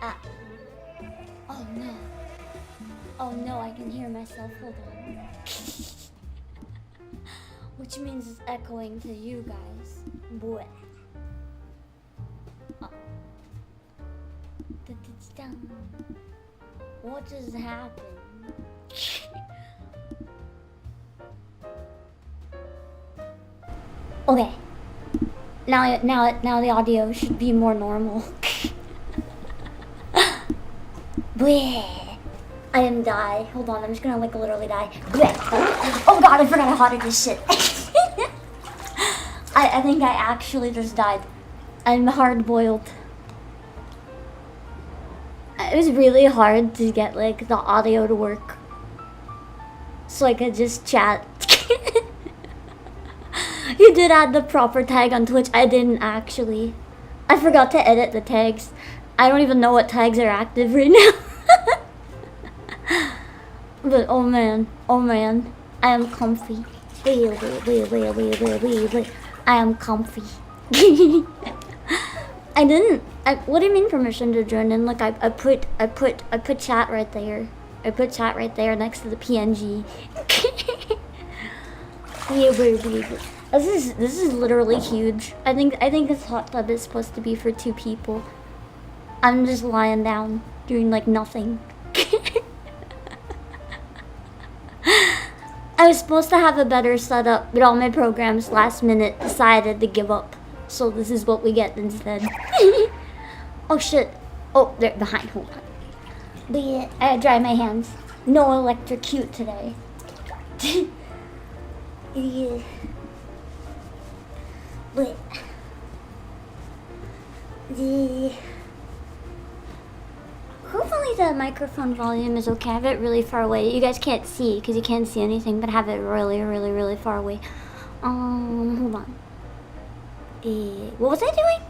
Ah. Oh no. Oh no, I can hear myself. Hold on. Which means it's echoing to you guys. Boy. Oh. What just happened? Okay. Now the audio should be more normal. Bleh. I am die. Hold on, I'm just gonna like literally die. Bleh. Oh god, I forgot how hot it is. Shit. I think I actually just died. I'm hard boiled. It was really hard to get like the audio to work, so I could just chat. You did add the proper tag on Twitch. I didn't actually. I forgot to edit the tags. I don't even know what tags are active right now. But oh man, I am comfy. Wait. I am comfy. What do you mean permission to join in? Like I put chat right there. I put chat right there next to the PNG. This is literally huge. I think this hot tub is supposed to be for 2 people. I'm just lying down doing like nothing. I was supposed to have a better setup, but all my programs last minute decided to give up. So this is what we get instead. Oh shit. Oh, they're behind. Hold on. But yeah, I dry my hands. No electrocute today. Yeah. But hopefully the microphone volume is okay. I have it really far away. You guys can't see because you can't see anything, but I have it really far away. Hold on. What was I doing?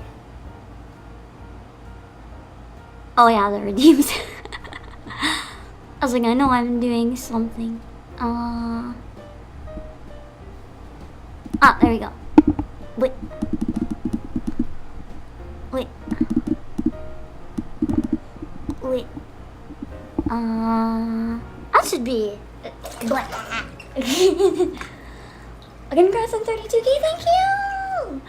Oh yeah, the redeems. I was like, I know I'm doing something. There we go. Wait. That should be. Congrats on 32K, thank you!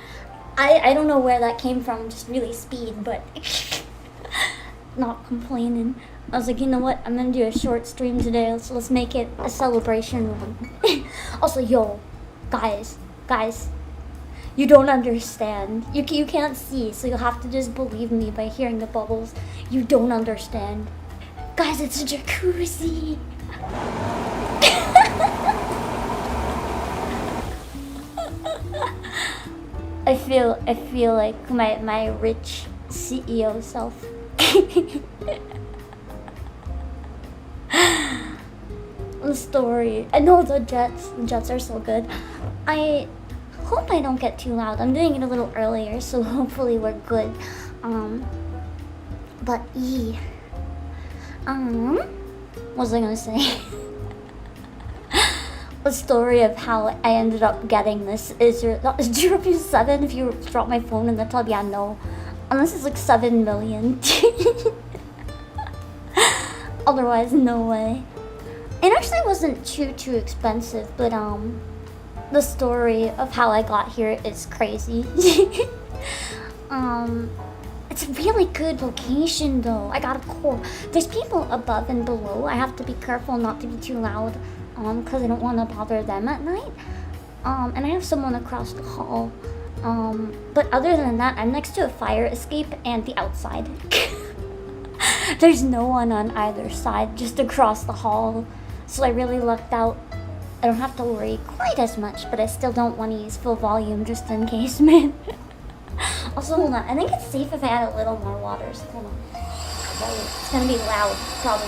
I don't know where that came from, just really speed, but not complaining. I was like, you know what, I'm gonna do a short stream today, so let's make it a celebration one. Also, yo, guys, you don't understand. You can't see, so you'll have to just believe me by hearing the bubbles. You don't understand. Guys, it's a jacuzzi. I feel like my rich CEO self. The story. I know the jets are so good. I hope I don't get too loud. I'm doing it a little earlier, so hopefully we're good. But what was I gonna say? The story of how I ended up getting this is 0.7 if you drop my phone in the tub. Yeah, no. Unless it's like 7 million. Otherwise, no way. It actually wasn't too expensive, but the story of how I got here is crazy. It's a really good location though. I got a call. There's people above and below. I have to be careful not to be too loud, because I don't want to bother them at night. And I have someone across the hall. But other than that, I'm next to a fire escape and the outside. There's no one on either side, just across the hall. So I really lucked out. I don't have to worry quite as much, but I still don't want to use full volume just in case, man. Also, hold on. I think it's safe if I add a little more water. So hold on. It's gonna be loud, probably.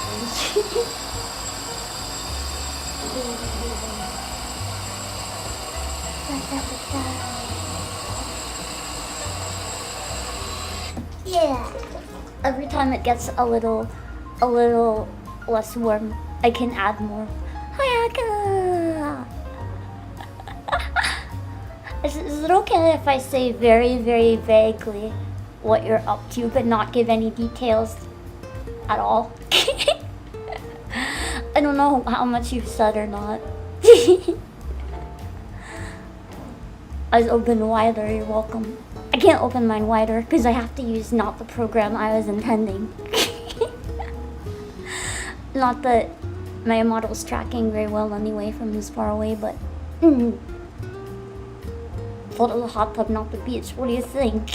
Yeah. Every time it gets a little less warm, I can add more. Hayaka! Is it okay if I say very vaguely what you're up to, but not give any details? at all. I don't know how much you've said or not. Eyes open wider, you're welcome. I can't open mine wider because I have to use not the program I was intending. Not that my model's tracking very well anyway from this far away, but photo the hot tub, not the beach. What do you think?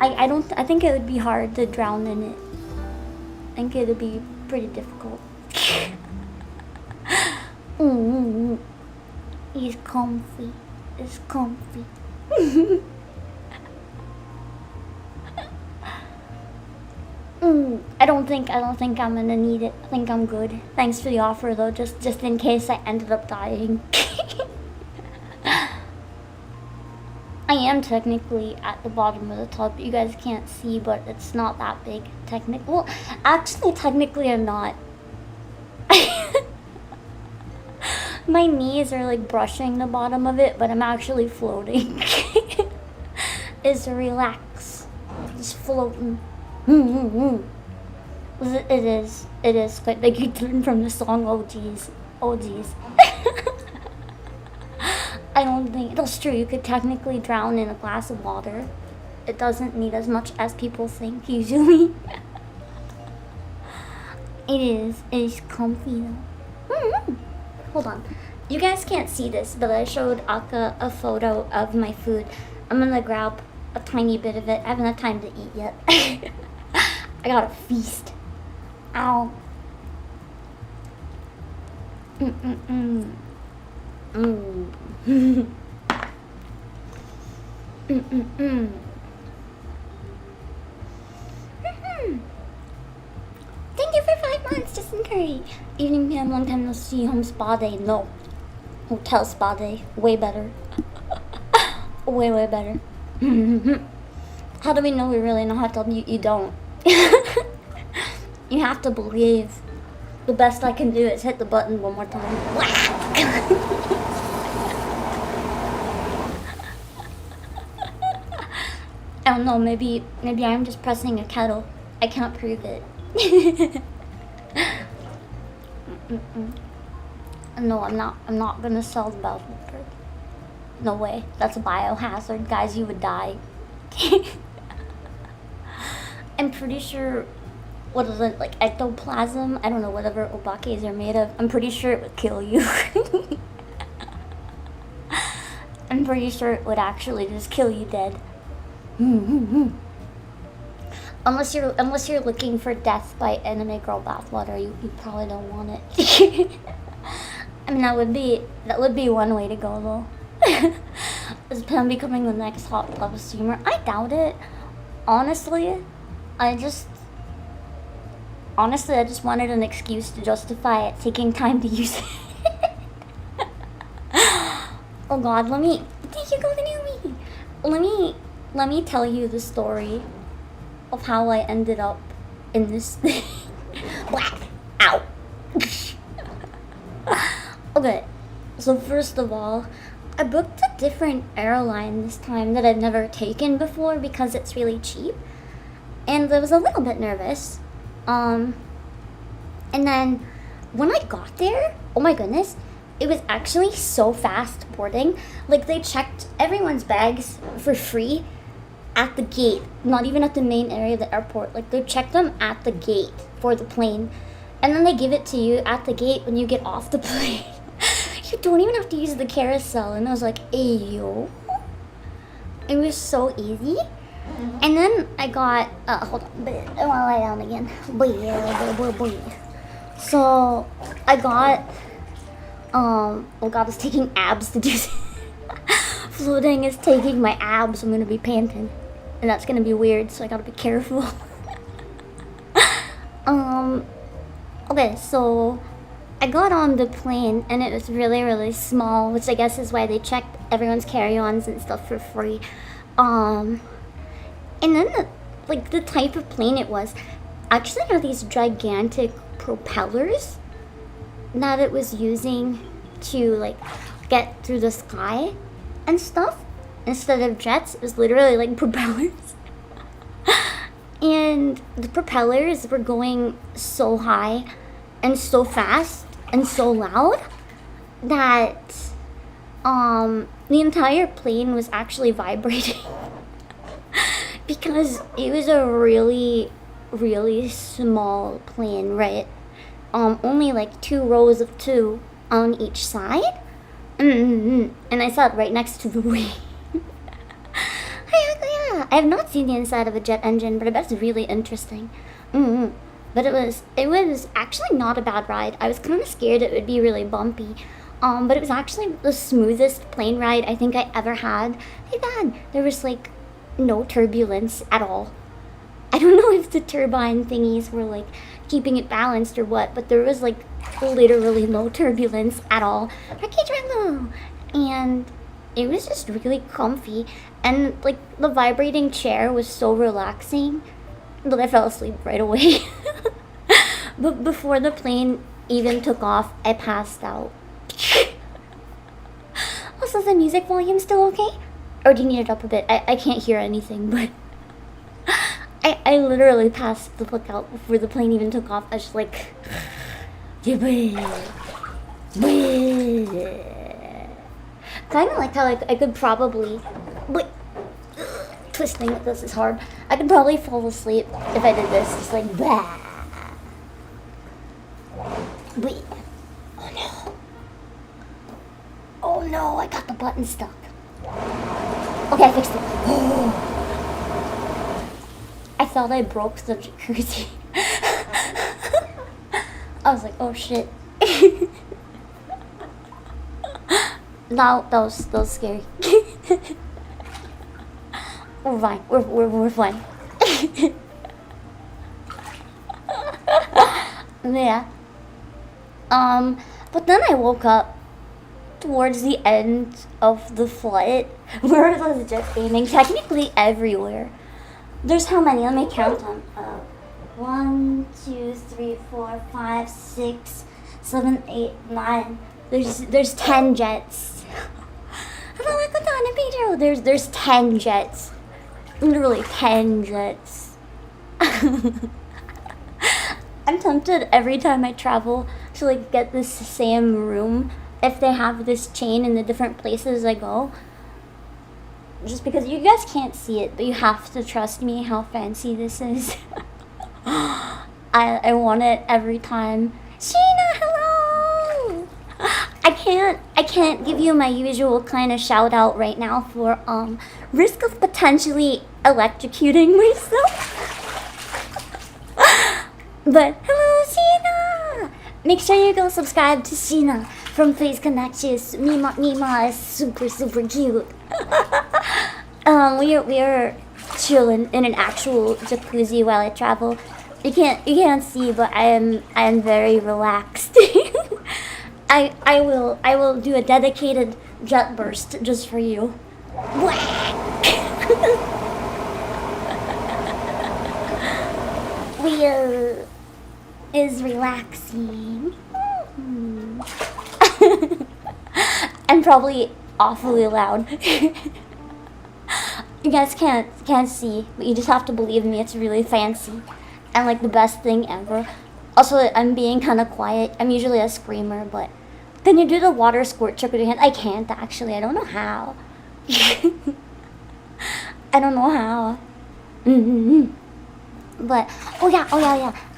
I think it would be hard to drown in it. I think it would be pretty difficult. He's comfy. It's comfy. I don't think I'm gonna need it. I think I'm good. Thanks for the offer though, just in case I ended up dying. I am technically at the bottom of the tub. You guys can't see, but it's not that big. Well, actually, technically I'm not. My knees are like brushing the bottom of it, but I'm actually floating. It's relax. Just floating. It is quite like you learn from the song. Oh geez. I don't think that's true. You could technically drown in a glass of water. It doesn't need as much as people think usually. It is comfy though. Hold on. You guys can't see this, but I showed Aka a photo of my food. I'm gonna grab a tiny bit of it. I haven't had time to eat yet. I gotta feast. Ow. Thank you for 5 months, Justin Curry. Evening PM, long time no see. Home spa day, no. Hotel spa day, way better. way better. How do we know we really know how to? You don't. You have to believe. The best I can do is hit the button one more time. I don't know, maybe I'm just pressing a kettle. I can't prove it. No, I'm not gonna sell the Vtuber. No way. That's a biohazard, guys. You would die. I'm pretty sure. What is it, like ectoplasm? I don't know, whatever Obakes are made of. I'm pretty sure it would kill you. I'm pretty sure it would actually just kill you dead. Unless you're looking for death by anime girl bathwater, you probably don't want it. I mean, that would be one way to go though. Is Pam becoming the next hot tub streamer? I doubt it. Honestly, I just wanted an excuse to justify it taking time to use it. Oh God, thank you, Golden Yumi. Let me tell you the story of how I ended up in this thing. Black. Ow. Okay, so first of all, I booked a different airline this time that I've never taken before because it's really cheap. And I was a little bit nervous. And then when I got there, oh my goodness, it was actually so fast boarding. Like, they checked everyone's bags for free at the gate, not even at the main area of the airport. Like, they checked them at the gate for the plane, and then they give it to you at the gate when you get off the plane. You don't even have to use the carousel. And I was like, ayo. It was so easy. And then I got, hold on, I want to lie down again. So, I got, oh God, it's taking abs to do this. Floating is taking my abs. I'm going to be panting. And that's going to be weird, so I got to be careful. Okay, so I got on the plane, and it was really, really small, which I guess is why they checked everyone's carry-ons and stuff for free. And then, the type of plane it was actually had these gigantic propellers that it was using to, get through the sky and stuff. Instead of jets, it was literally, propellers. and the propellers were going so high and so fast and so loud that the entire plane was actually vibrating because it was a really, really small plane, right? Only like 2 rows of 2 on each side. And I sat right next to the wing. Yeah, I have not seen the inside of a jet engine, but I bet it's really interesting. But it was actually not a bad ride. I was kind of scared it would be really bumpy. But it was actually the smoothest plane ride I think I ever had. Hey man, there was like no turbulence at all. I don't know if the turbine thingies were like keeping it balanced or what, but there was like literally no turbulence at all. And it was just really comfy, and like the vibrating chair was so relaxing that I fell asleep right away. But before the plane even took off, I passed out. Also, is the music volume still okay? Or do you need it up a bit? I can't hear anything, but I literally passed the fuck out before the plane even took off. I was just like, kind of like how I could probably, twisting with this is hard. I could probably fall asleep if I did this, just like bah. Wait, oh no. Oh no, I got the button stuck. Okay, I fixed it. I thought I broke the jacuzzi. I was like, oh shit. No, that was scary. We're fine. We're fine. Yeah. But then I woke up towards the end of the flight where I was just aiming technically everywhere. There's how many? Let me count them. 1, 2, 3, 4, 5, 6, 7, 8, 9. There's 10 jets. There's 10 jets. Literally 10 jets. I'm tempted every time I travel to like get this same room if they have this chain in the different places I go. Just because you guys can't see it, but you have to trust me how fancy this is. I want it every time. Sheena, hello! I can't give you my usual kind of shout out right now for risk of potentially electrocuting myself. But hello, Sheena! Make sure you go subscribe to Sheena from Please Connect. Mima is super cute. We are chilling in an actual jacuzzi while I travel. You can't see, but I am very relaxed. I will do a dedicated jet burst just for you. We're is relaxing. And probably awfully loud. You guys can't see, but you just have to believe me, it's really fancy. And like the best thing ever. Also, I'm being kind of quiet. I'm usually a screamer, but can you do the water squirt trick with your hand? I can't actually. I don't know how. I don't know how. But oh yeah.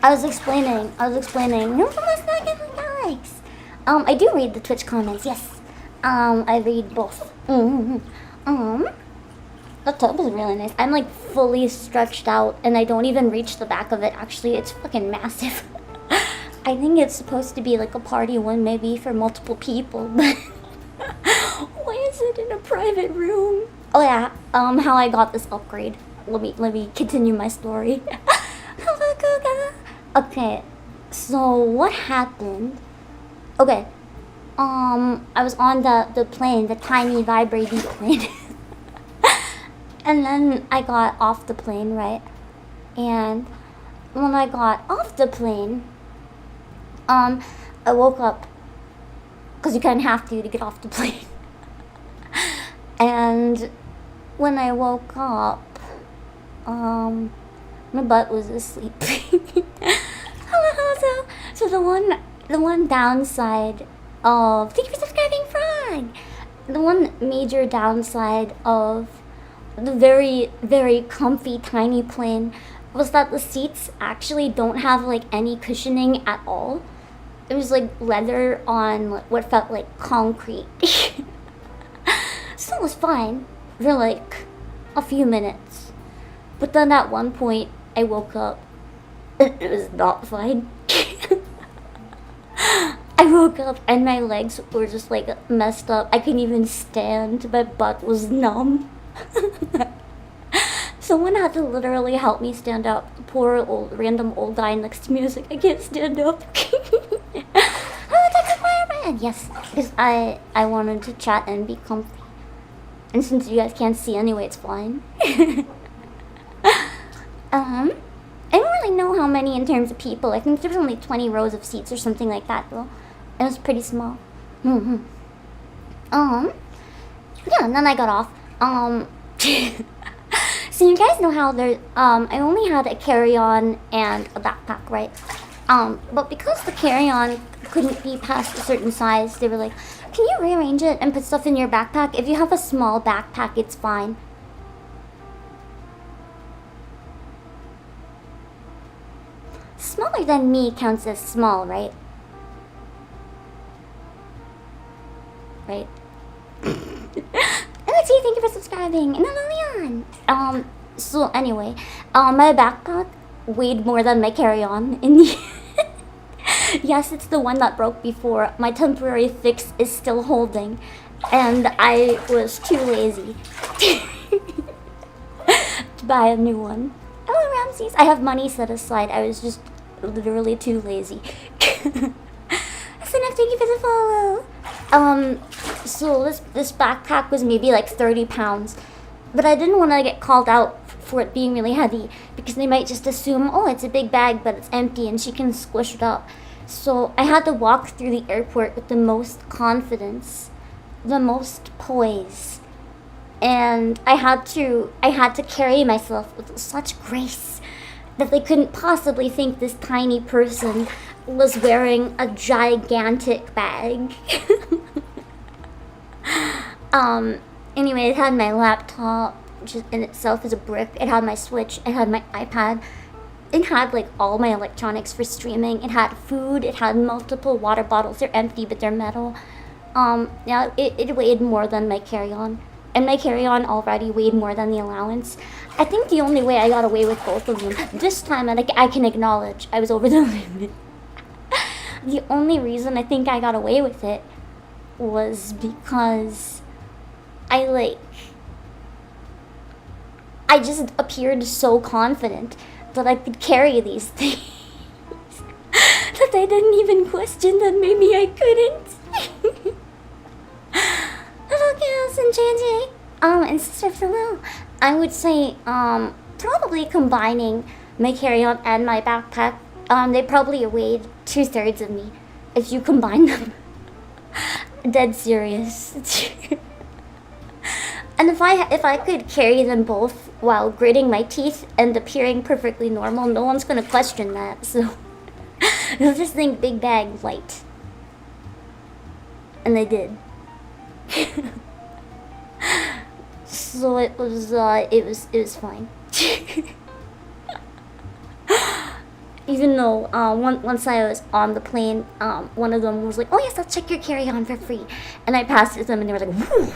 I was explaining. No, let's not get Alex. I do read the Twitch comments. Yes. I read both. The tub is really nice. I'm like fully stretched out and I don't even reach the back of it. Actually, it's fucking massive. I think it's supposed to be like a party one, maybe for multiple people, but why is it in a private room? Oh yeah, how I got this upgrade. Let me continue my story. Hello, Guga. Okay, so what happened? Okay, I was on the plane, the tiny vibrating plane. And then I got off the plane, right? And when I got off the plane, I woke up, because you kind of have to get off the plane. And when I woke up, My butt was asleep. Hello. So the one downside of, thank you for subscribing, Frog. The one major downside of the very, very comfy tiny plane was that the seats actually don't have like any cushioning at all. It was like leather on what felt like concrete. So it was fine for like a few minutes. But then at one point I woke up and it was not fine. I woke up and my legs were just like messed up. I couldn't even stand. My butt was numb. Someone had to literally help me stand up. Poor random old guy next to me was like, I can't stand up. Oh, that's a fireman! Yes, because I wanted to chat and be comfy. And since you guys can't see anyway, it's fine. I don't really know how many in terms of people. I think there's only 20 rows of seats or something like that, though. It was pretty small. Yeah, and then I got off. So you guys know how there, I only had a carry-on and a backpack, right? But because the carry-on couldn't be past a certain size, they were like, can you rearrange it and put stuff in your backpack? If you have a small backpack, it's fine. Smaller than me counts as small, right? Right? Let's see, thank you for subscribing. And hello, Leon. So anyway, my backpack weighed more than my carry-on in the Yes, it's the one that broke before. My temporary fix is still holding, and I was too lazy to buy a new one. Oh, Ramses, I have money set aside. I was just literally too lazy. Thank you for the follow. So this backpack was maybe like 30 pounds, but I didn't want to get called out for it being really heavy because they might just assume, oh, it's a big bag, but it's empty and she can squish it up. So I had to walk through the airport with the most confidence, the most poise, and I had to carry myself with such grace that they couldn't possibly think this tiny person was wearing a gigantic bag. Anyway, it had my laptop, which in itself is a brick. It had my Switch. It had my iPad. It had like all my electronics for streaming. It had food. It had multiple water bottles. They're empty, but they're metal. Yeah, it weighed more than my carry-on. And my carry-on already weighed more than the allowance. I think the only way I got away with both of them, this time I can acknowledge I was over the limit. The only reason I think I got away with it was because I just appeared so confident that I could carry these things that they didn't even question that maybe I couldn't. Hello, Chaos and JJ. And Sister Hello. I would say, probably combining my carry-on and my backpack, they probably weighed 2/3 of me if you combine them. Dead serious. And if I could carry them both while gritting my teeth and appearing perfectly normal, no one's gonna question that. So they'll just think big bag, light, and they did. So it was fine. Even though once I was on the plane, one of them was like, "Oh yes, I'll check your carry-on for free," and I passed it to them, and they were like, "Woo!"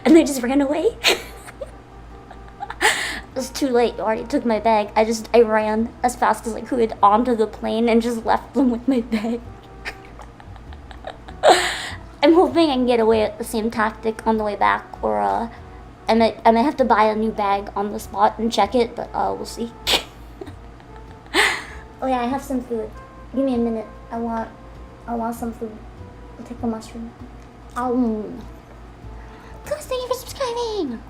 And they just ran away. It was too late. You already took my bag. I ran as fast as I could onto the plane and just left them with my bag. I'm hoping I can get away with the same tactic on the way back, or I might have to buy a new bag on the spot and check it, but we'll see. Oh yeah, I have some food. Give me a minute. I want some food. I'll take a mushroom. Guys, thank you for subscribing.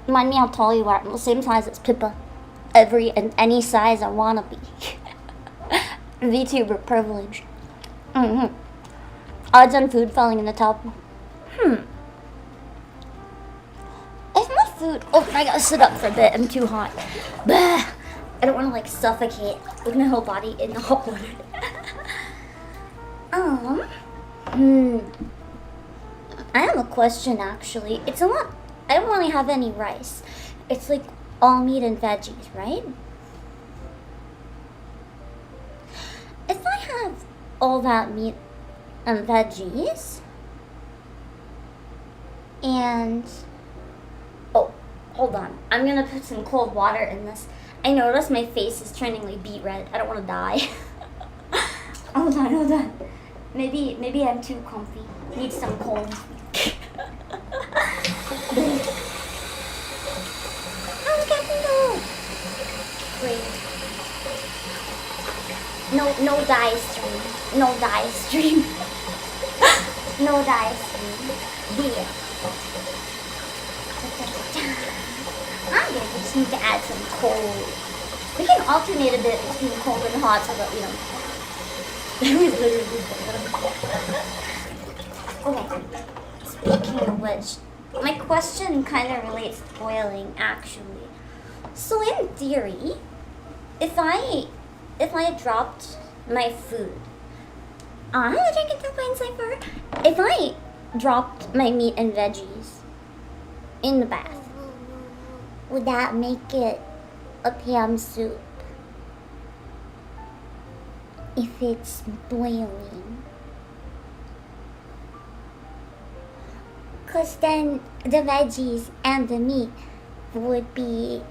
Mind me how tall you are. I'm the same size as Pippa. Any size I wanna be. Vtuber privilege. Odds on food falling in the tub. If my food... Oh, I gotta sit up for a bit. I'm too hot. Bah. I don't want to, like, suffocate with my whole body in the hot water. I have a question, actually. It's a lot... I don't really have any rice. It's, like, all meat and veggies, right? If I have all that meat and veggies... And... Oh, hold on. I'm gonna put some cold water in this. I noticed my face is turning like beet red. I don't want to die. Hold on. Maybe I'm too comfy. Need some cold. Oh, Captain Gold. Great. No dye stream. No dye stream. No dye stream. Beer. I just need to add some cold. We can alternate a bit between cold and hot so that, you know. Okay. Speaking of which, my question kind of relates to boiling, actually. So in theory, if I dropped my food, I'm drinking some fine cipher. If I dropped my meat and veggies in the bath, would that make it a Pam soup? If it's boiling. 'Cause then the veggies and the meat would be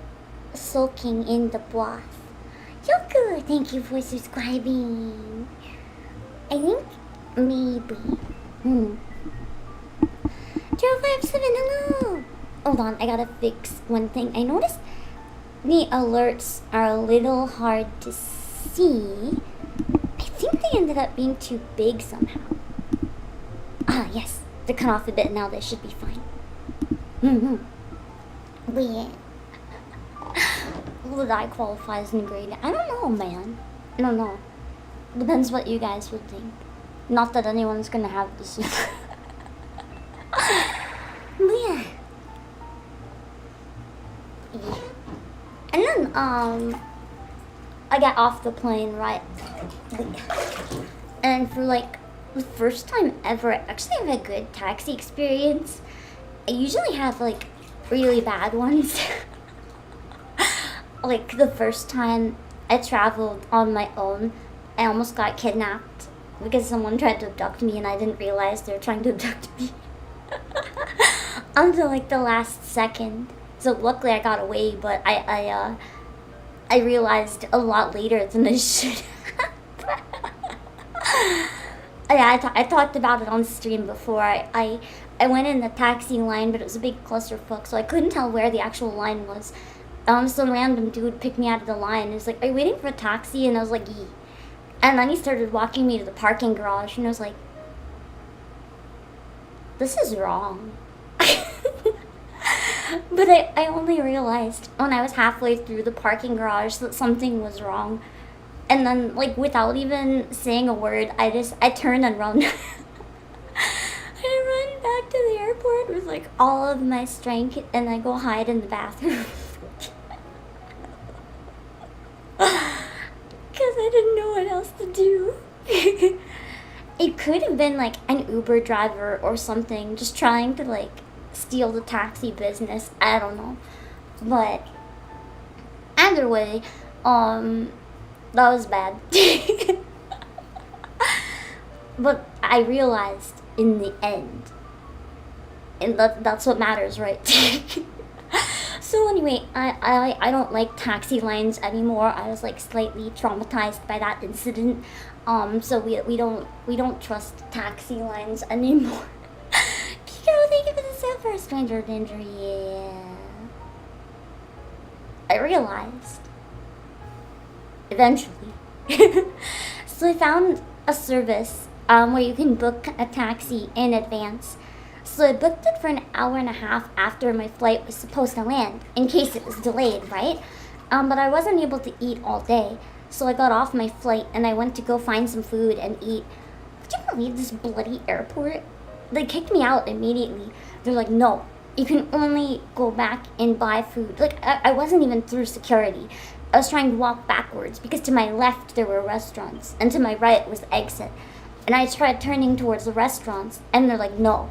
soaking in the broth. Yoku, thank you for subscribing. I think maybe. 057, hello. Hold on, I gotta fix one thing. I noticed the alerts are a little hard to see. I think they ended up being too big somehow. Ah, yes. They're cut off a bit now. They should be fine. Weird. Will I qualify as an ingredient? I don't know, man. I don't know. Depends what you guys would think. Not that anyone's gonna have the soup. Weird. Yeah. And then, I got off the plane, right? And for like the first time ever, I actually have a good taxi experience. I usually have like really bad ones. Like the first time I traveled on my own, I almost got kidnapped because someone tried to abduct me and I didn't realize they were trying to abduct me. Until like the last second. So luckily I got away, but I realized a lot later than I should have. I talked about it on stream before. I went in the taxi line, but it was a big clusterfuck, so I couldn't tell where the actual line was. Some random dude picked me out of the line and was like, "Are you waiting for a taxi?" And I was like, "Yeah." And then he started walking me to the parking garage, and I was like, "This is wrong." But I only realized when I was halfway through the parking garage that something was wrong. And then, like, without even saying a word, I turn and run. I run back to the airport with, like, all of my strength, and I go hide in the bathroom. Because I didn't know what else to do. It could have been, like, an Uber driver or something, just trying to, like, steal the taxi business. I don't know. But either way, that was bad. But I realized in the end, and that's what matters, right? So anyway, I don't like taxi lines anymore. I was like slightly traumatized by that incident. So we don't trust taxi lines anymore. Kiko, thank you for the silver. Stranger danger, yeah. I realized eventually. So I found a service where you can book a taxi in advance. So I booked it for an hour and a half after my flight was supposed to land, in case it was delayed, right? But I wasn't able to eat all day. So I got off my flight and I went to go find some food and eat. Would you gonna leave this bloody airport? They kicked me out immediately. They're like, no, you can only go back and buy food. Like, I wasn't even through security. I was trying to walk backwards because to my left there were restaurants and to my right was the exit. And I tried turning towards the restaurants and they're like, no,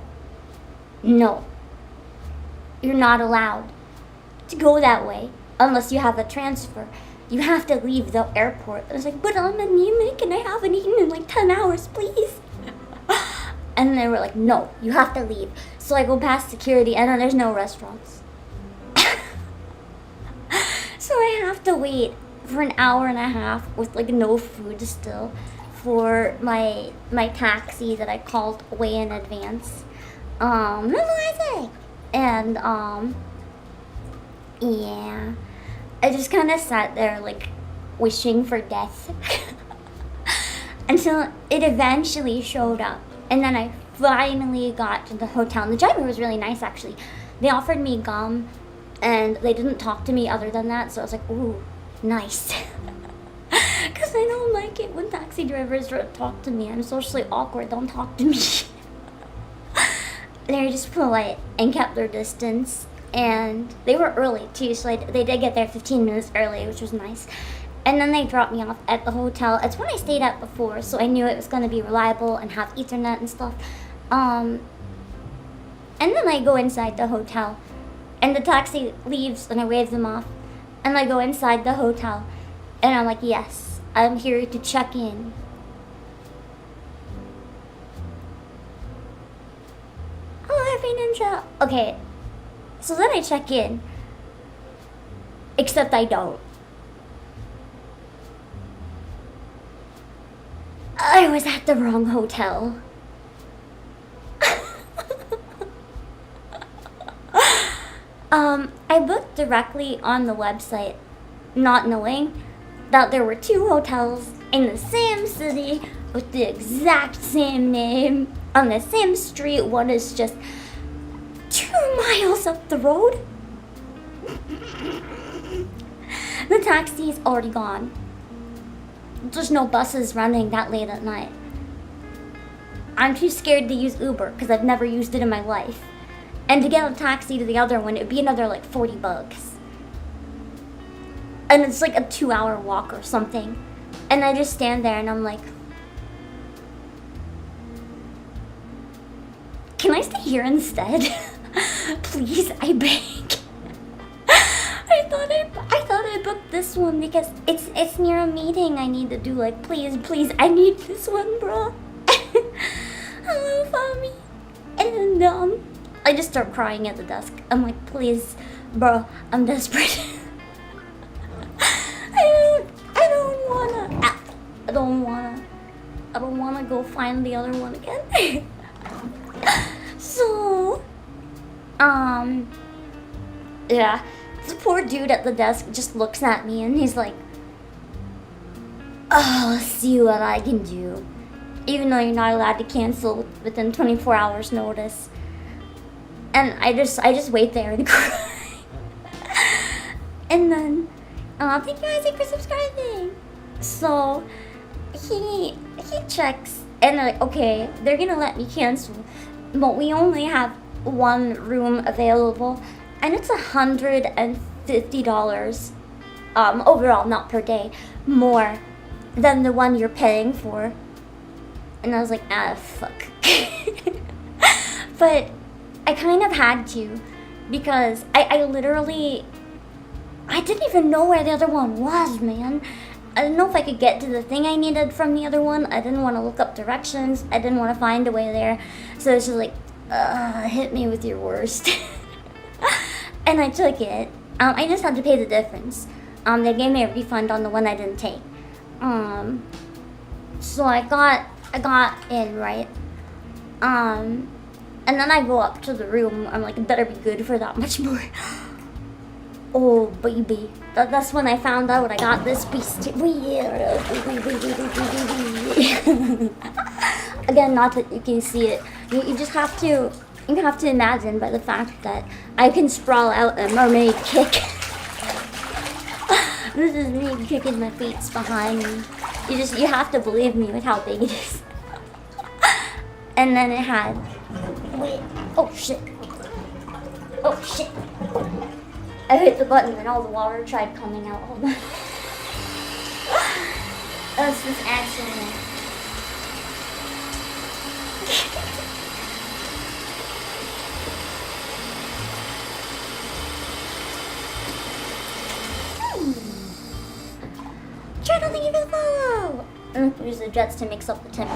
you're not allowed to go that way unless you have a transfer. You have to leave the airport. I was like, but I'm anemic and I haven't eaten in like 10 hours, please. And they were like, no, you have to leave. So I go past security and then there's no restaurants. So I have to wait for an hour and a half with like no food still for my taxi that I called way in advance. And yeah, I just kind of sat there like wishing for death until it eventually showed up. And then I finally got to the hotel. And the driver was really nice, actually. They offered me gum, and they didn't talk to me other than that. So I was like, ooh, nice. Because I don't like it when taxi drivers don't talk to me. I'm socially awkward. Don't talk to me. They were just polite and kept their distance. And they were early, too. So they did get there 15 minutes early, which was nice. And then they dropped me off at the hotel. It's when I stayed at before, so I knew it was going to be reliable and have Ethernet and stuff. And then I go inside the hotel, and the taxi leaves, and I wave them off. And I go inside the hotel, and I'm like, yes, I'm here to check in. Oh, happy ninja. Okay, so then I check in, except I don't. I was at the wrong hotel. I booked directly on the website, not knowing that there were 2 hotels in the same city with the exact same name on the same street. One is just 2 miles up the road. The taxi is already gone. There's no buses running that late at night. I'm too scared to use Uber because I've never used it in my life. And to get a taxi to the other one, it would be another like $40. And it's like a 2-hour walk or something. And I just stand there and I'm like, can I stay here instead? Please, I beg. I thought I booked this one because it's near a meeting I need to do. Like, please, I need this one, bro. Hello, Fami. And then I just start crying at the desk. I'm like, please, bro, I'm desperate. I don't wanna go find the other one again. So, yeah. The poor dude at the desk just looks at me and he's like, oh, let's see what I can do. Even though you're not allowed to cancel within 24 hours notice. And I just wait there and cry. And then, thank you Isaac for subscribing. So, he checks and they're like, okay, they're gonna let me cancel. But we only have 1 room available. And it's $150 overall, not per day, more than the one you're paying for. And I was like, fuck. But I kind of had to, because I literally, I didn't even know where the other one was, man. I didn't know if I could get to the thing I needed from the other one. I didn't want to look up directions. I didn't want to find a way there. So it's just like, hit me with your worst. And I took it. I just had to pay the difference. They gave me a refund on the one I didn't take. So I got in, right? And then I go up to the room. I'm like, it better be good for that much more. Oh, baby. That's when I found out I got this piece too. Again, not that you can see it. You just have to... You have to imagine by the fact that I can sprawl out a mermaid kick. This is me kicking my feet behind me. You have to believe me with how big it is. And then it had, wait, oh shit. Oh shit. I hit the button and all the water tried coming out. Hold on. That's just accident. Channel, thank you for the follow! I'm gonna use the jets to mix up the 10%.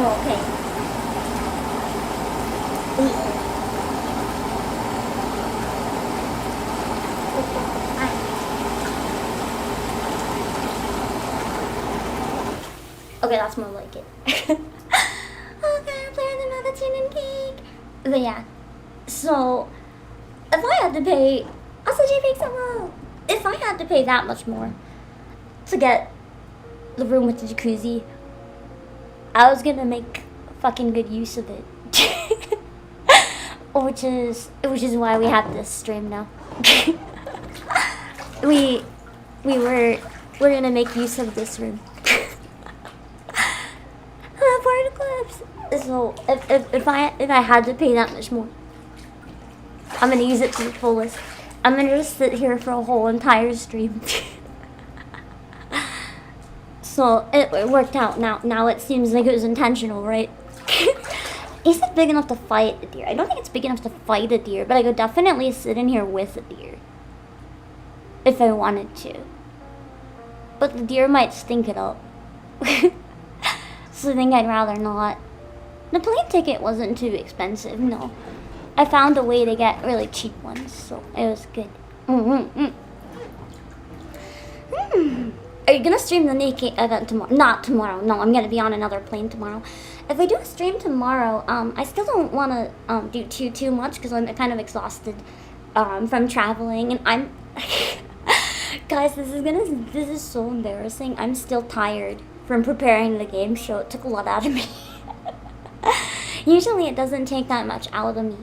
Oh, okay. Okay, that's more like it. Okay, I'm playing another tin and cake. But yeah, so if I had to pay, also JPEG so low. If I had to pay that much more to get the room with the jacuzzi, I was gonna make fucking good use of it. which is why we have this stream now. we're gonna make use of this room. Part of clips. So if I had to pay that much more, I'm gonna use it to the fullest. I'm gonna just sit here for a whole entire stream. So it worked out. Now it seems like it was intentional, right? Is it big enough to fight a deer? I don't think it's big enough to fight a deer, but I could definitely sit in here with a deer if I wanted to. But the deer might stink it up. So I think I'd rather not. The plane ticket wasn't too expensive, no. I found a way to get really cheap ones, so it was good. Are you gonna stream the naked event tomorrow? Not tomorrow, no, I'm gonna be on another plane tomorrow. If I do a stream tomorrow, I still don't wanna do too much because I'm kind of exhausted from traveling, and I'm guys, this is so embarrassing. I'm still tired from preparing the game show. It took a lot out of me. Usually it doesn't take that much out of me.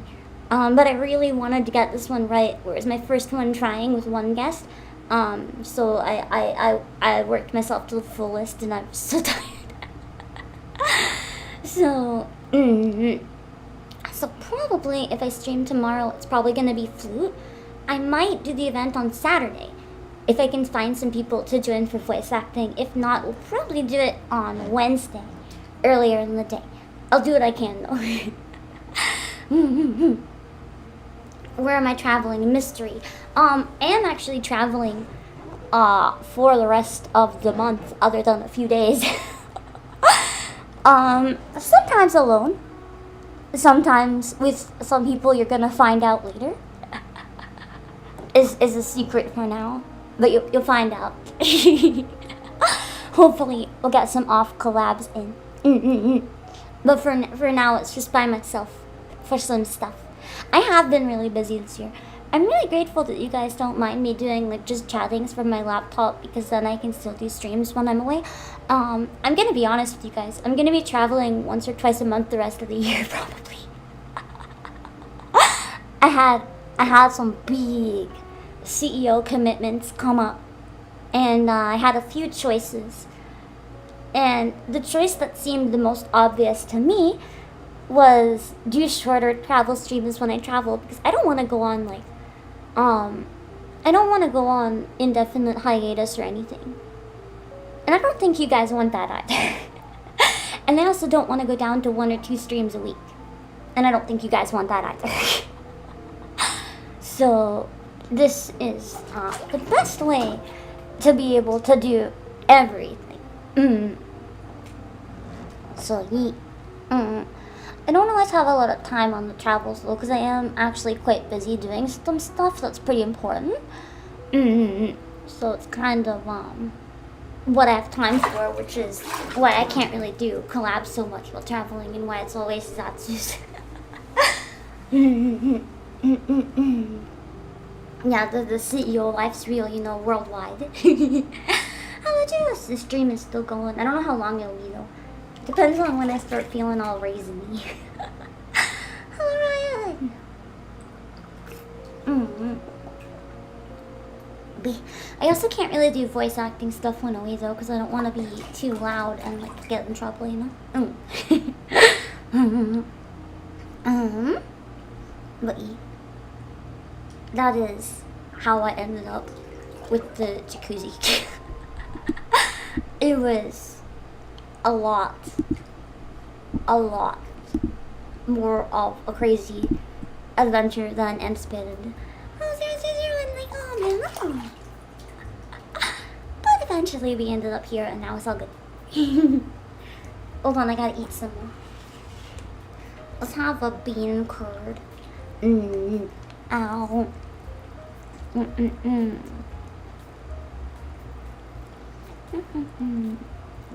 But I really wanted to get this one right, whereas my first one trying with one guest. So I worked myself to the fullest and I'm so tired. So probably if I stream tomorrow, it's probably gonna be flute. I might do the event on Saturday if I can find some people to join for voice acting. If not, we'll probably do it on Wednesday, earlier in the day. I'll do what I can though. Where am I traveling? Mystery. I am actually traveling for the rest of the month, other than a few days. Sometimes alone. Sometimes with some people you're gonna find out later. Is a secret for now, but you'll find out. Hopefully we'll get some off collabs in. But for now, it's just by myself for some stuff. I have been really busy this year. I'm really grateful that you guys don't mind me doing like just chattings from my laptop, because then I can still do streams when I'm away. I'm gonna be honest with you guys. I'm gonna be traveling once or twice a month the rest of the year probably. I had some big CEO commitments come up, and I had a few choices. And the choice that seemed the most obvious to me was do shorter travel streams when I travel, because I don't want to go on like, I don't want to go on indefinite hiatus or anything. And I don't think you guys want that either. And I also don't want to go down to 1 or 2 streams a week. And I don't think you guys want that either. So this is the best way to be able to do everything. So yeet. I don't always have a lot of time on the travels though, because I am actually quite busy doing some stuff that's pretty important. So it's kind of what I have time for, which is why I can't really do collabs so much while traveling, and why it's always zatsus. Yeah, the CEO life's real, you know, worldwide. How about you? This stream is still going. I don't know how long it'll be though. Depends on when I start feeling all raisiny. Hello, Ryan. I also can't really do voice acting stuff when away though, because I don't want to be too loud and like get in trouble, you know? But that is how I ended up with the jacuzzi. It was a lot more of a crazy adventure than anticipated. But eventually we ended up here and now it's all good. Hold on, I gotta eat some more. Let's have a bean curd. Ow.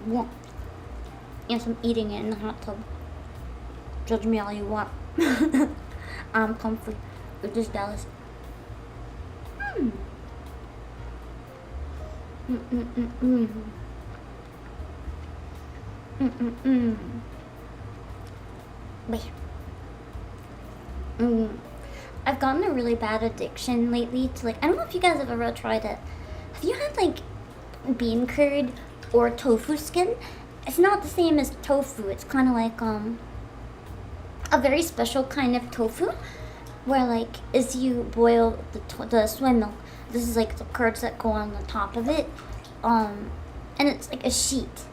Yeah. Yes, I'm eating it in the hot tub. Judge me all you want. I'm comfy with this Dallas. Wait. I've gotten a really bad addiction lately to like, I don't know if you guys have ever tried it. Have you had like bean curd or tofu skin? It's not the same as tofu. It's kind of like a very special kind of tofu where like as you boil the soy milk, this is like the curds that go on the top of it, and it's like a sheet.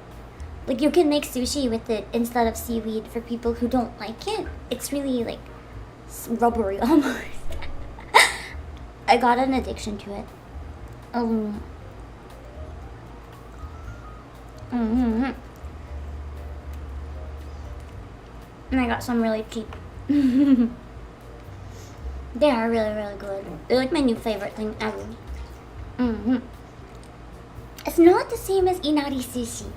Like you can make sushi with it instead of seaweed for people who don't like it. It's really like rubbery almost. I got an addiction to it. And I got some really cheap. They are really, really good. They're like my new favorite thing ever. It's not the same as inari sushi.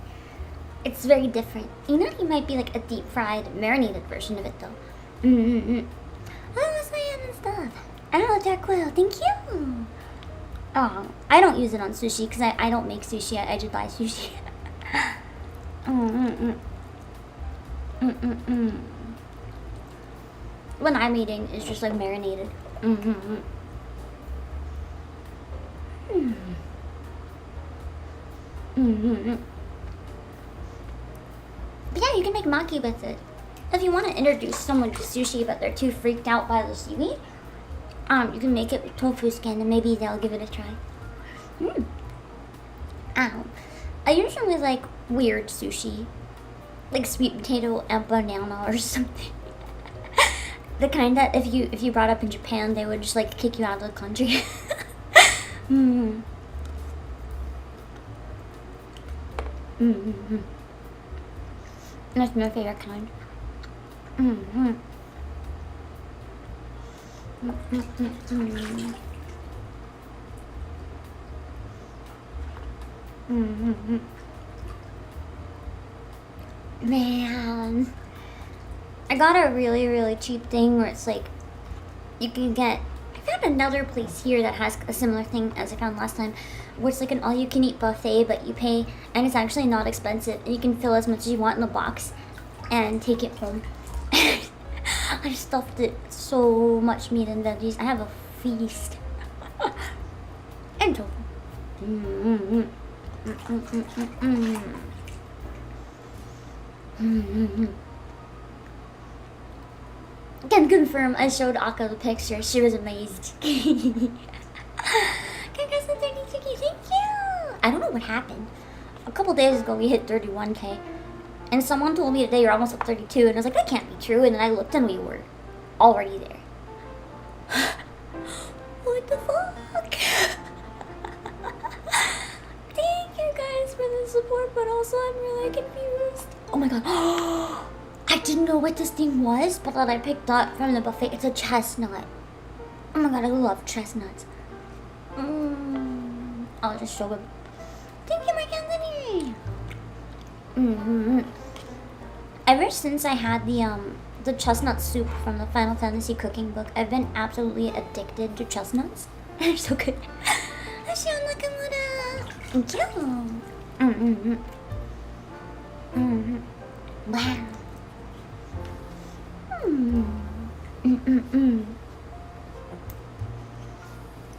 It's very different. Inari might be like a deep fried, marinated version of it though. Oh, what's my hand and stuff? Oh, dark oil, thank you. Oh, I don't use it on sushi because I don't make sushi. I just buy sushi. When I'm eating, it's just like marinated. But yeah, you can make maki with it. If you want to introduce someone to sushi but they're too freaked out by the seaweed, you can make it with tofu skin and maybe they'll give it a try. Ow. I usually like weird sushi, like sweet potato and banana or something. The kind that if you brought up in Japan, they would just like kick you out of the country. That's my favorite kind. Man, I got a really, really cheap thing where it's like you can get. I found another place here that has a similar thing as I found last time, where it's like an all-you-can-eat buffet, but you pay, and it's actually not expensive, and you can fill as much as you want in the box and take it home. I stuffed it so much meat and veggies. I have a feast. And tofu. Can confirm, I showed Akka the picture. She was amazed. Thank you. I don't know what happened. A couple days ago, we hit 31K. And someone told me today you're almost at 32. And I was like, that can't be true. And then I looked and we were already there. What the fuck? Thank you guys for the support, but also I'm really confused. Oh my god. I didn't know what this thing was, but that I picked up from the buffet. It's a chestnut. Oh my god, I love chestnuts. I'll just show them. Thank you, Mark Anthony. Ever since I had the chestnut soup from the Final Fantasy cooking book, I've been absolutely addicted to chestnuts. They're so good. Thank you. Wow.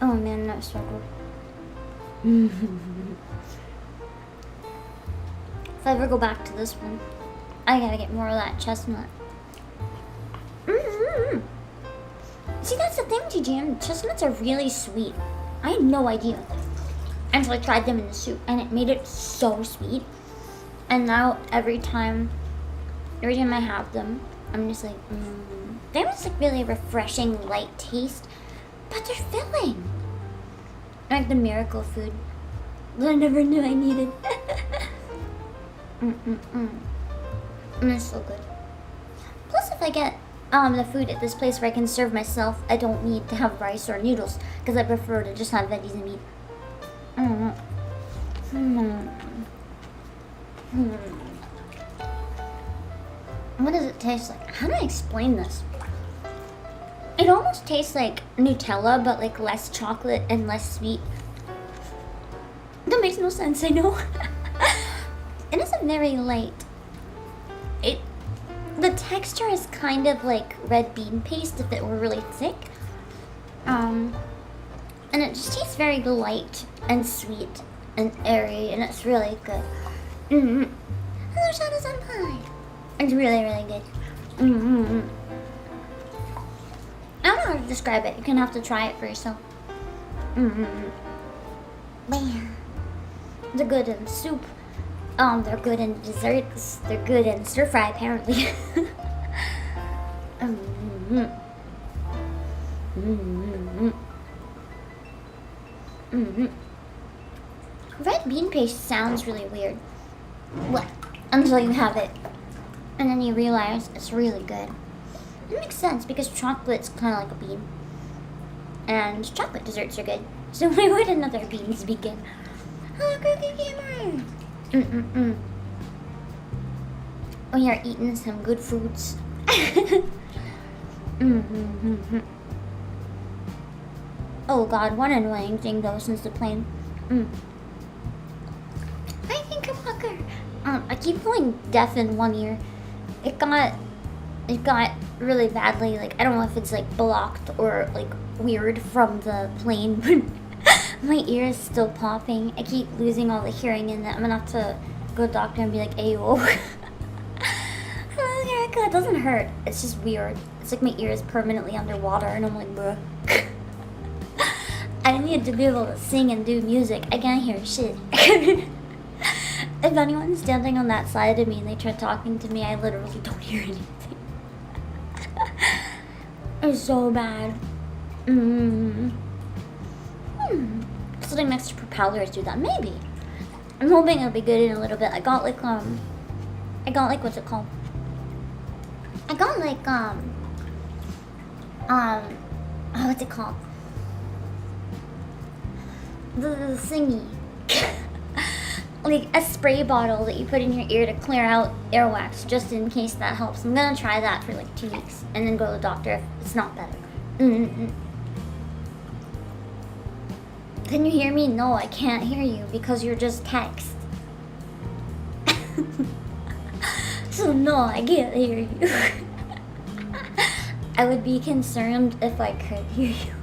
Oh man, that's so good. If I ever go back to this one, I gotta get more of that chestnut. See, that's the thing, TGM. Chestnuts are really sweet. I had no idea until I tried them in the soup, and it made it so sweet. And now every time I have them, I'm just like, they have this like really refreshing, light taste, but they're filling. Like the miracle food that I never knew I needed. And it's so good. Plus, if I get the food at this place where I can serve myself, I don't need to have rice or noodles because I prefer to just have veggies and meat. What does it taste like? How do I explain this? It almost tastes like Nutella, but like less chocolate and less sweet. That makes no sense, I know. It isn't very light. The texture is kind of like red bean paste if it were really thick. And it just tastes very light and sweet and airy, and it's really good. Hello, Shadow Senpai. It's really, really good. I don't know how to describe it. You're gonna have to try it for yourself. They're good in soup. They're good in desserts. They're good in stir fry, apparently. Red bean paste sounds really weird. What? Until you have it. And then you realize it's really good. It makes sense because chocolate's kind of like a bean. And chocolate desserts are good. So why would another beans be good? Hello, Cookie Gamer! We are eating some good foods. Oh god, one annoying thing though since the plane. I think a fucker. I keep going deaf in one ear. It got really badly, like I don't know if it's like blocked or like weird from the plane, but my ear is still popping. I keep losing all the hearing in it. I'm gonna have to go to the doctor and be like, ayo. It doesn't hurt. It's just weird. It's like my ear is permanently underwater and I'm like, bruh. I need to be able to sing and do music. I can't hear shit. If anyone's standing on that side of me and they try talking to me, I literally don't hear anything. It's so bad. Sitting next to propellers do that. Maybe. I'm hoping it'll be good in a little bit. I got like what's it called? I got like what's it called? The thingy. Like a spray bottle that you put in your ear to clear out earwax, just in case that helps. I'm gonna try that for like 2 weeks and then go to the doctor if it's not better. Can you hear me? No, I can't hear you because you're just text. So no, I can't hear you. I would be concerned if I could hear you.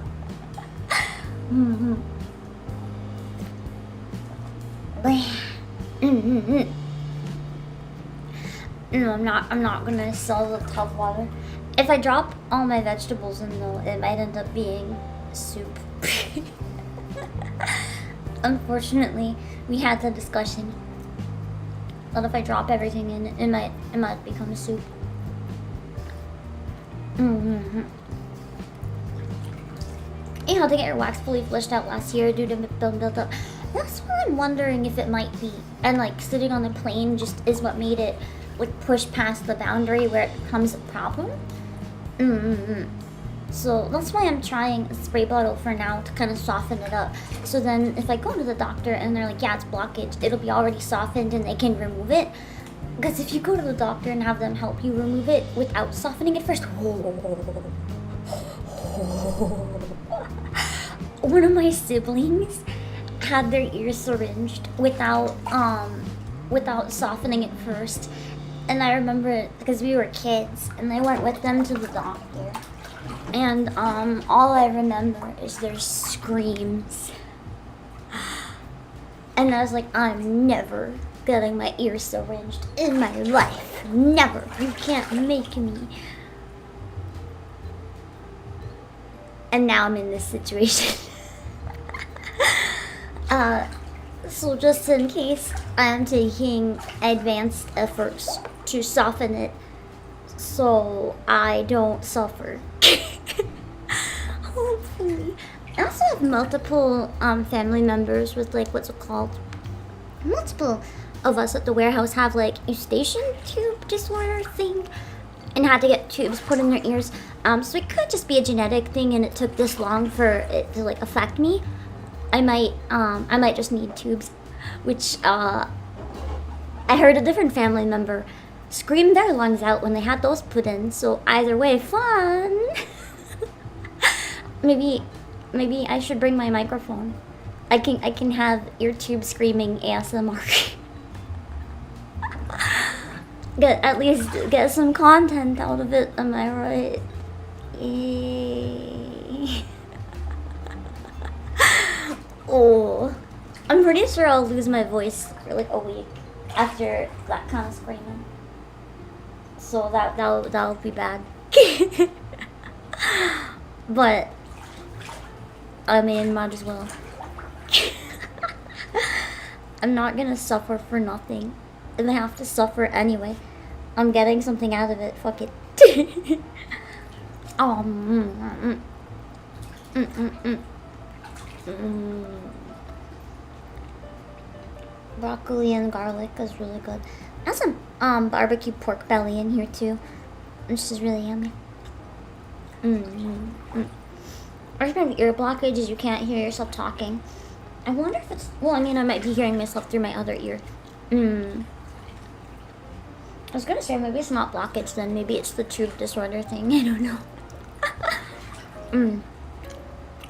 No, I'm not gonna sell the tub water. If I drop all my vegetables in though, it might end up being soup. Unfortunately, we had the discussion that if I drop everything in, it might become soup. You had to get your wax fully flushed out last year due to build up. That's what I'm wondering if it might be. And like sitting on the plane just is what made it like push past the boundary where it becomes a problem. So that's why I'm trying a spray bottle for now to kind of soften it up. So then if I go to the doctor and they're like, yeah, it's blockage, it'll be already softened and they can remove it. Because if you go to the doctor and have them help you remove it without softening it first, one of my siblings had their ears syringed without softening it first. And I remember because we were kids and I went with them to the doctor. And all I remember is their screams. And I was like, I'm never getting my ears syringed in my life. Never. You can't make me. And now I'm in this situation. So just in case, I'm taking advanced efforts to soften it so I don't suffer. Hopefully. I also have multiple family members with like, what's it called? Multiple of us at the warehouse have like eustachian tube disorder thing and had to get tubes put in their ears. So it could just be a genetic thing and it took this long for it to like affect me. I might just need tubes, which I heard a different family member scream their lungs out when they had those put in. So either way, fun. Maybe I should bring my microphone. I can have ear tube screaming ASMR. At least get some content out of it. Am I right? Oh, I'm pretty sure I'll lose my voice for like a week after that kind of screaming. So that'll be bad. But I mean, might as well. I'm not gonna suffer for nothing. If I have to suffer anyway, I'm getting something out of it. Fuck it. Broccoli and garlic is really good. I have some barbecue pork belly in here too, which is really yummy. I just have ear blockages. You can't hear yourself talking. I wonder if it's, well, I mean, I might be hearing myself through my other ear. I was gonna say maybe it's not blockage then. Maybe it's the tube disorder thing. I don't know.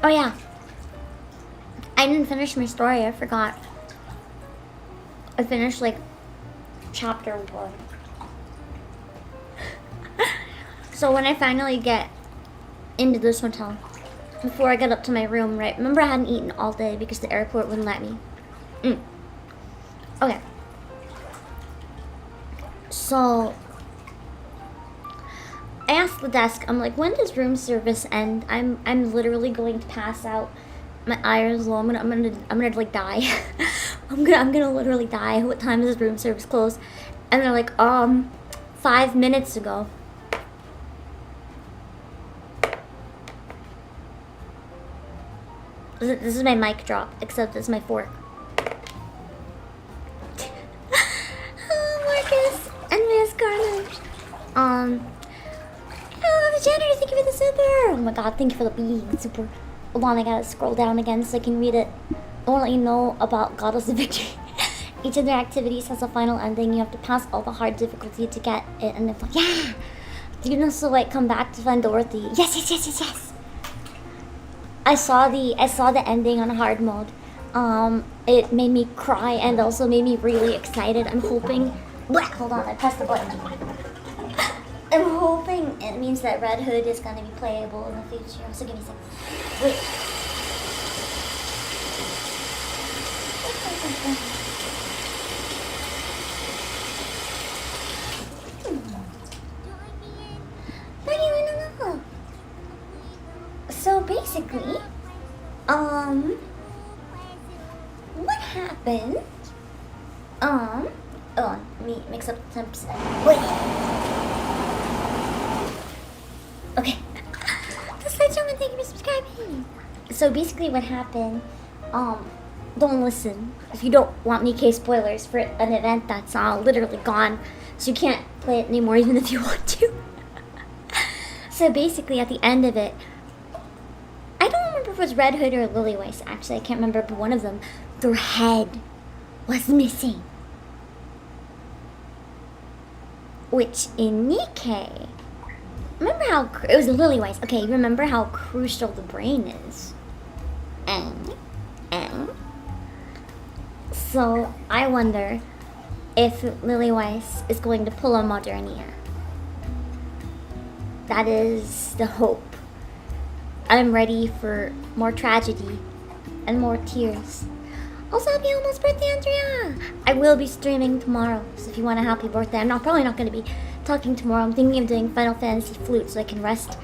Oh yeah. I didn't finish my story. I forgot. I finished like chapter 1. So when I finally get into this hotel, before I get up to my room, right? Remember I hadn't eaten all day because the airport wouldn't let me. Okay. So I asked the desk, I'm like, when does room service end? I'm literally going to pass out. My eyes low. I'm gonna like die. I'm gonna literally die. What time does room service close? And they're like, 5 minutes ago. This is my mic drop, except it's my fork. Oh, Marcus and Miss Carlos. Oh, the janitor, thank you for the super. Oh my god, thank you for the bean super. Hold on, I gotta scroll down again so I can read it. I want to let you know about Goddess of Victory. Each of their activities has a final ending. You have to pass all the hard difficulty to get it. And they're like, yeah! Do you know so like come back to find Dorothy? Yes. I saw the ending on hard mode. It made me cry and also made me really excited. I'm hoping. Hold on, I pressed the button. I'm hoping it means that Red Hood is gonna be playable in the future. So give me a second. Wait. So basically, what happened? Let me mix up the temps. Wait. Okay. Just let someone thank you for subscribing. So basically what happened, don't listen if you don't want me case spoilers for an event that's literally gone. So you can't play it anymore even if you want to. So basically at the end of it, I don't remember if it was Red Hood or Lillyweiss, actually I can't remember, but one of them, their head was missing. Which in Nikkei, remember how, it was Lillyweiss, okay, remember how crucial the brain is. So I wonder if Lillyweiss is going to pull a Modernia. That is the hope. I'm ready for more tragedy and more tears. Also, happy almost birthday, Andrea! I will be streaming tomorrow, so if you want a happy birthday, I'm probably not going to be talking tomorrow. I'm thinking of doing Final Fantasy flute so I can rest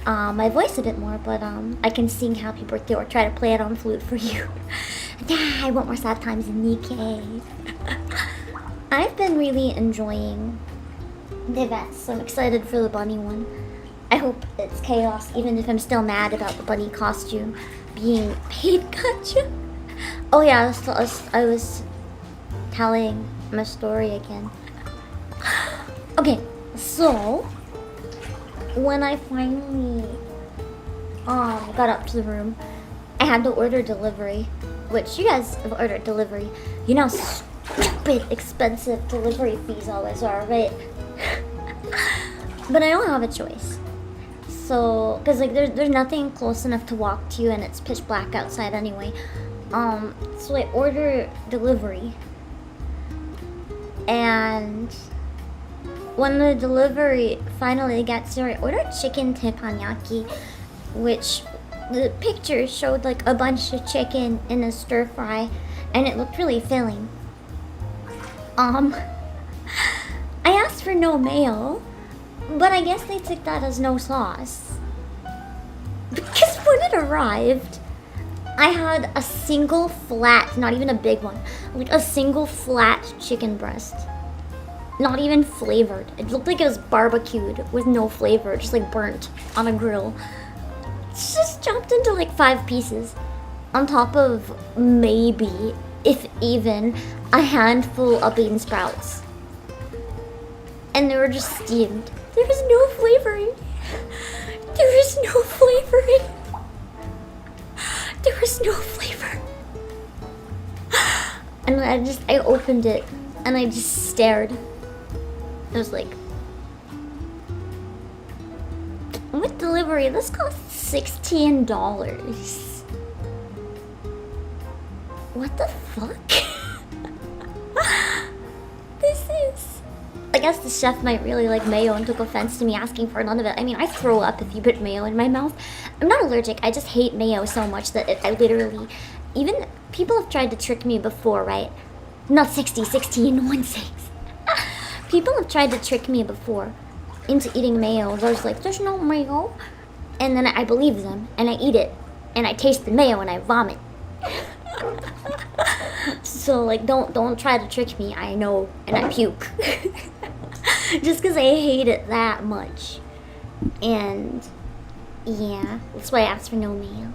my voice a bit more, but I can sing happy birthday or try to play it on flute for you. Yeah, I want more sad times in Nikkei. I've been really enjoying the events, so I'm excited for the bunny one. I hope it's chaos, even if I'm still mad about the bunny costume being paid gacha. Oh yeah, I was telling my story again. Okay, so when I finally got up to the room, I had to order delivery, which you guys have ordered delivery. You know how stupid expensive delivery fees always are, right? But I don't have a choice. So, cause like there's nothing close enough to walk to, and it's pitch black outside anyway. So I order delivery, and when the delivery finally gets here, I ordered chicken teppanyaki, which the picture showed like a bunch of chicken in a stir fry, and it looked really filling. I asked for no mayo, but I guess they took that as no sauce. Because when it arrived, I had a single flat, not even a big one, like a single flat chicken breast. Not even flavored. It looked like it was barbecued with no flavor, just like burnt on a grill. It's just chopped into like 5 pieces, on top of maybe, if even, a handful of bean sprouts. And they were just steamed. There was no flavoring. There was no flavoring. There was no flavor. And I opened it and I just stared. I was like, with delivery, this costs $16. What the fuck? This is... I guess the chef might really like mayo and took offense to me asking for none of it. I mean, I throw up if you put mayo in my mouth. I'm not allergic, I just hate mayo so much that I literally... Even people have tried to trick me before, right? Not 16, 1/6. People have tried to trick me before into eating mayo. There's like, there's no mayo. And then I believe them, and I eat it. And I taste the mayo and I vomit. So like, don't try to trick me. I know, and I puke. Just because I hate it that much. And yeah, that's why I asked for no mayo.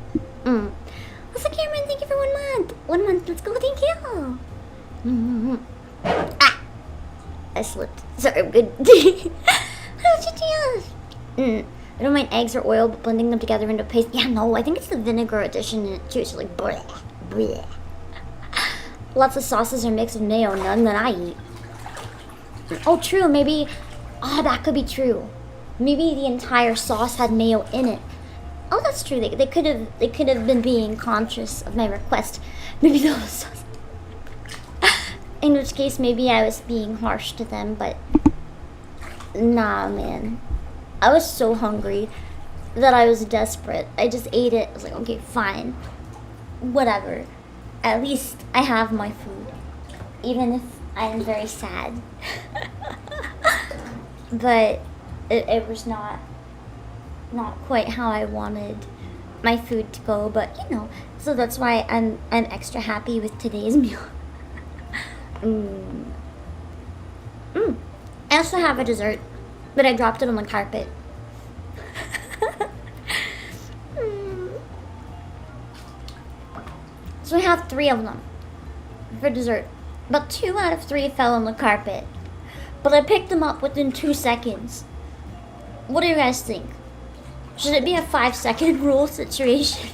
What's up, Cameron? Thank you for 1 month. 1 month, let's go, thank you. Ah! I slipped. Sorry, I'm good. I don't mind eggs or oil, but blending them together into paste. Yeah, no, I think it's the vinegar addition in it too. It's like bleh, bleh. Lots of sauces are mixed with mayo, none that I eat. Oh, true, maybe... Oh, that could be true. Maybe the entire sauce had mayo in it. Oh, that's true. They could have been being conscious of my request. Maybe those sauce. In which case, maybe I was being harsh to them, but... Nah, man. I was so hungry that I was desperate. I just ate it. I was like, okay, fine. Whatever. At least I have my food. Even if I am very sad. But it was not quite how I wanted my food to go. But, you know, so that's why I'm extra happy with today's meal. I also have a dessert, but I dropped it on the carpet. So I have 3 of them for dessert, but 2 out of 3 fell on the carpet. But I picked them up within 2 seconds. What do you guys think? Should it be a 5-second rule situation?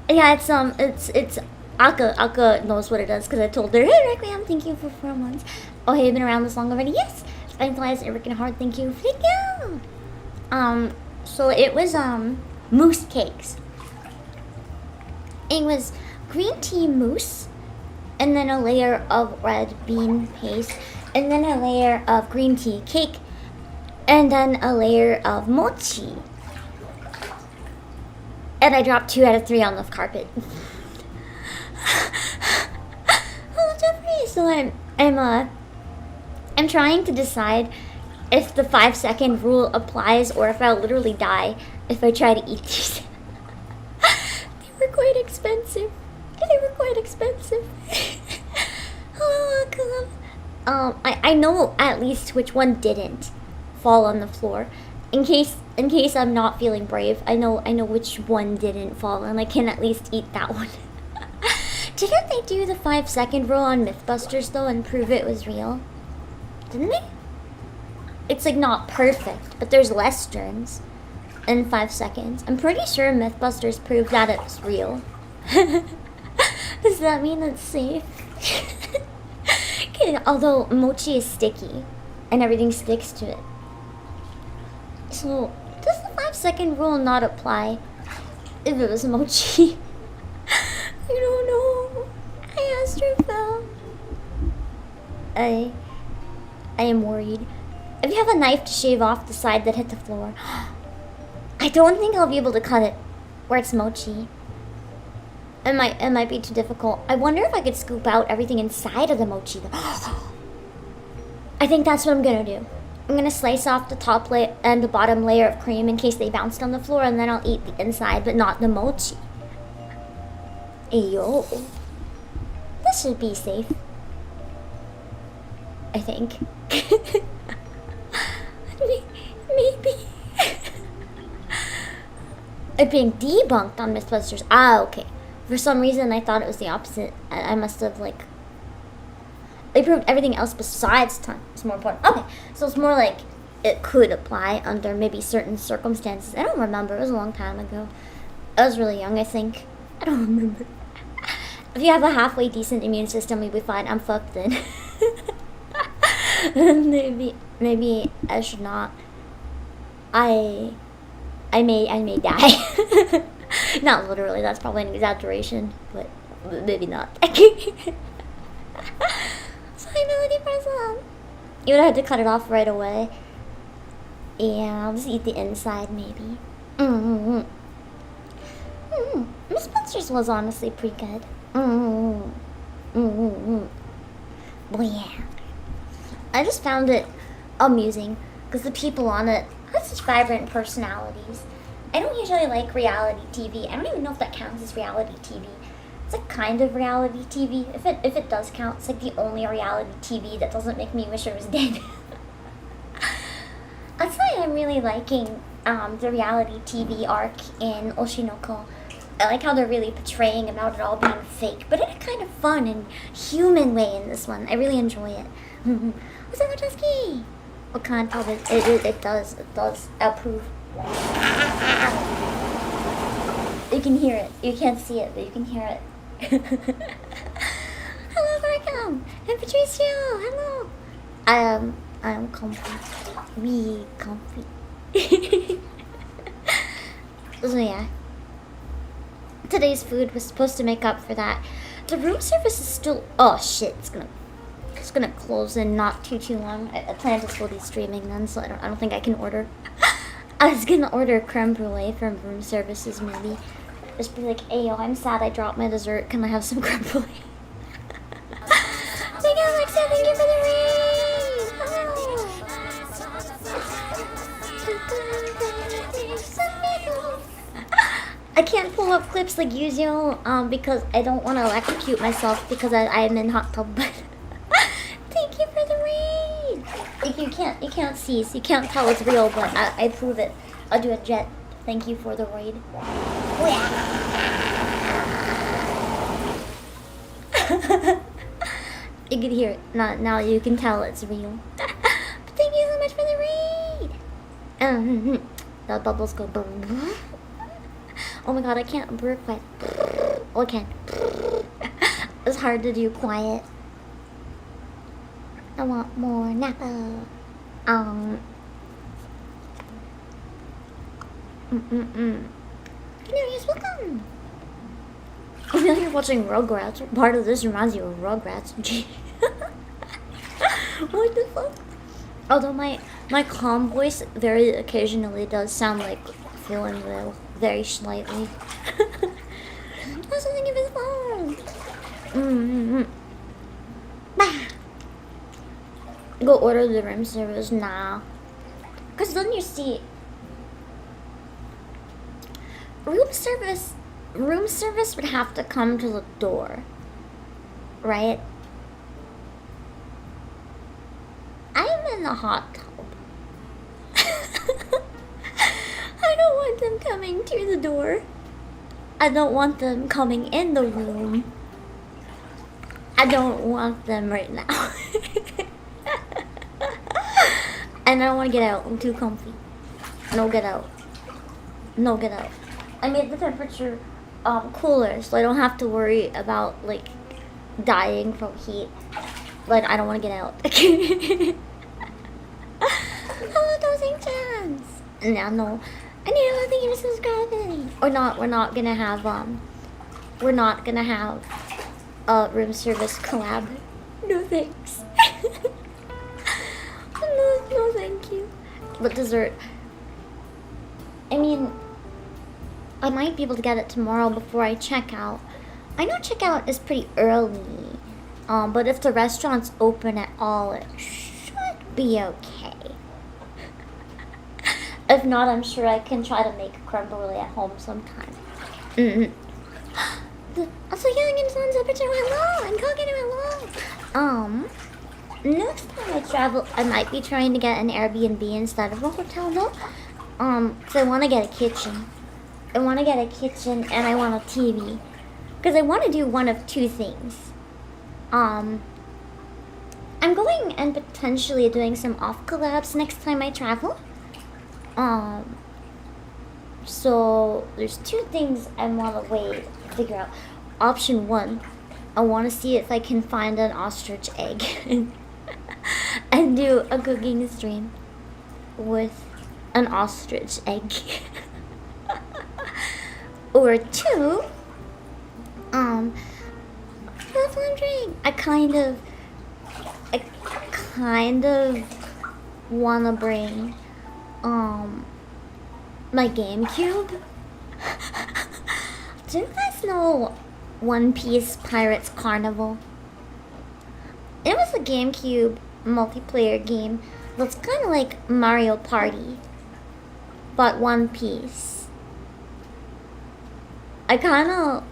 Yeah, it's Aka knows what it is because I told her, hey Requiem, thank you for 4 months. Oh, hey, you've been around this long already? Yes. Spine flies and working hard, thank you. Thank you. So it was mousse cakes. It was green tea mousse, and then a layer of red bean paste, and then a layer of green tea cake, and then a layer of mochi. And I dropped 2 out of 3 on the carpet. So I'm trying to decide if the 5-second rule applies or if I'll literally die if I try to eat these. They were quite expensive. Oh, God. I know at least which one didn't fall on the floor. In case I'm not feeling brave, I know which one didn't fall, and I can at least eat that one. Didn't they do the 5-second rule on Mythbusters though and prove it was real? Didn't they? It's like not perfect, but there's less germs in 5 seconds. I'm pretty sure Mythbusters proved that it was real. Does that mean it's safe? Okay, although mochi is sticky and everything sticks to it. So, does the 5-second rule not apply if it was mochi? I don't know. I asked her about. I am worried. If you have a knife to shave off the side that hit the floor, I don't think I'll be able to cut it where it's mochi. It might be too difficult. I wonder if I could scoop out everything inside of the mochi. I think that's what I'm gonna do. I'm gonna slice off the top layer and the bottom layer of cream in case they bounced on the floor, and then I'll eat the inside, but not the mochi. Ayo. This should be safe. I think. Maybe. It being debunked on Mythbusters. Ah, okay. For some reason, I thought it was the opposite. I must have, like... They proved everything else besides time is more important. Okay, so it's more like it could apply under maybe certain circumstances. I don't remember. It was a long time ago. I was really young, I think. I don't remember. If you have a halfway decent immune system, you'll be fine. I'm fucked then. Maybe I should not. I may die. Not literally, that's probably an exaggeration, but maybe not. Finality present. You would have had to cut it off right away. Yeah, I'll just eat the inside maybe. Miss Spencer's was honestly pretty good. But yeah. I just found it amusing because the people on it have such vibrant personalities. I don't usually like reality TV. I don't even know if that counts as reality TV. It's a kind of reality TV. If it does count, it's like the only reality TV that doesn't make me wish it was dead. That's why I'm really liking the reality TV arc in Oshinoko. I like how they're really portraying about it all being fake, but in a kind of fun and human way in this one. I really enjoy it. What's up, Chesky? What can't tell it does approve. You can hear it. You can't see it, but you can hear it. Hello, welcome. And Patricio, hello. I'm comfy. We comfy. So yeah. Today's food was supposed to make up for that. The room service is still... Oh shit, it's gonna close in not too long. I plan to still be streaming then, so I don't think I can order. I was gonna order creme brulee from room services maybe. Just be like, hey yo, I'm sad I dropped my dessert. Can I have some creme brulee? Thank you, Alexa. Thank you for the raid. Hello. I can't pull up clips like usual because I don't want to electrocute myself because I'm in hot tub. But thank you for the raid. You can't see, so you can't tell it's real, but I prove it. I'll do a jet. Thank you for the raid. You can hear it. Now you can tell it's real. But thank you so much for the raid. The bubbles go boom. Oh my god, I can't burp quiet. Oh, I can. It's hard to do quiet. I want more Napa. Yes, welcome. I feel like you're watching Rugrats. Part of this reminds you of Rugrats. What the fuck? Although my calm voice very occasionally does sound like feeling real, very slightly. That's something of his phone. go order the room service? Nah. Because then you see... Room service would have to come to the door. Right? I'm in the hot tub. I don't want them coming to the door. I don't want them coming in the room. I don't want them right now. And I don't want to get out. I'm too comfy. No, get out. No, get out. I made the temperature cooler so I don't have to worry about, like, dying from heat. Like, I don't want to get out. Hello, dosing chance. No, no. I need to thank you for subscribing. Or not, we're not gonna have room service collab. No thanks. No thank you. But dessert. I mean, I might be able to get it tomorrow before I check out. I know checkout is pretty early. But if the restaurant's open at all, it should be okay. If not, I'm sure I can try to make a creme brulee at home sometime. Also, young and sun's temperature hello, and cooking hello. Next time I travel, I might be trying to get an Airbnb instead of a hotel though. So I want to get a kitchen. I want to get a kitchen and I want a TV. Because I want to do one of two things. I'm going and potentially doing some off collabs next time I travel. So there's two things I want to figure out. Option one, I want to see if I can find an ostrich egg and do a cooking stream with an ostrich egg. Or two, that's what I'm doing. I kind of wanna bring my GameCube. Do you guys know One Piece Pirates Carnival? It was a GameCube multiplayer game that's kind of like Mario Party, but One Piece. I kind of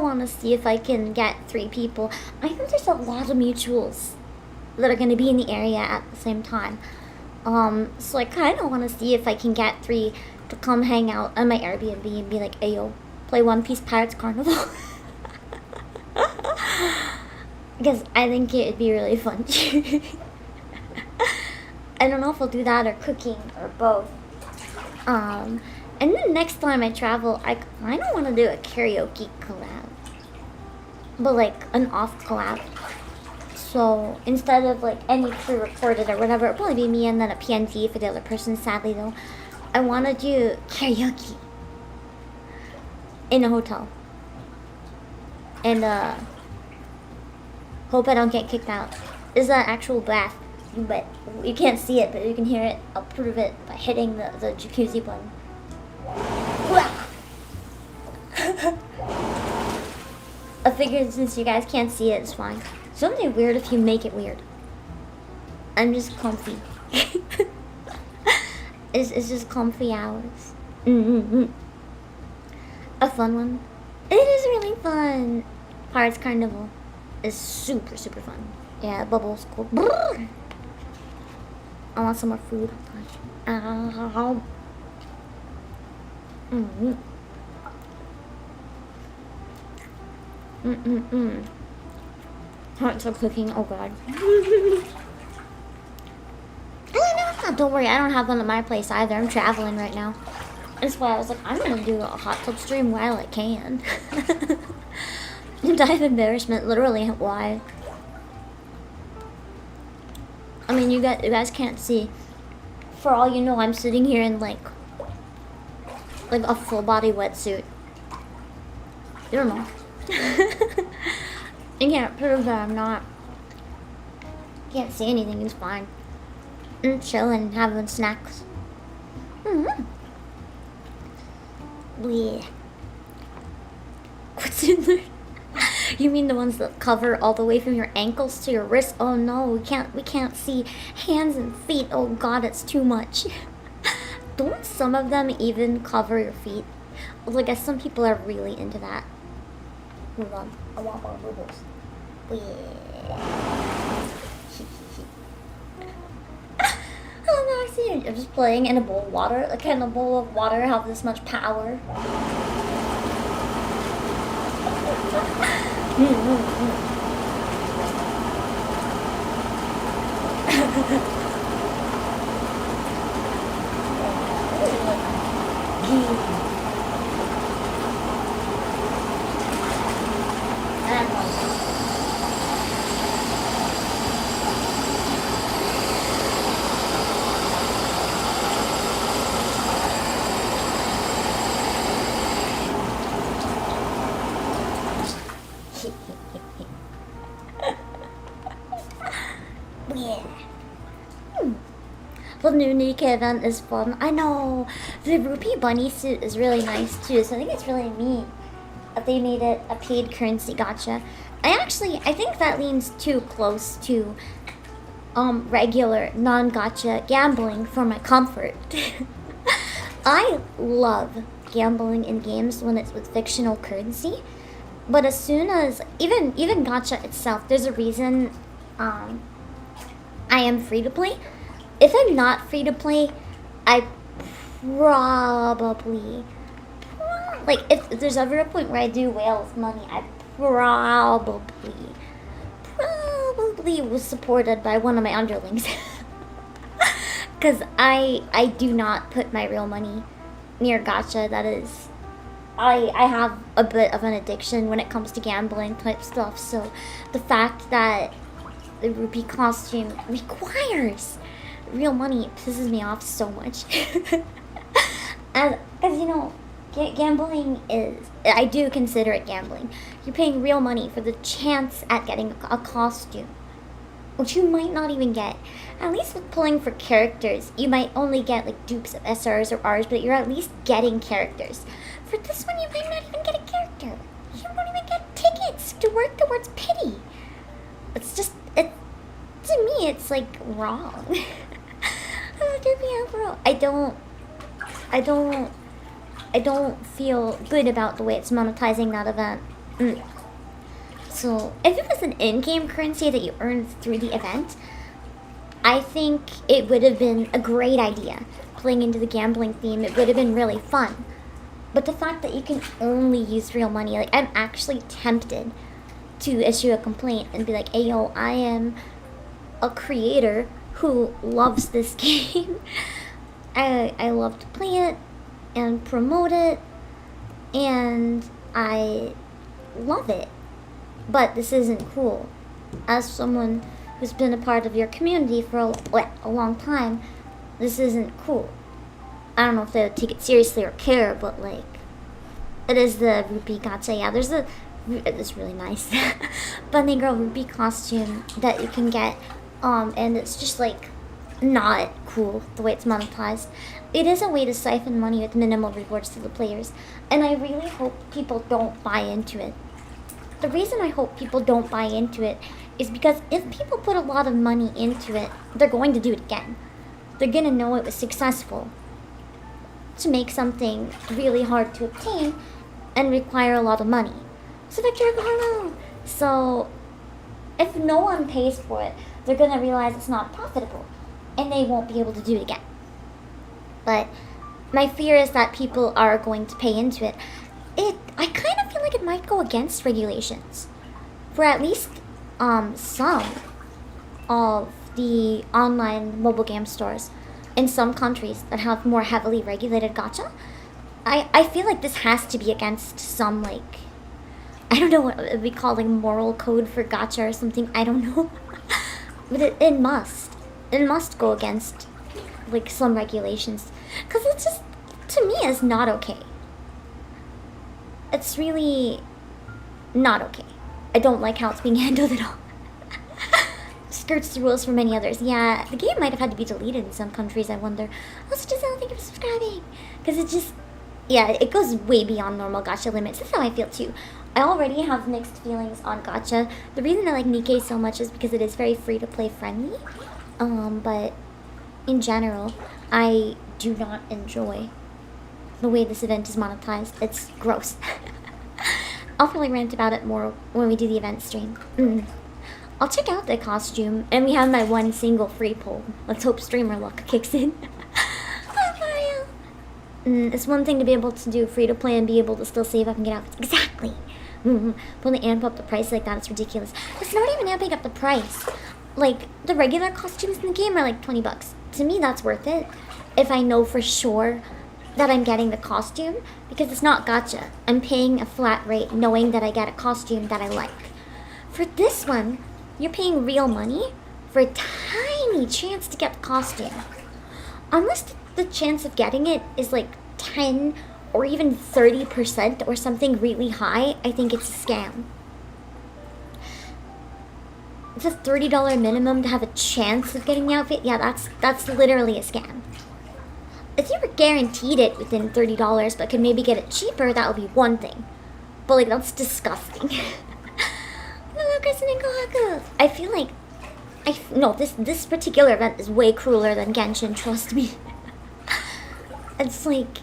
want to see if I can get 3 people. I think there's a lot of mutuals that are going to be in the area at the same time. So I kind of want to see if I can get 3 to come hang out on my Airbnb and be like, "Hey yo, play One Piece Pirates Carnival." Because I think it would be really fun. I don't know if I'll do that or cooking or both. And then next time I travel, I kind of want to do a karaoke collab. But like an off collab. So instead of like any pre-recorded or whatever, it'll probably be me and then a PNG for the other person. Sadly though, I want to do karaoke in a hotel. And hope I don't get kicked out. This is an actual bath, but you can't see it, but you can hear it. I'll prove it by hitting the jacuzzi button. I figured since you guys can't see it, it's fine. Something weird if you make it weird. I'm just comfy. It's just comfy hours. A fun one. It is really fun. Pirates Carnival is super, super fun. Yeah, bubbles cool. I want some more food. Hot tub cooking, oh god. Don't worry, I don't have one at my place either. I'm traveling right now. That's why I was like, I'm gonna do a hot tub stream while I can. Die of embarrassment, literally, why? I mean, you guys can't see. For all you know, I'm sitting here in like a full body wetsuit. You don't know. You can't prove that I'm not. Can't see anything, it's fine. I'm chilling, having snacks. Yeah. What's in there? You mean the ones that cover all the way from your ankles to your wrists? Oh no, we can't see hands and feet. Oh god, it's too much. Don't some of them even cover your feet? Well, I guess some people are really into that. Hold on, I want more bubbles. Yeah. Oh no, I see it. I'm just playing in a bowl of water. Like, can a bowl of water have this much power? The new Nika event is fun. I know. The rupee bunny suit is really nice too, so I think it's really neat that they made it a paid currency gacha. I think that leans too close to regular non-gacha gambling for my comfort. I love gambling in games when it's with fictional currency, but as soon as even gacha itself, there's a reason I am free to play. If I'm not free to play, I probably like if there's ever a point where I do whale with money, I probably was supported by one of my underlings. Because I do not put my real money near gacha. That is, I have a bit of an addiction when it comes to gambling type stuff. So the fact that the rupee costume requires real money pisses me off so much. And because you know, gambling is, I do consider it gambling. You're paying real money for the chance at getting a costume, which you might not even get. At least with pulling for characters, you might only get like dupes of SRs or Rs, but you're at least getting characters. For this one, you might not even get a character. You won't even get tickets to work towards pity. It's just, to me, it's like wrong. I don't feel good about the way it's monetizing that event. So if it was an in-game currency that you earned through the event, I think it would have been a great idea. Playing into the gambling theme, it would have been really fun. But the fact that you can only use real money, like, I'm actually tempted to issue a complaint and be like, hey yo, I am a creator who loves this game. I love to play it and promote it, and I love it. But this isn't cool. As someone who's been a part of your community for a long time, this isn't cool. I don't know if they would take it seriously or care, but like, it is the rupee gacha. Yeah, there's this really nice bunny girl rupee costume that you can get, and it's just like not cool the way it's monetized. It is a way to siphon money with minimal rewards to the players, and I really hope people don't buy into it. The reason I hope people don't buy into it is because if people put a lot of money into it, they're going to do it again. They're gonna know it was successful. To make something really hard to obtain and require a lot of money. So if no one pays for it, they're gonna realize it's not profitable, and they won't be able to do it again. But my fear is that people are going to pay into it. I kind of feel like it might go against regulations for at least some of the online mobile game stores in some countries that have more heavily regulated gacha. I feel like this has to be against some, like, I don't know what we call, like, moral code for gacha or something. I don't know. But it must go against, like, some regulations, because it's just, to me, is not okay. It's really not okay. I don't like how it's being handled at all. Skirts the rules for many others. Yeah, the game might have had to be deleted in some countries, I wonder. Also, Giselle, thank you for subscribing. Because it just, yeah, it goes way beyond normal gacha limits. That's how I feel too. I already have mixed feelings on Gacha. The reason I like Nikkei so much is because it is very free-to-play friendly. But in general, I do not enjoy the way this event is monetized. It's gross. I'll probably rant about it more when we do the event stream. I'll check out the costume, and we have my one single free poll. Let's hope streamer luck kicks in. It's one thing to be able to do free to play and be able to still save up and get outfits. Exactly. When they amp up the price like that, it's ridiculous. It's not even amping up the price. Like, the regular costumes in the game are like 20 bucks. To me, that's worth it if I know for sure that I'm getting the costume, because it's not gacha. I'm paying a flat rate knowing that I get a costume that I like. For this one, you're paying real money for a tiny chance to get the costume. Unless the chance of getting it is like 10 or even 30% or something really high, I think it's a scam. It's a $30 minimum to have a chance of getting the outfit. Yeah, that's literally a scam. If you were guaranteed it within $30 but could maybe get it cheaper, that would be one thing. But like, that's disgusting. I feel like no, this particular event is way crueler than Genshin, trust me. It's like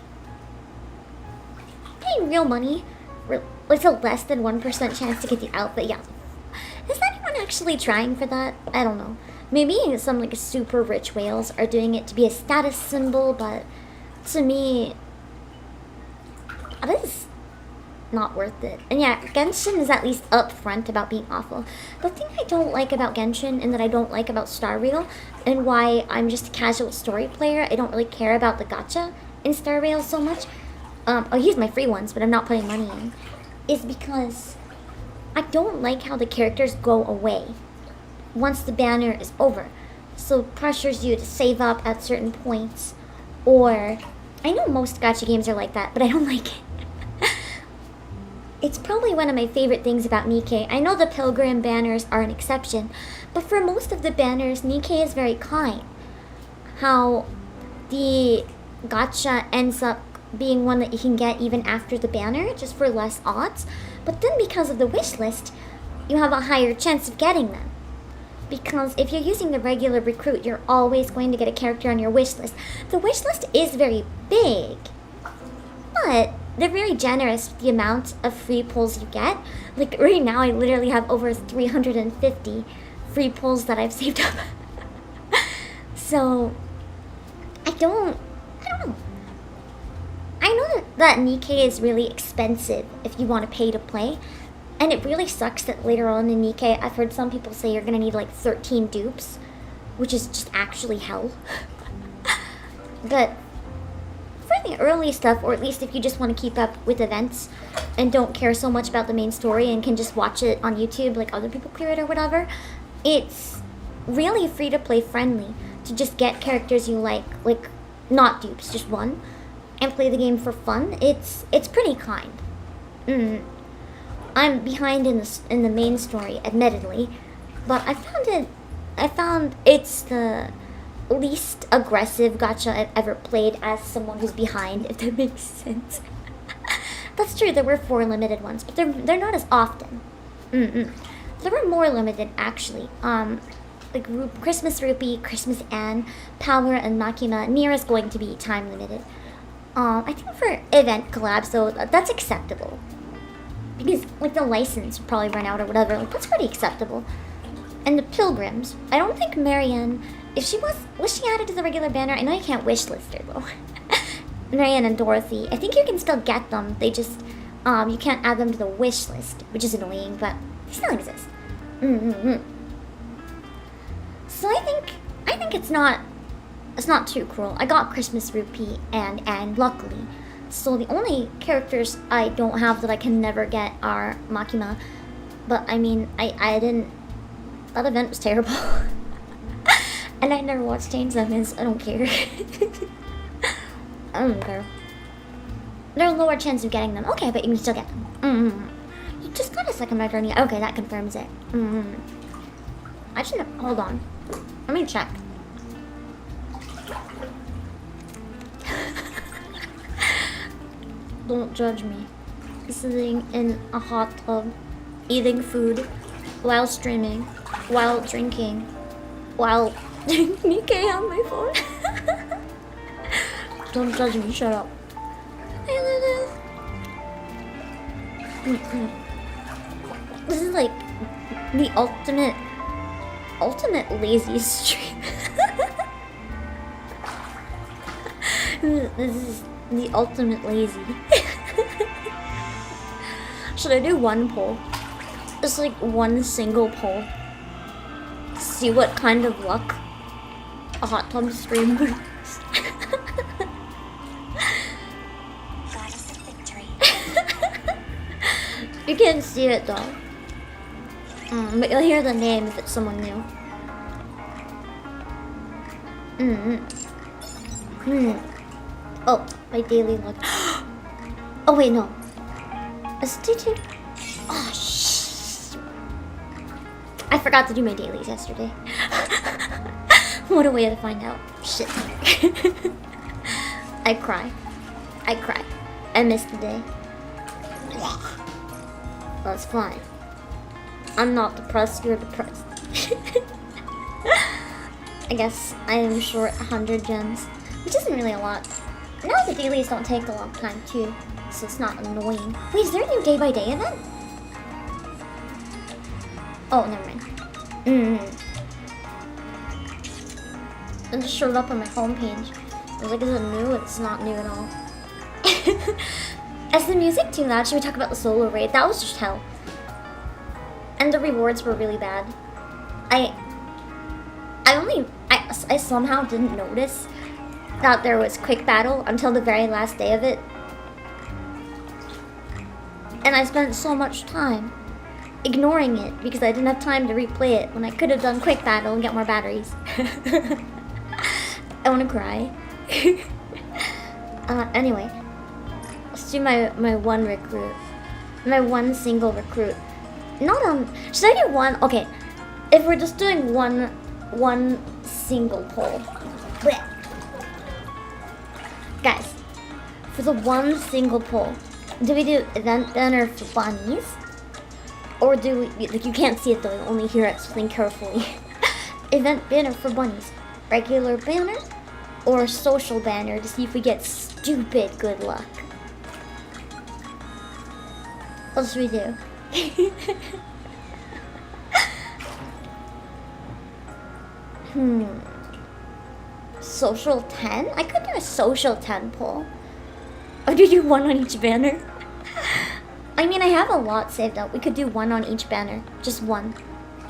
paying real money, it's a less than 1% chance to get the outfit. Yeah, is anyone actually trying for that? I don't know. Maybe some like super rich whales are doing it to be a status symbol, but to me, that is not worth it. And yeah, Genshin is at least upfront about being awful. The thing I don't like about Genshin and that I don't like about Star Rail, and why I'm just a casual story player, I don't really care about the gacha in Star Rail so much. I'll use my free ones, but I'm not putting money in, is because I don't like how the characters go away once the banner is over. So it pressures you to save up at certain points, or I know most gacha games are like that, but I don't like it. It's probably one of my favorite things about Nikkei. I know the Pilgrim banners are an exception, but for most of the banners, Nikkei is very kind. How the gacha ends up being one that you can get even after the banner, just for less odds. But then because of the wish list, you have a higher chance of getting them. Because if you're using the regular recruit, you're always going to get a character on your wish list. The wish list is very big, but they're very generous with the amount of free pulls you get. Like right now, I literally have over 350 free pulls that I've saved up. So I don't know. I know that Nikkei is really expensive if you want to pay to play. And it really sucks that later on in Nikkei, I've heard some people say you're going to need like 13 dupes, which is just actually hell. But for the early stuff, or at least if you just want to keep up with events and don't care so much about the main story and can just watch it on YouTube like other people clear it or whatever, it's really free-to-play friendly to just get characters you like not dupes, just one, and play the game for fun. It's pretty kind. I'm behind in the main story, admittedly, but I found it's the least aggressive gacha I've ever played as someone who's behind, if that makes sense. That's true, there were 4 limited ones, but they're not as often. There were more limited, actually. Like Christmas Rupee, Christmas Ann, Power, and Makima. Mira's going to be time limited. I think for event collabs, though, that's acceptable. Because, like, the license would probably run out or whatever. Like, that's pretty acceptable. And the Pilgrims, I don't think Marianne, if she was she added to the regular banner? I know you can't wishlist her, though. Marianne and Dorothy, I think you can still get them. They just, you can't add them to the wish list, which is annoying, but they still exist. So I think it's not too cruel. I got Christmas Rupee and luckily. So the only characters I don't have that I can never get are Makima. But I mean, I didn't, that event was terrible. And I never watched Chainsaw Man, so I don't care. I don't care. There's a lower chance of getting them. Okay, but you can still get them. You just got a second red journey. Okay, that confirms it. I shouldn't have, hold on. Let me check. Don't judge me. sitting in a hot tub, eating food, while streaming, while drinking, while Nikkei on my phone. Don't judge me, shut up. This is like the ultimate lazy stream. This is the ultimate lazy. Should I do one poll? Just like one single poll. See what kind of luck a hot tub stream brings. Goddess of victory. You can't see it though. But you'll hear the name if it's someone new. Oh, my daily luck. Oh wait, no. Is it teaching? Oh shh. I forgot to do my dailies yesterday. What a way to find out. Shit. I cry. I missed the day. That's fine. I'm not depressed, you're depressed. I guess I am short 100 gems, which isn't really a lot. Now the dailies don't take a long time too, so it's not annoying. Wait, is there a new day by day event? Oh, never mind. It just showed up on my homepage. I was like, is it new? It's not new at all. Is the music too loud? Should we talk about the solo raid? That was just hell. And the rewards were really bad. I somehow didn't notice that there was quick battle until the very last day of it. And I spent so much time ignoring it because I didn't have time to replay it when I could have done quick battle and get more batteries. I want to cry. Anyway, let's do my one recruit. My one single recruit. Not should I do one? Okay, if we're just doing one single poll. Blech. Guys, for the one single poll, do we do event banner for bunnies? Or do we, like, you can't see it though, you only hear it, so think carefully. Event banner for bunnies, regular banner, or social banner to see if we get stupid good luck? What should we do? Social 10? I could do a social 10 poll. Or do you do one on each banner? I mean, I have a lot saved up. We could do one on each banner. Just one.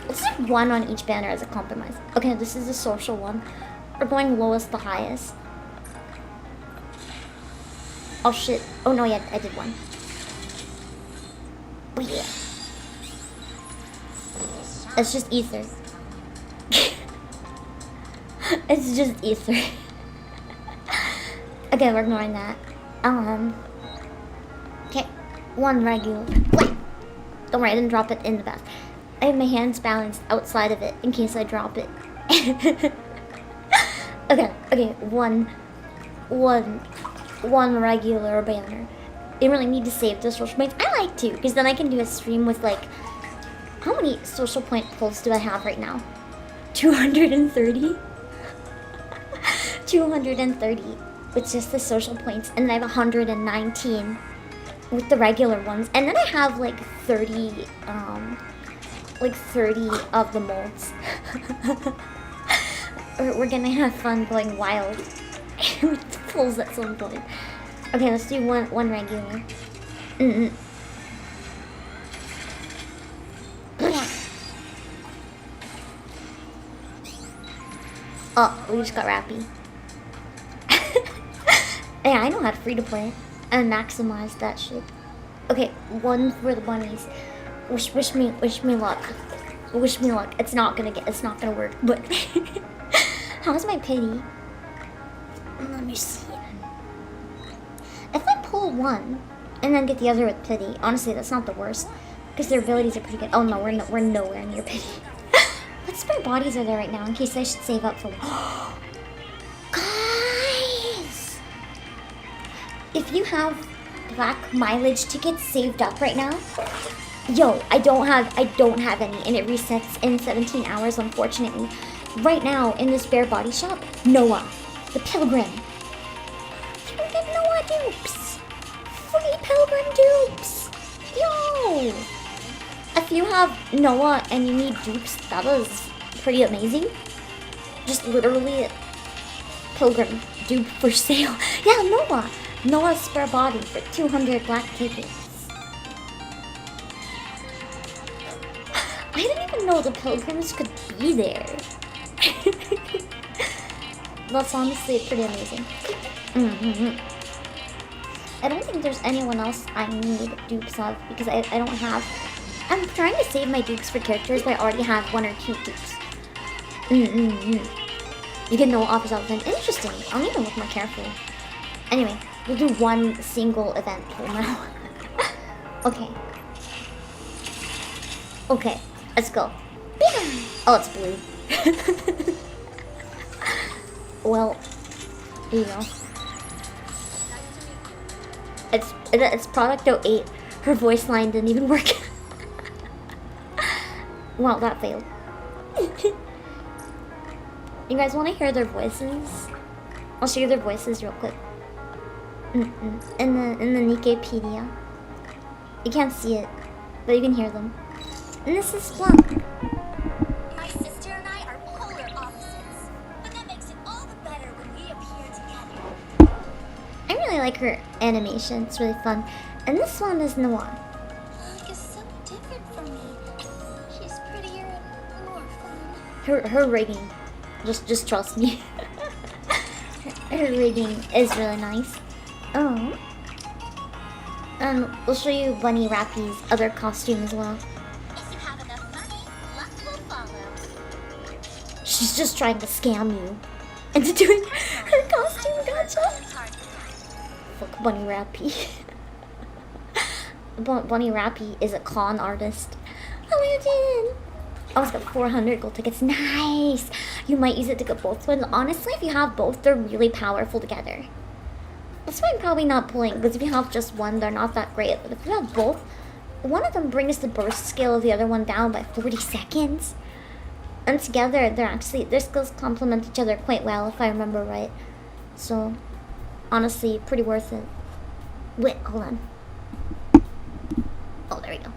Let's do one on each banner as a compromise. Okay, this is a social one. We're going lowest to highest. Oh shit. Oh no, yeah, I did one. Oh yeah. It's just ether. It's just ether. Okay, we're ignoring that. Okay, one regular. Wait! Don't worry, I didn't drop it in the back. I have my hands balanced outside of it in case I drop it. Okay, one regular banner. You really need to save the social points. I like to, because then I can do a stream with like, how many social point pulls do I have right now? 230? 230 with just the social points, and then I have 119 with the regular ones, and then I have like 30 of the molds. We're gonna have fun going wild with pulls at some point. Okay, let's do one regular. Oh, we just got Rappy. Yeah, I know how to free to play and maximize that shit. Okay, one for the bunnies. Wish me luck. Wish me luck. It's not gonna work, but how's my pity? Let me see. If I pull one and then get the other with pity, honestly, that's not the worst because their abilities are pretty good. Oh no, we're nowhere near pity. What spare bodies are there right now in case I should save up for one? Guys! If black mileage tickets saved up right now. Yo, I don't have any, and it resets in 17 hours, unfortunately. Right now, in this bare body shop, Noah, the Pilgrim. You can get Noah dupes. Free Pilgrim dupes. Yo. If you have Noah and you need dupes, that is pretty amazing. Just literally Pilgrim dupe for sale. Yeah, Noah. Noah's spare body for 200 black tickets. I didn't even know the Pilgrims could be there. That's honestly pretty amazing. I don't think there's anyone else I need dupes of because I don't have... I'm trying to save my dupes for characters, but I already have 1 or 2 dupes. You get no offers all the time. Interesting. I'll need to look more carefully. Anyway, we'll do one single event for now. Okay. Okay, let's go. Oh, it's blue. Well, you know. It's product 08. Her voice line didn't even work. Well, that failed. You guys want to hear their voices? I'll show you their voices real quick. In the Wikipedia. You can't see it, but you can hear them. And this is Splunk. My sister and I are polar opposites, but that makes it all the better when we appear together. I really like her animation. It's really fun. And this one is Noah. Is so different from me. She's prettier and more fun. Her rigging. Just trust me. her rigging is really nice. Oh. And we'll show you Bunny Rappy's other costume as well. If you have enough money, luck will follow. She's just trying to scam you into doing her costume gacha. Fuck Bunny Rappy. Bunny Rappy is a con artist. Imagine. I almost got 400 gold tickets. Nice! You might use it to get both ones. Honestly, if you have both, they're really powerful together. That's why I'm probably not pulling, because if you have just one, they're not that great. But if you have both, one of them brings the burst scale of the other one down by 40 seconds. And together, their skills complement each other quite well, if I remember right. So, honestly, pretty worth it. Wait, hold on. Oh, there we go.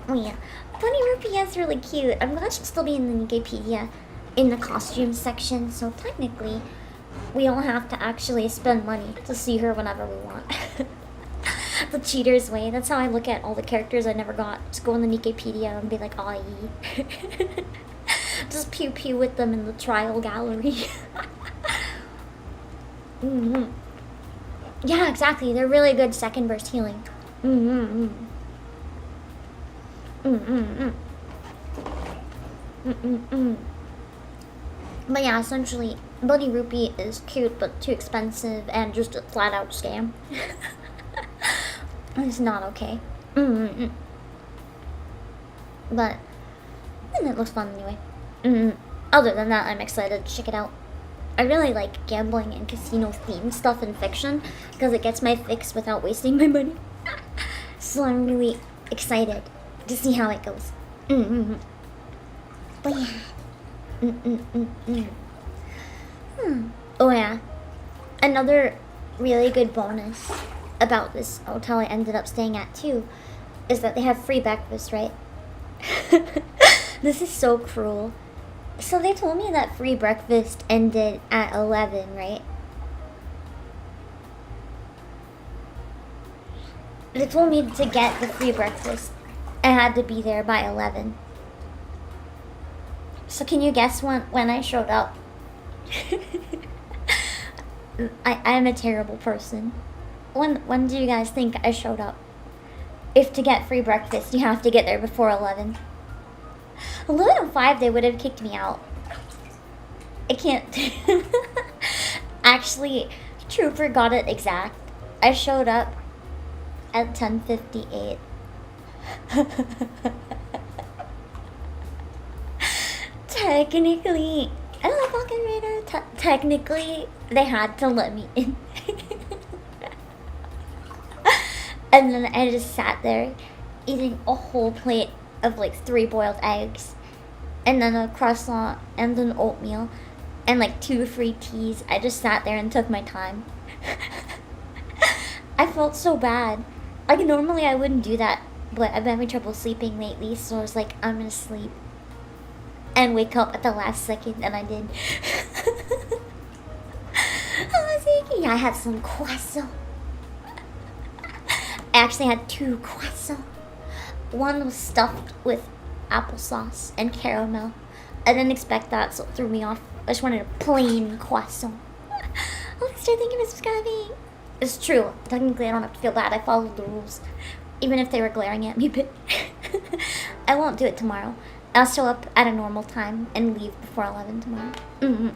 Oh yeah, Bunny Rupee is really cute. I'm glad she'll still be in the Wikipedia in the costume section, so technically we don't have to actually spend money to see her whenever we want. The cheater's way. That's how I look at all the characters I never got. Just go in the Wikipedia and be like, aw yee. Just pew pew with them in the trial gallery. Yeah, exactly. They're really good second burst healing. But yeah, essentially, Bunny Rupee is cute but too expensive and just a flat out scam. It's not okay. But it looks fun anyway. Other than that, I'm excited to check it out. I really like gambling and casino themed stuff in fiction because it gets my fix without wasting my money. So I'm really excited to see how it goes. But yeah. Oh yeah. Another really good bonus about this hotel I ended up staying at too is that they have free breakfast, right? This is so cruel. So they told me that free breakfast ended at 11, right? They told me to get the free breakfast, I had to be there by 11. So can you guess when I showed up? I'm a terrible person. When do you guys think I showed up? If to get free breakfast, you have to get there before 11. 11:05, they would have kicked me out. I can't. Actually, Trooper got it exact. I showed up at 10:58. Technically, I don't know, fucking radar. Technically, they had to let me in. And then I just sat there eating a whole plate of like 3 boiled eggs, and then a croissant, and then oatmeal, and like 2 free teas. I just sat there and took my time. I felt so bad. Like normally I wouldn't do that, but I've been having trouble sleeping lately, so I was like, I'm gonna sleep and wake up at the last second, and I did. I was thinking I had some croissant. I actually had 2 croissants. One was stuffed with applesauce and caramel. I didn't expect that, so it threw me off. I just wanted a plain croissant. I'll start thinking of subscribing. It's true. Technically, I don't have to feel bad. I followed the rules. Even if they were glaring at me, but I won't do it tomorrow. I'll show up at a normal time and leave before 11 tomorrow. Hello,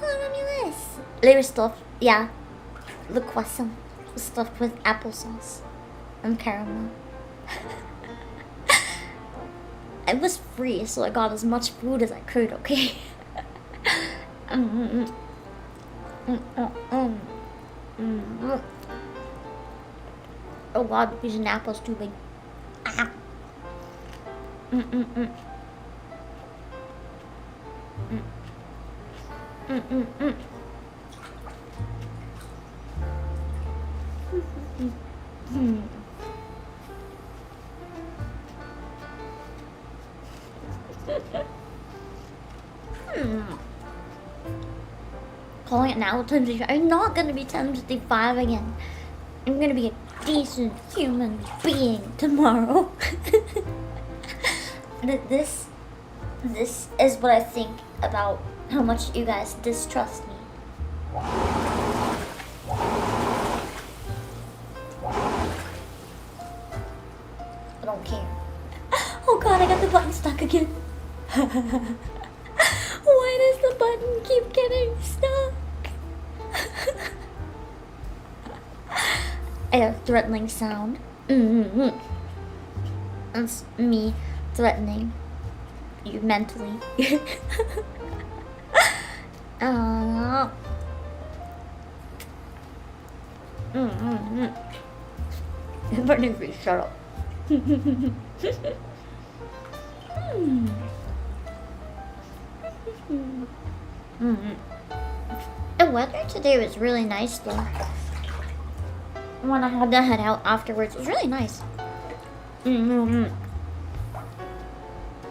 Romulus. They were stuffed, yeah. The croissant was stuffed with applesauce and caramel. It was free, so I got as much food as I could, okay? Oh god, these apples too big. Ah. Calling it now 10:55. I'm not gonna be 10:55 again. I'm gonna be a decent human being tomorrow. This is what I think about how much you guys distrust me. I don't care. Oh god, I got the button stuck again. Why does the button keep getting stuck? A threatening sound. That's me threatening you mentally. Everybody please shut up. The weather today was really nice though. When I had to head out afterwards, it was really nice.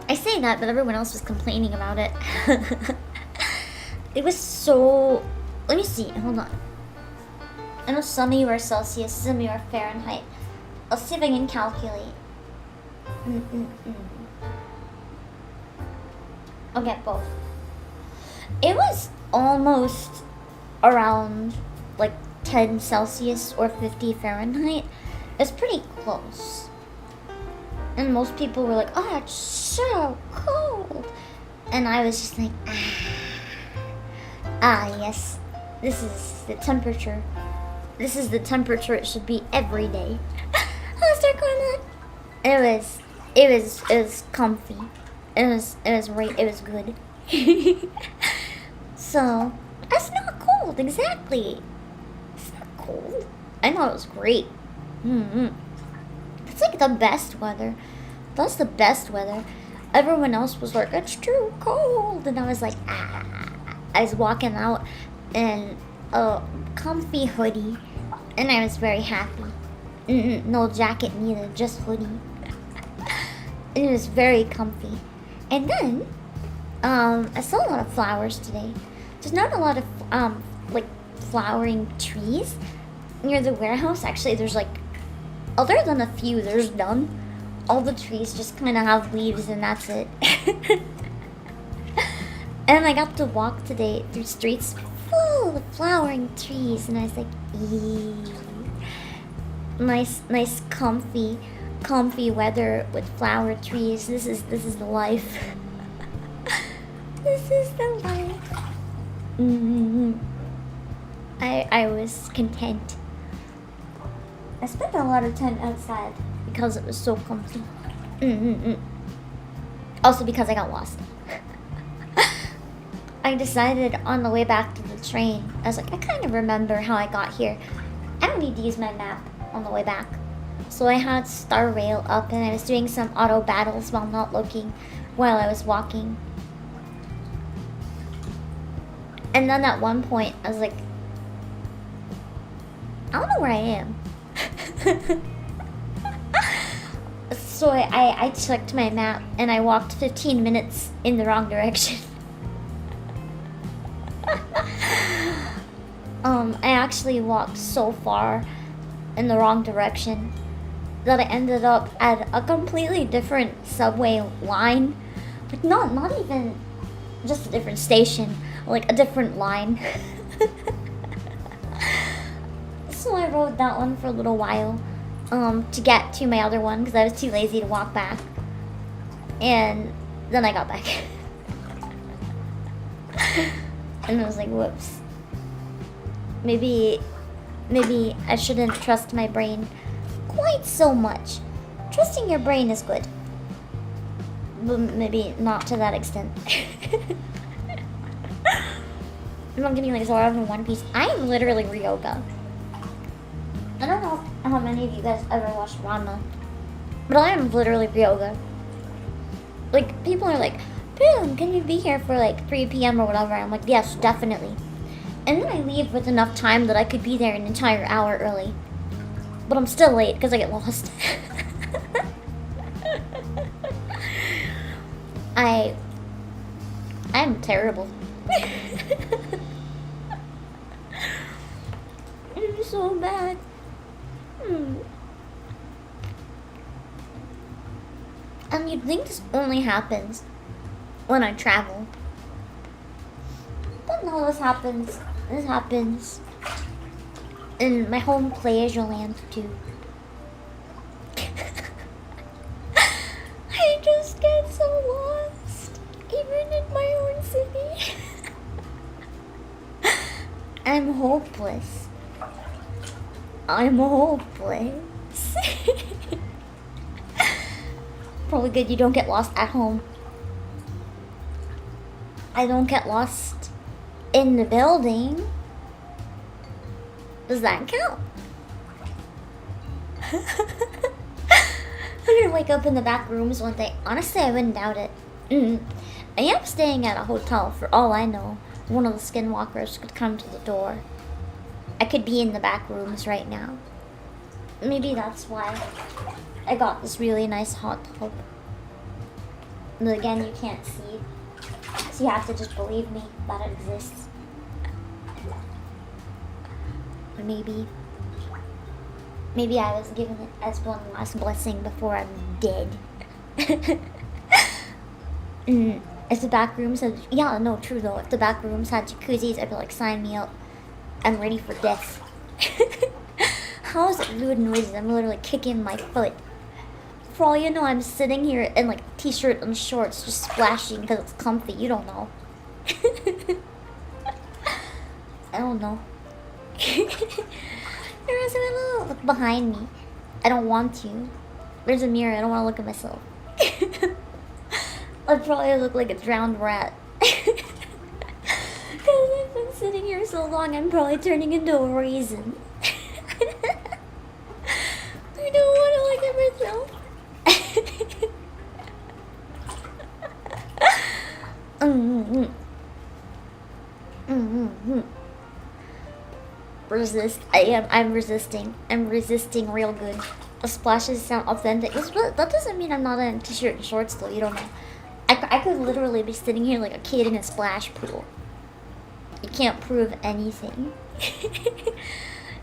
I say that, but everyone else was complaining about it. It was so... Let me see, hold on. I know some of you are Celsius, some of you are Fahrenheit. I'll see if I can calculate. I'll get both. It was almost around like 10 Celsius or 50 Fahrenheit. It's pretty close. And most people were like, oh, it's so cold. And I was just like, yes, this is the temperature. This is the temperature it should be every day. I'll start going on. It was comfy. It was good. So, that's not cold, exactly. It's not cold. I thought it was great. It's like the best weather. That's the best weather. Everyone else was like, it's too cold. And I was like, I was walking out in a comfy hoodie. And I was very happy. No jacket neither, just hoodie. It was very comfy. And then, I saw a lot of flowers today. There's not a lot of, like, flowering trees near the warehouse. Actually, there's like, other than a few, there's none. All the trees just kind of have leaves and that's it. And I got to walk today through streets full of flowering trees, and I was like, nice, comfy weather with flower trees. This is the life. This is the life. I was content. I spent a lot of time outside because it was so comfy. Also because I got lost. I decided on the way back to the train, I was like, I kind of remember how I got here. I don't need to use my map. on the way back. So I had Star Rail up and I was doing some auto battles while not looking while I was walking. And then at one point I was like, I don't know where I am. So I checked my map and I walked 15 minutes in the wrong direction. I actually walked so far in the wrong direction that I ended up at a completely different subway line. Like not even just a different station, like a different line. So I rode that one for a little while to get to my other one because I was too lazy to walk back. And then I got back. And I was like, whoops. Maybe I shouldn't trust my brain quite so much. Trusting your brain is good. But maybe not to that extent. I'm not getting like Zora in One Piece. I am literally Ryoga. I don't know how many of you guys ever watched Ranma, but I am literally Ryoga. Like, people are like, Boom, can you be here for like 3 p.m. or whatever? I'm like, yes, definitely. And then I leave with enough time that I could be there an entire hour early. But I'm still late because I get lost. I'm terrible. I'm so bad. And you'd think this only happens when I travel. But no, this happens in my home Playasia land too. I just get so lost, even in my own city. I'm hopeless. Probably good you don't get lost at home. I don't get lost in the building. Does that count? I'm gonna wake up in the back rooms one day. Honestly, I wouldn't doubt it. I am staying at a hotel. For all I know, one of the skinwalkers could come to the door. I could be in the back rooms right now. Maybe that's why I got this really nice hot tub. But again, you can't see, so you have to just believe me that it exists. Or maybe I was given it as one last blessing before I'm dead. If the back rooms had, yeah, no, true though. If the back rooms had jacuzzis, I'd be like, sign me up. I'm ready for death. How is it rude noises? I'm literally kicking my foot. For all you know, I'm sitting here in like t-shirt and shorts, just splashing because it's comfy. You don't know. I don't know. There's a little look behind me. I don't want to. There's a mirror. I don't want to look at myself. I probably look like a drowned rat. Because I've been sitting here so long, I'm probably turning into a raisin. I don't want to look at myself. Resist. I'm resisting. I'm resisting real good. The splashes sound authentic. That doesn't mean I'm not in a t-shirt and shorts though, you don't know. I could literally be sitting here like a kid in a splash pool. You can't prove anything.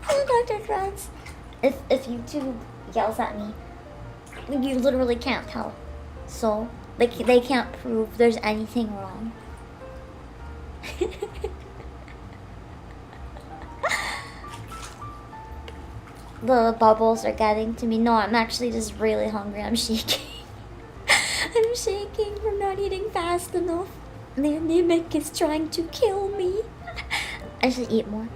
Hello, Dr. Trance. If YouTube yells at me, you literally can't tell. So, they can't prove there's anything wrong. The bubbles are getting to me. No, I'm actually just really hungry. I'm shaking. I'm shaking from not eating fast enough. The anemic is trying to kill me. I should eat more.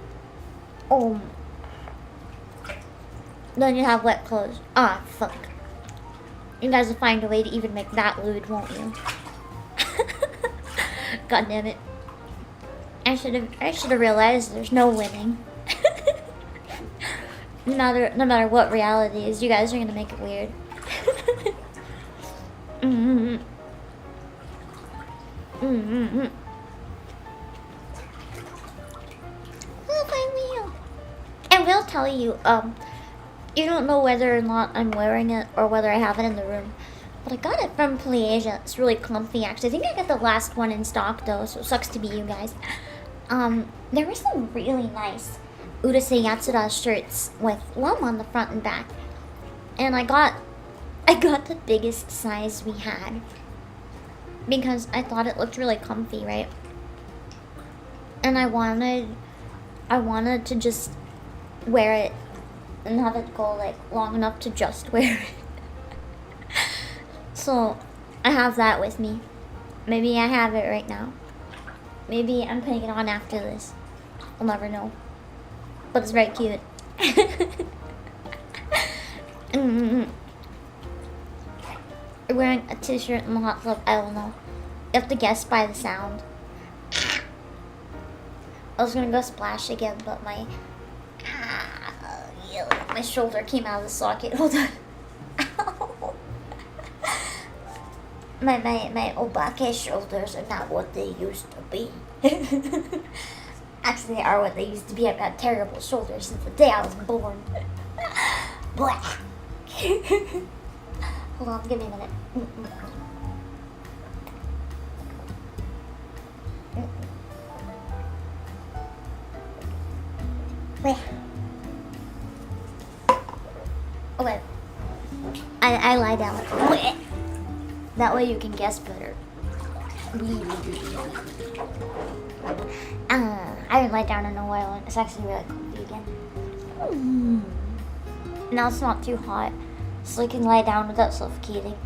Then you have wet clothes. Ah, fuck. You guys will find a way to even make that lewd, won't you? God damn it. I should have realized there's no winning. No matter what reality is, you guys are gonna make it weird. I will tell you, you don't know whether or not I'm wearing it or whether I have it in the room. But I got it from Playasia. It's really comfy, actually. I think I got the last one in stock, though, so it sucks to be you guys. There were some really nice Urusei Yatsura shirts with lum on the front and back. And I got the biggest size we had. Because I thought it looked really comfy, right? And I wanted to just wear it and have it go like long enough to just wear it. So I have that with me. Maybe I have it right now. Maybe I'm putting it on after this. I'll never know. But it's very cute. You're wearing a t-shirt in the hot tub. I don't know. You have to guess by the sound. I was gonna go splash again, but my shoulder came out of the socket. Hold on. Ow. My Obake shoulders are not what they used to be. Actually, they are what they used to be. I've had terrible shoulders since the day I was born. Blah. Hold on, give me a minute. Wait. Okay. I lie down. That way you can guess better. I didn't lie down in a while. It's actually really comfy again. Now it's not too hot, so I can lie down without suffocating.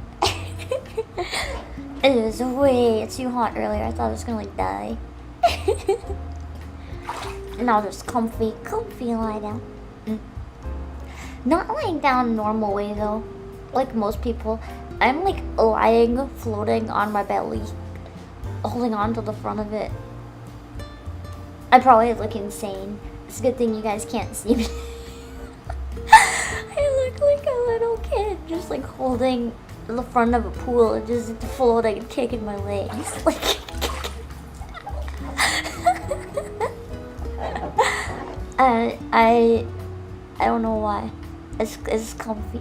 It was way too hot earlier. I thought I was gonna like die. Now just comfy lie down. Not lying down normal way though, like most people. I'm like lying, floating on my belly, holding on to the front of it. I probably look insane. It's a good thing you guys can't see me. I look like a little kid, just like holding the front of a pool and just floating and kicking my legs. Like I don't know why. It's comfy.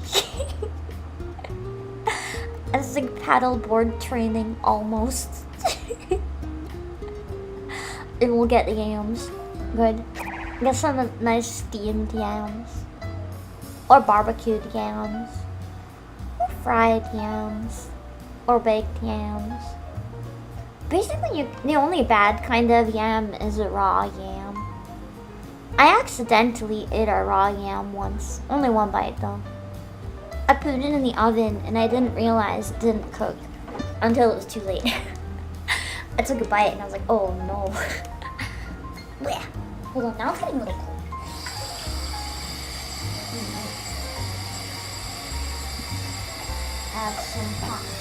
It's like paddleboard training almost. And we'll get yams. Good. Get some nice steamed yams. Or barbecued yams. Or fried yams. Or baked yams. Basically, the only bad kind of yam is a raw yam. I accidentally ate a raw yam once. Only one bite though. I put it in the oven and I didn't realize it didn't cook until it was too late. I took a bite and I was like, oh no. Blech. Hold on, now it's getting a little cold. Have some pops.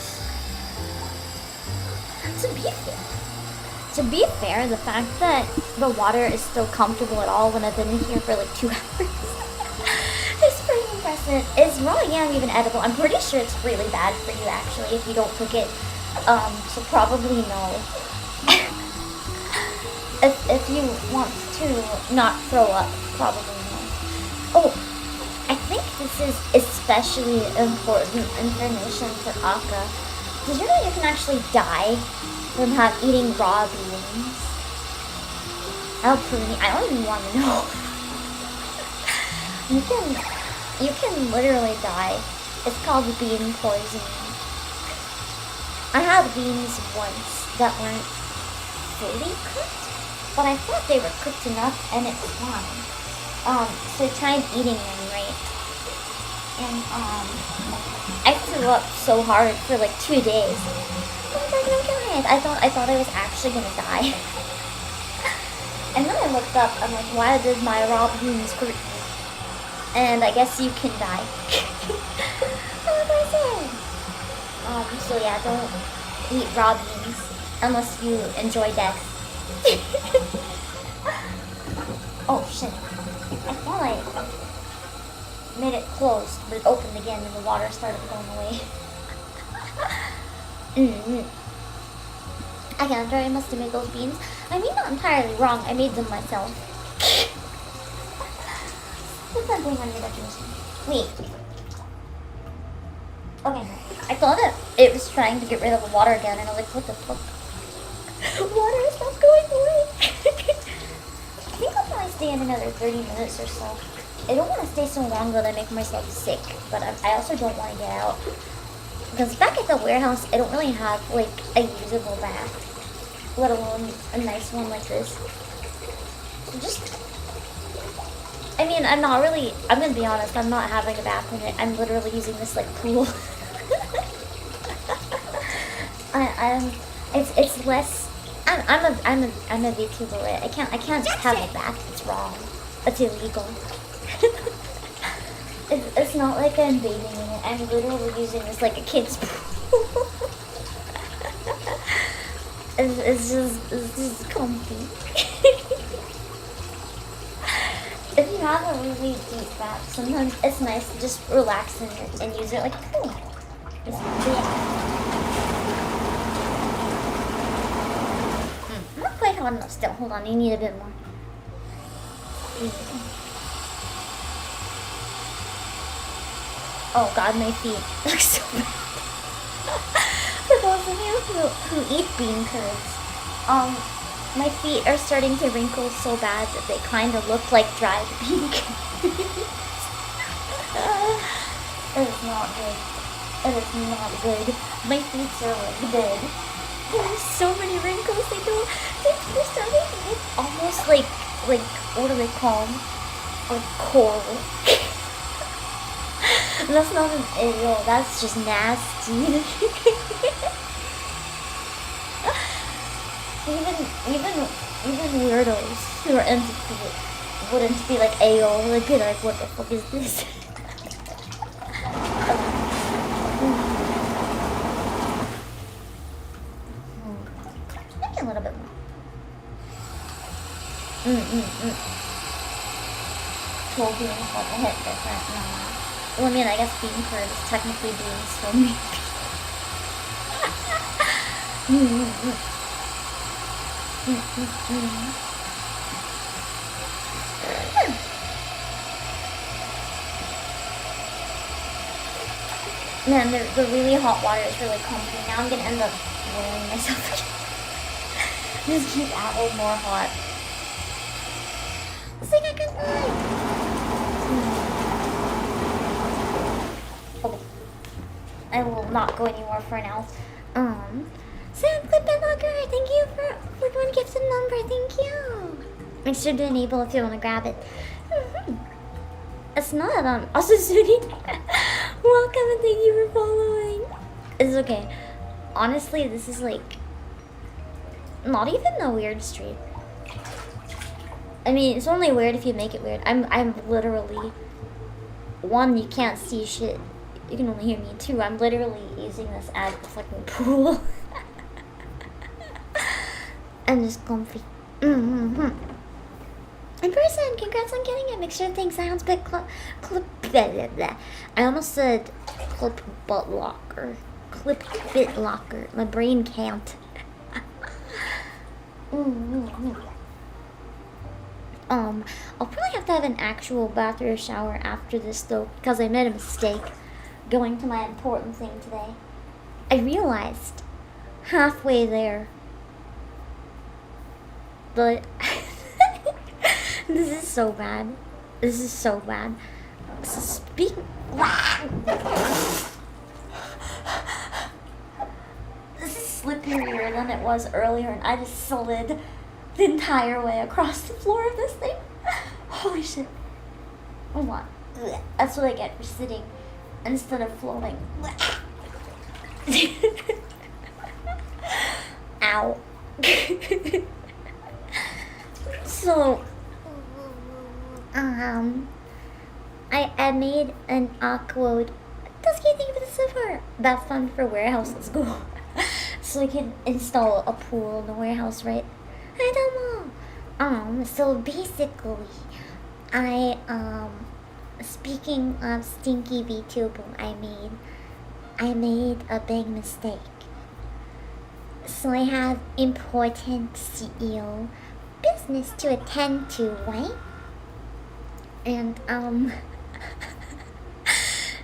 To be fair, the fact that the water is still comfortable at all when I've been in here for like 2 hours is pretty impressive. Is raw yam even edible? I'm pretty sure it's really bad for you actually if you don't cook it. So probably no. If you want to not throw up, probably no. Oh, I think this is especially important information for Aka. Did you know you can actually die from eating raw beans? How pretty. I don't even want to know. You can literally die. It's called bean poisoning. I had beans once that weren't fully cooked, but I thought they were cooked enough and it's fine. So I tried eating them, right? And I threw up so hard for like 2 days. I thought I was actually gonna die. And then I looked up, I'm like, why did my raw beans hurt me? And I guess you can die. What was I saying? So yeah, don't eat raw beans unless you enjoy death. Oh shit. I thought made it close, but it opened again and the water started going away. I can't I must have made those beans. I mean, not entirely wrong. I made them myself. What's that thing I made up using? Wait. Okay, I thought it was trying to get rid of the water again, and I was like, what the fuck? Water is not going away. I think I'll probably stay in another 30 minutes or so. I don't want to stay so long that I make myself sick, but I also don't want to get out. Because back at the warehouse, I don't really have, like, a usable bath. Let alone a nice one like this. So just... I mean, I'm gonna be honest, I'm not having a bath in it. I'm literally using this, like, pool. It's less... I'm a Vtuber, right? I can't just have a bath. It's wrong. It's illegal. It's not like I'm bathing in it. I'm literally using this like a kid's pool. it's just comfy. If you have a really deep bath, sometimes it's nice to just relax in it and use it like a pool. I'm not quite hot enough still. Hold on, you need a bit more. Oh god, my feet look so bad. For those of you who eat bean curds, my feet are starting to wrinkle so bad that they kind of look like dried bean curds. It is not good. It is not good. My feet are like dead. There's so many wrinkles. They're starting to look almost like what do they call them? Like coral. That's not an ale, that's just nasty. even weirdos who are into it wouldn't be like ale, they'd be like, what the fuck is this? Maybe a little bit more. Cool beans hold a hit different. No. Well, I mean, I guess bean curd is technically beans for me. Man, the really hot water is really comfy. Now I'm gonna end up boiling myself again. Just keep adding more hot. Sing a good night. Okay. I will not go anymore for now. Sam Clippenlocker, thank you for one gifted number. Thank you. Make sure to enable if you want to grab it. It's not also Suni. Welcome and thank you for following. It's okay. Honestly, this is like not even a weird stream. I mean, it's only weird if you make it weird. I'm literally, one, you can't see shit. You can only hear me. Two, I'm literally using this as a fucking pool. I'm just comfy. In person, congrats on getting it. Make sure things sounds bit I almost said clip butt locker. Clip bit locker. My brain can't. I'll probably have to have an actual bath or shower after this though, because I made a mistake going to my important thing today. I realized halfway there, but this is so bad. This is so bad. So speaking, this is slipperier than it was earlier, and I just slid the entire way across the floor of this thing. Holy shit. Oh my. That's what I get for sitting instead of floating. Ow. So, I made an aqua. Dusky, thank you for the silver. That's fun for warehouse. Let's go. So I can install a pool in the warehouse, right? I don't know. So basically, I speaking of stinky Vtuber, I made a big mistake. So I have important CEO business to attend to, right? And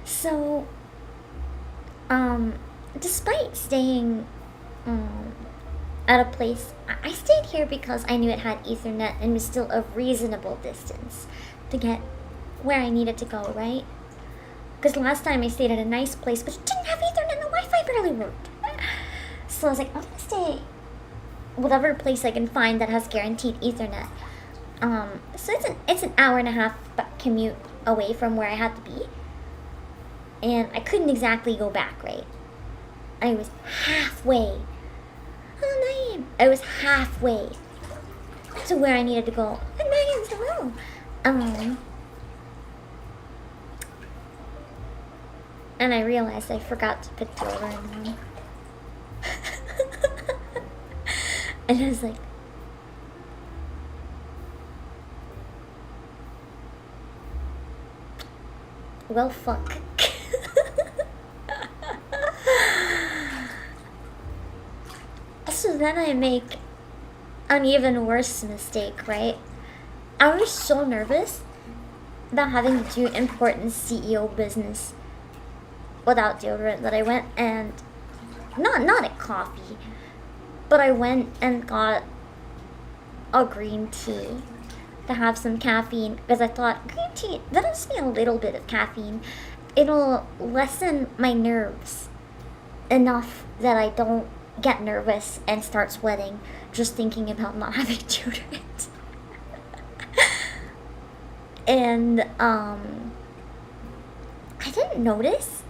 so despite staying at a place, I stayed here because I knew it had Ethernet and was still a reasonable distance to get where I needed to go, right? Because last time I stayed at a nice place, but it didn't have Ethernet and the Wi-Fi barely worked. So I was like, I'm gonna stay whatever place I can find that has guaranteed Ethernet. So it's an hour and a half commute away from where I had to be. And I couldn't exactly go back, right? I was halfway. Oh, name. I was halfway to where I needed to go. And Megan's hello. And I realized I forgot to put deodorant on. And I was like, well, fuck. So then I make an even worse mistake, right? I was so nervous about having to do important CEO business without deodorant that I went and not a coffee, but I went and got a green tea to have some caffeine because I thought green tea, that has me a little bit of caffeine. It'll lessen my nerves enough that I don't get nervous and start sweating just thinking about not having deodorant. And I didn't notice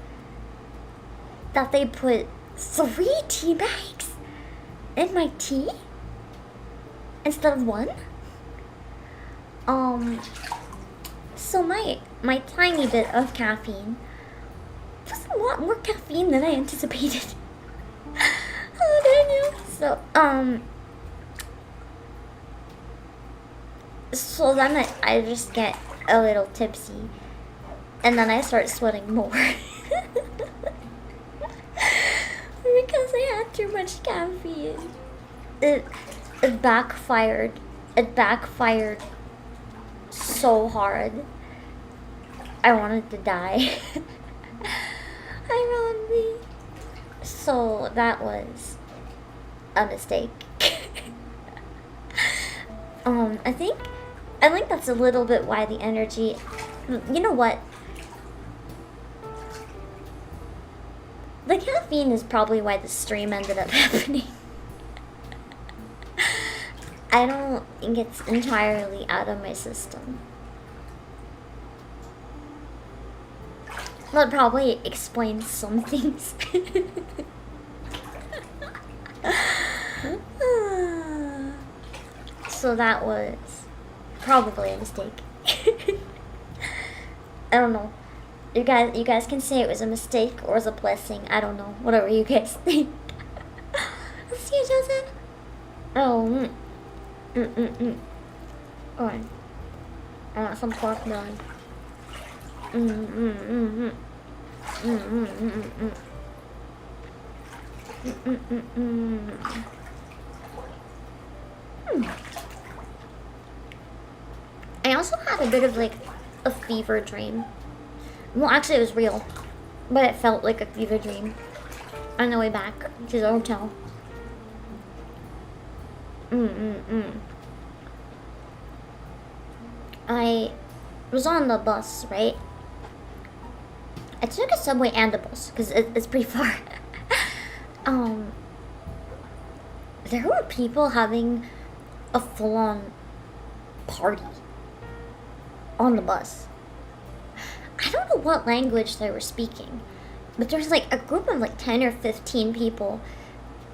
that they put 3 tea bags in my tea instead of 1. So my tiny bit of caffeine was a lot more caffeine than I anticipated. Oh, Daniel. So then I just get a little tipsy, and then I start sweating more. Because I had too much caffeine. It backfired. It backfired so hard. I wanted to die. Ironically. So that was a mistake. I think that's a little bit why the energy. You know what? The caffeine is probably why the stream ended up happening. I don't think it's entirely out of my system. That probably explains some things. So that was probably a mistake. I don't know. You guys can say it was a mistake or it was a blessing. I don't know. Whatever you guys think. See you, Joseph. Oh. Alright. I want some pork belly. I also had a bit of like a fever dream. Well, actually it was real, but it felt like a fever dream on the way back to the hotel. I was on the bus, right? I took a subway and a bus because it's pretty far. There were people having a full-on party on the bus. I don't know what language they were speaking, but there's like a group of like 10 or 15 people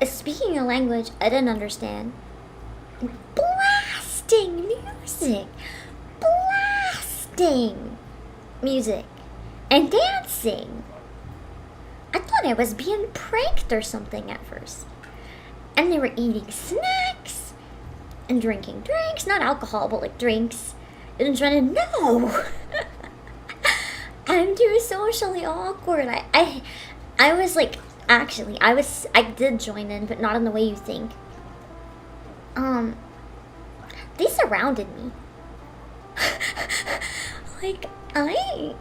speaking a language I didn't understand. Blasting music and dancing. I thought I was being pranked or something at first. And they were eating snacks and drinking drinks, not alcohol, but like drinks. And trying to know. I'm too socially awkward. I was like, actually, I did join in, but not in the way you think. They surrounded me. Like, I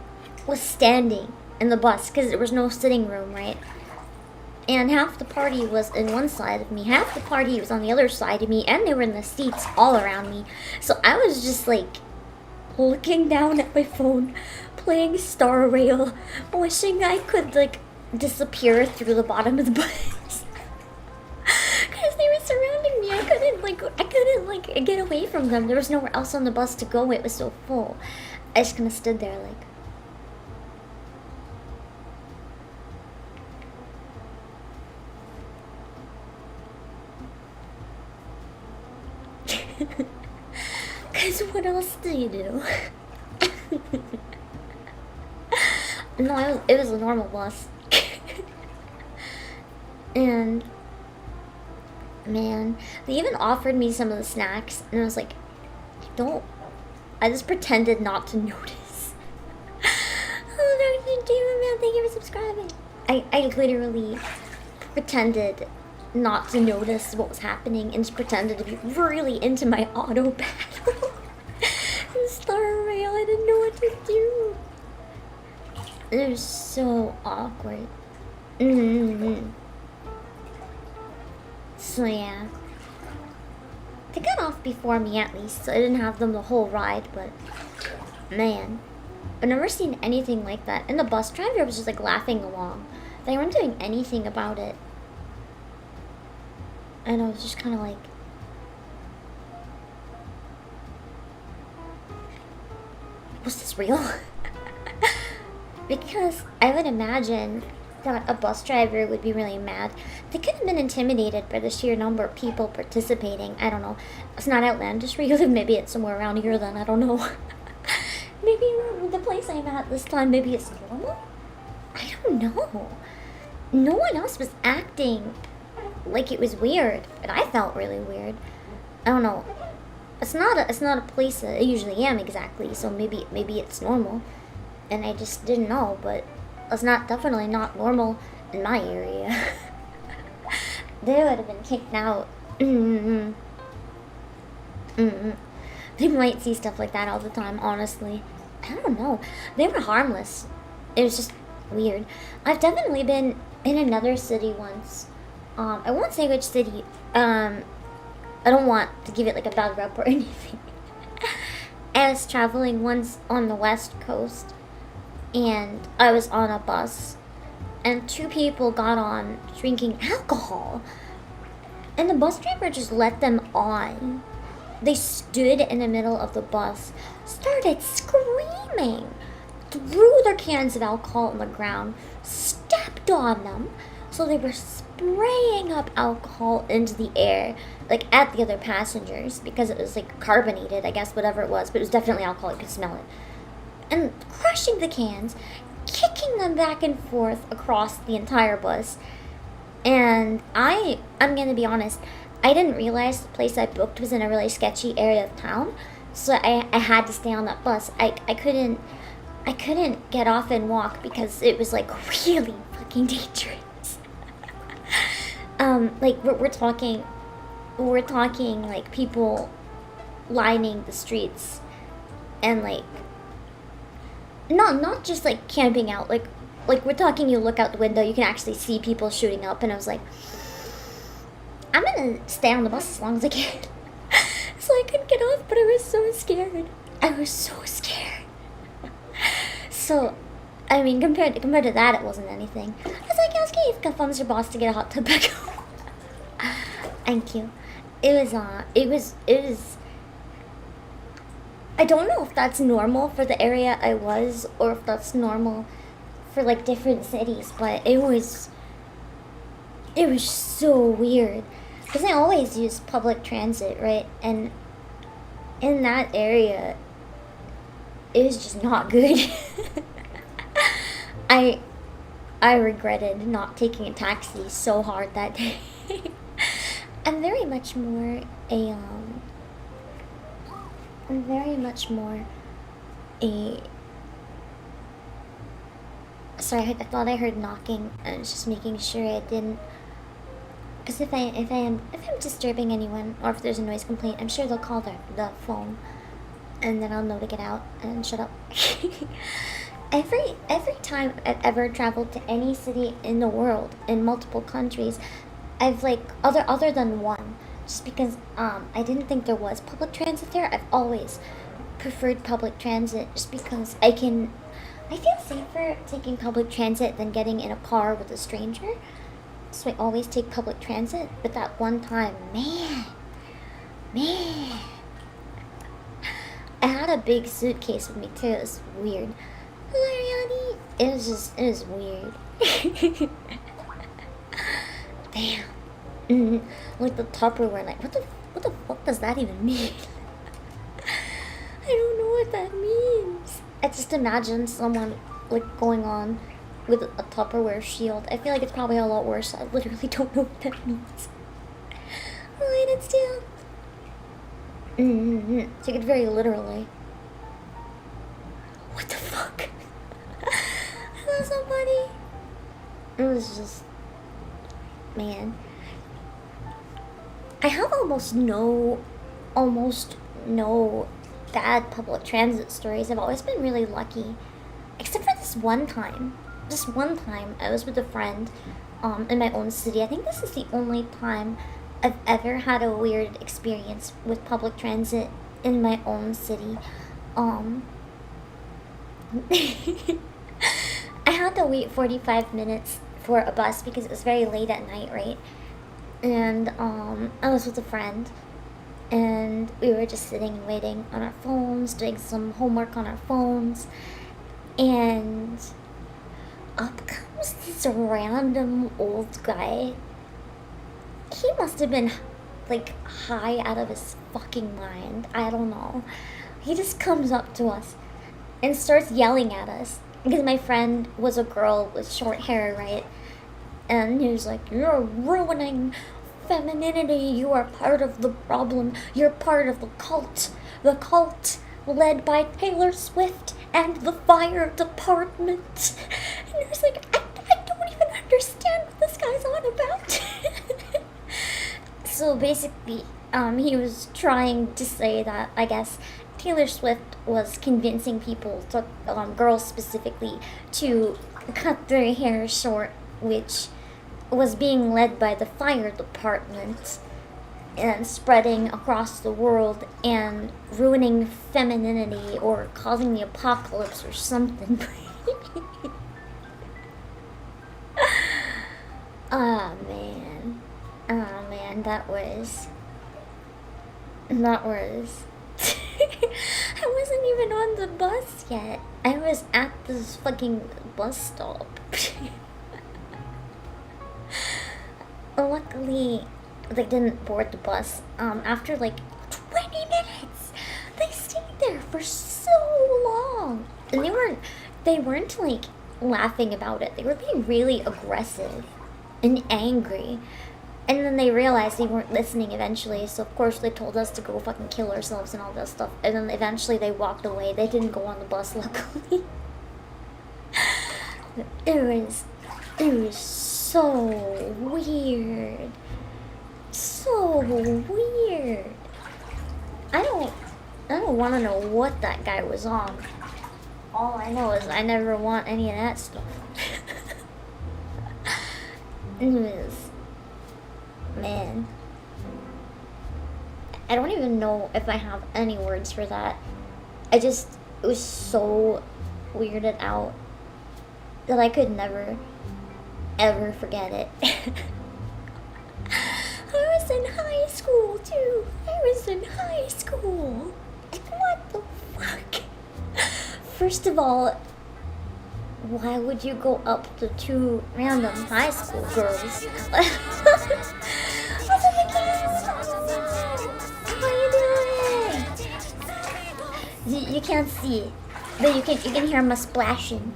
was standing in the bus because there was no sitting room, right? And half the party was in one side of me, half the party was on the other side of me, and they were in the seats all around me. So I was just like looking down at my phone, playing Star Rail, wishing I could like disappear through the bottom of the bus. Because they were surrounding me. I couldn't like get away from them. There was nowhere else on the bus to go. It was so full. I just kind of stood there like. Cause what else do you do? No, it was a normal bus. And man, they even offered me some of the snacks, and I was like, I just pretended not to notice. Oh, Dr. Demon Man, thank you for subscribing. I literally pretended not to notice what was happening and just pretended to be really into my auto battle. And Star Rail, I didn't know what to do. It was so awkward. So yeah. They got off before me at least, so I didn't have them the whole ride, but man. I've never seen anything like that. And the bus driver was just like laughing along. They weren't doing anything about it. And I was just kind of like, was this real? Because I would imagine that a bus driver would be really mad. They could have been intimidated by the sheer number of people participating. I don't know. It's not outlandish where you live. Maybe it's somewhere around here then. I don't know. Maybe the place I'm at this time, maybe it's normal? I don't know. No one else was acting like it was weird, but I felt really weird. I don't know. It's not a place that I usually am exactly, so maybe it's normal. And I just didn't know, but it's definitely not normal in my area. They would have been kicked out. They might see stuff like that all the time, honestly. I don't know. They were harmless. It was just weird. I've definitely been in another city once. I won't say which city. I don't want to give it like a bad rep or anything. I was traveling once on the West Coast, and I was on a bus, and two people got on drinking alcohol, and the bus driver just let them on. They stood in the middle of the bus, started screaming, threw their cans of alcohol on the ground, stepped on them, so they were spraying up alcohol into the air, like at the other passengers, because it was like carbonated, I guess, whatever it was, but it was definitely alcohol, you could smell it. And crushing the cans, kicking them back and forth across the entire bus. And I'm gonna be honest, I didn't realize the place I booked was in a really sketchy area of town, so I had to stay on that bus. I couldn't get off and walk because it was like really fucking dangerous. Like we're talking like people lining the streets, and like not just like camping out, like we're talking, you look out the window, you can actually see people shooting up, and I was like, I'm gonna stay on the bus as long as I can. So I couldn't get off, but I was so scared. So, I mean, compared to that, it wasn't anything. I was like, yes, can you confirm Mr. Boss to get a hot tub back home? Thank you. It was, I don't know if that's normal for the area I was, or if that's normal for, like, different cities, but it was so weird. Because I always use public transit, right? And in that area, it was just not good. I regretted not taking a taxi so hard that day. I'm very much more a Sorry, I thought I heard knocking. I was just making sure I didn't. Because if I'm disturbing anyone, or if there's a noise complaint, I'm sure they'll call the phone, and then I'll know to get out and shut up. Every time I've ever traveled to any city in the world, in multiple countries, I've like other than one, just because I didn't think there was public transit there. I've always preferred public transit just because I feel safer taking public transit than getting in a car with a stranger. So I always take public transit. But that one time, man, I had a big suitcase with me too. It was weird. Hello, Yanni. It was weird. Damn. Like the Tupperware, like what the fuck does that even mean? I don't know what that means. I just imagine someone like going on with a Tupperware shield. I feel like it's probably a lot worse. I literally don't know what that means. Alright, it's still. Take it very literally. What the fuck? Hello, somebody. It was just, man. I have almost no bad public transit stories. I've always been really lucky, except for this one time. Just one time, I was with a friend, in my own city. I think this is the only time I've ever had a weird experience with public transit in my own city. I had to wait 45 minutes for a bus because it was very late at night, right? And I was with a friend, and we were just sitting and waiting on our phones, doing some homework on our phones, and up comes this random old guy. He must have been like high out of his fucking mind. I don't know. He just comes up to us and starts yelling at us because my friend was a girl with short hair, right? And he was like, "You're ruining femininity. You are part of the problem. You're part of the cult. The cult led by Taylor Swift and the fire department." And I was like, I don't even understand what this guy's on about. So basically, he was trying to say that, I guess, Taylor Swift was convincing people, to, girls specifically, to cut their hair short, which was being led by the fire department and spreading across the world and ruining femininity or causing the apocalypse or something. Oh man, that was I wasn't even on the bus yet. I was at this fucking bus stop. Luckily, they didn't board the bus. After like 20 minutes, they stayed there for so long, and they weren't like laughing about it. They were being really aggressive and angry, and then they realized they weren't listening eventually. So of course they told us to go fucking kill ourselves and all that stuff. And then eventually they walked away. They didn't go on the bus, luckily. It was so weird. So weird. I don't want to know what that guy was on. All I know is I never want any of that stuff. It was, man, I don't even know if I have any words for that. It was so weirded out that I could never, ever forget it. I was in high school too. What the fuck? First of all, why would you go up to two random high school girls? What are you doing? You can't see, but you can hear my splashing.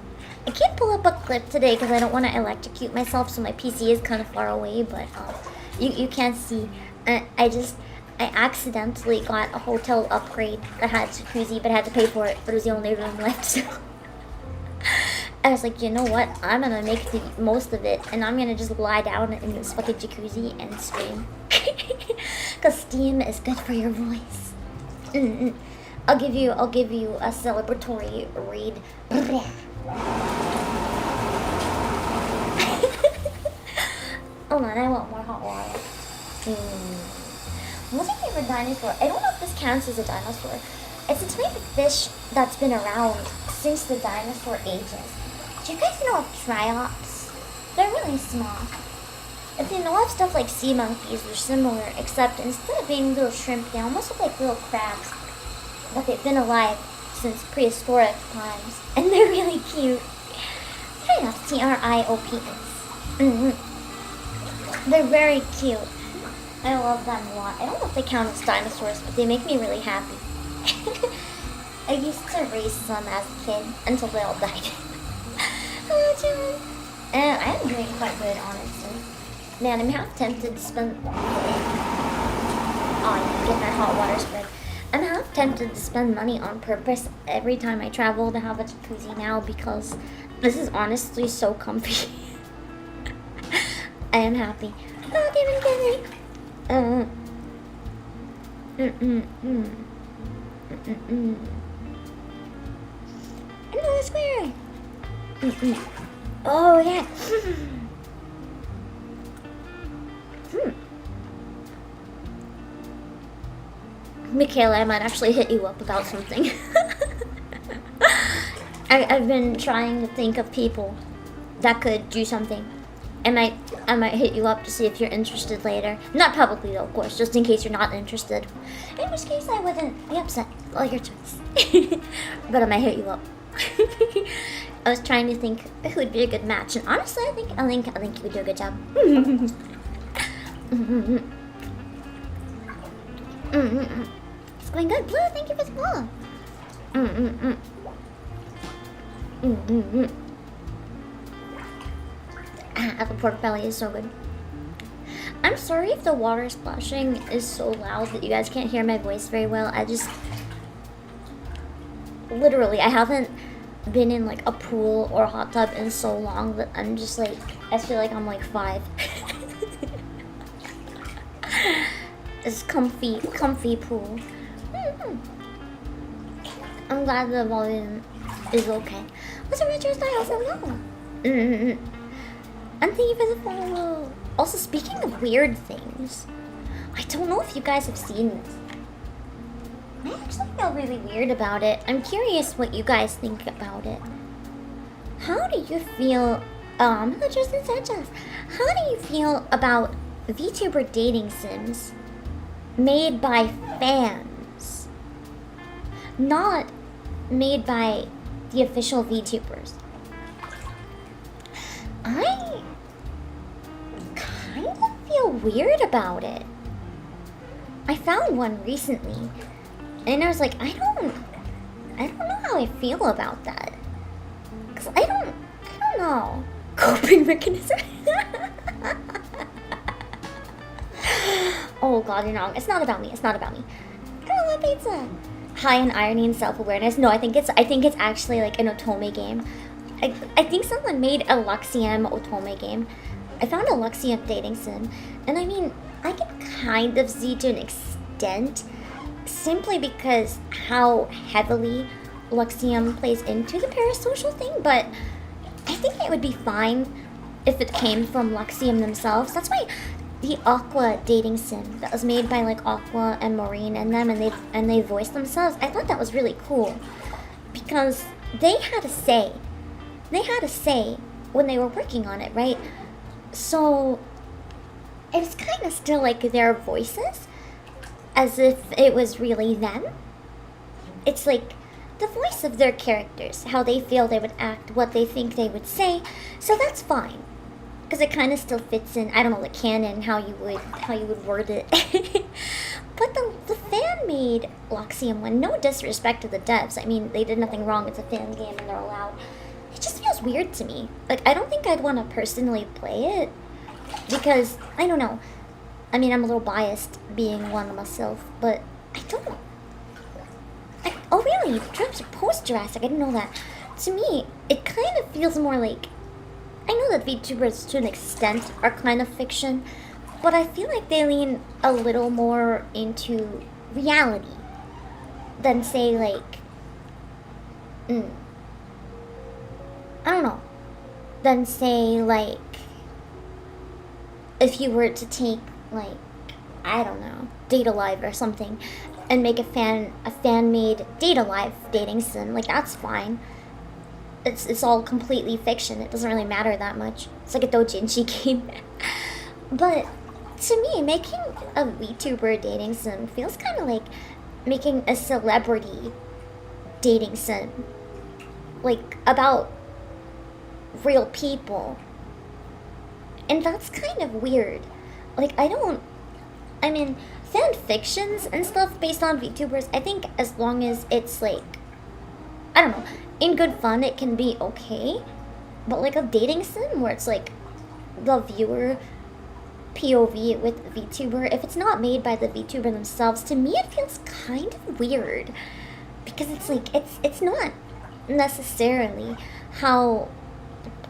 I can't pull up a clip today because I don't want to electrocute myself, so my PC is kind of far away, but you can't see. I accidentally got a hotel upgrade that had jacuzzi, but I had to pay for it, but it was the only room left, so. I was like, you know what? I'm gonna make the most of it, and I'm gonna just lie down in this fucking jacuzzi and stream. Cause steam is good for your voice. I'll give you a celebratory read. Hold on, I want more hot water. What's your favorite dinosaur? I don't know if this counts as a dinosaur. It's a type of fish that's been around since the dinosaur ages. Do you guys know of triops? They're really small. If you know of stuff like sea monkeys, they're similar, except instead of being little shrimp, they almost look like little crabs. But they've been alive since prehistoric times, and they're really cute. Triops, T-R-I-O-P-S. They're very cute. I love them a lot. I don't know if they count as dinosaurs, but they make me really happy. I used to raise some as a kid until they all died. Hello, John. And I am doing quite good, honestly. Man, I'm half tempted to spend... Oh, you get my hot water spread. I'm half tempted to spend money on purpose every time I travel to have a jacuzzi now because this is honestly so comfy. I am happy. Oh, Kevin. Another square. Oh, yeah. Michaela, I might actually hit you up about something. I've been trying to think of people that could do something. I might hit you up to see if you're interested later. Not publicly though, of course, just in case you're not interested. In which case I wouldn't be upset. Well, your choice. But I might hit you up. I was trying to think who would be a good match, and honestly, I think you would do a good job. It's going good. Blue, thank you for the follow. Apple pork belly is so good. I'm sorry if the water splashing is so loud that you guys can't hear my voice very well. I just... Literally, I haven't been in like a pool or a hot tub in so long that I'm just like... I feel like I'm like 5. It's comfy pool. I'm glad the volume is okay. What's a retro style for now? And thank you for the follow. Also, speaking of weird things, I don't know if you guys have seen this. I actually feel really weird about it. I'm curious what you guys think about it. How do you feel, hello Justin Sanchez. How do you feel about VTuber dating sims made by fans? Not made by the official VTubers. I kind of feel weird about it. I found one recently, and I was like, I don't know how I feel about that. Cause I don't know. Coping mechanism. Oh God, you're wrong. It's not about me. I love pizza. High in irony and self-awareness. No, I think it's actually like an otome game. I think someone made a Luxium otome game. I found a Luxium dating sim, and I mean, I can kind of see to an extent, simply because how heavily Luxium plays into the parasocial thing, but I think it would be fine if it came from Luxium themselves. That's why the Aqua dating sim that was made by like Aqua and Maureen and them, and they voiced themselves, I thought that was really cool because they had a say. They had a say when they were working on it, right? So it was kind of still like their voices, as if it was really them. It's like the voice of their characters, how they feel they would act, what they think they would say. So that's fine, because it kind of still fits in, I don't know, the canon, how you would word it. But the fan-made Luxium one, no disrespect to the devs. I mean, they did nothing wrong. It's a fan game and they're allowed. It just feels weird to me. Like, I don't think I'd want to personally play it because, I don't know. I mean, I'm a little biased being one myself, but I don't know. Oh, really? Drops are post-Jurassic. I didn't know that. to me, it kind of feels more like, I know that VTubers to an extent are kind of fiction, but I feel like they lean a little more into reality than say like, I don't know, than say like, if you were to take like, I don't know, Date Alive or something, and make a fan-made Date Alive dating sim, like that's fine. It's all completely fiction. It doesn't really matter that much. It's like a doujinshi game. But to me, making a VTuber dating sim feels kind of like making a celebrity dating sim, like about real people, and that's kind of weird. Like I mean, fan fictions and stuff based on VTubers, I think as long as it's like, I don't know, in good fun, it can be okay. But like a dating sim where it's like the viewer POV with VTuber, if it's not made by the VTuber themselves, to me it feels kind of weird. Because it's like, it's not necessarily how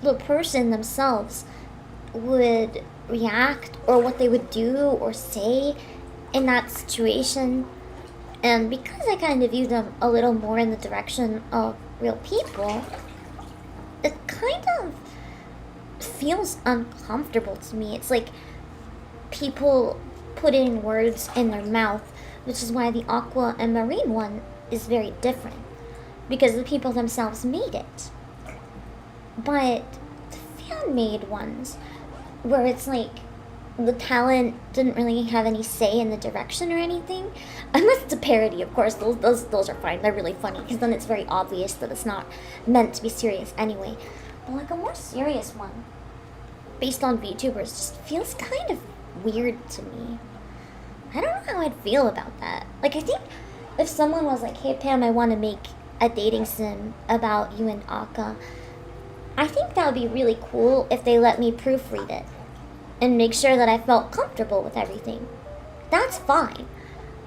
the person themselves would react or what they would do or say in that situation. And because I kind of view them a little more in the direction of real people, it kind of feels uncomfortable to me. It's like people putting words in their mouth, which is why the aqua and marine one is very different, because the people themselves made it. But the fan-made ones, where it's like the talent didn't really have any say in the direction or anything, unless it's a parody, of course, those are fine. They're really funny, because then it's very obvious that it's not meant to be serious anyway. But like a more serious one, based on VTubers, just feels kind of weird to me. I don't know how I'd feel about that. Like, I think if someone was like, hey Pam, I want to make a dating sim about you and Akka, I think that would be really cool if they let me proofread it and make sure that I felt comfortable with everything. That's fine,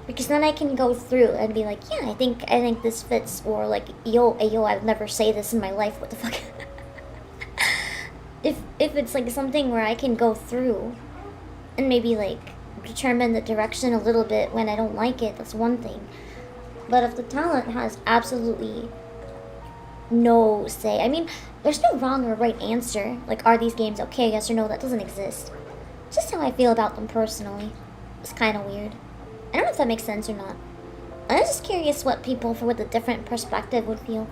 because then I can go through and be like, yeah, I think this fits, or like, yo, I'd never say this in my life, what the fuck. if it's like something where I can go through and maybe like determine the direction a little bit when I don't like it, that's one thing. But if the talent has absolutely no say, I mean, there's no wrong or right answer. Like, are these games okay, yes or no? That doesn't exist. Just how I feel about them personally. It's kind of weird. I don't know if that makes sense or not. I'm just curious what people with a different perspective would feel.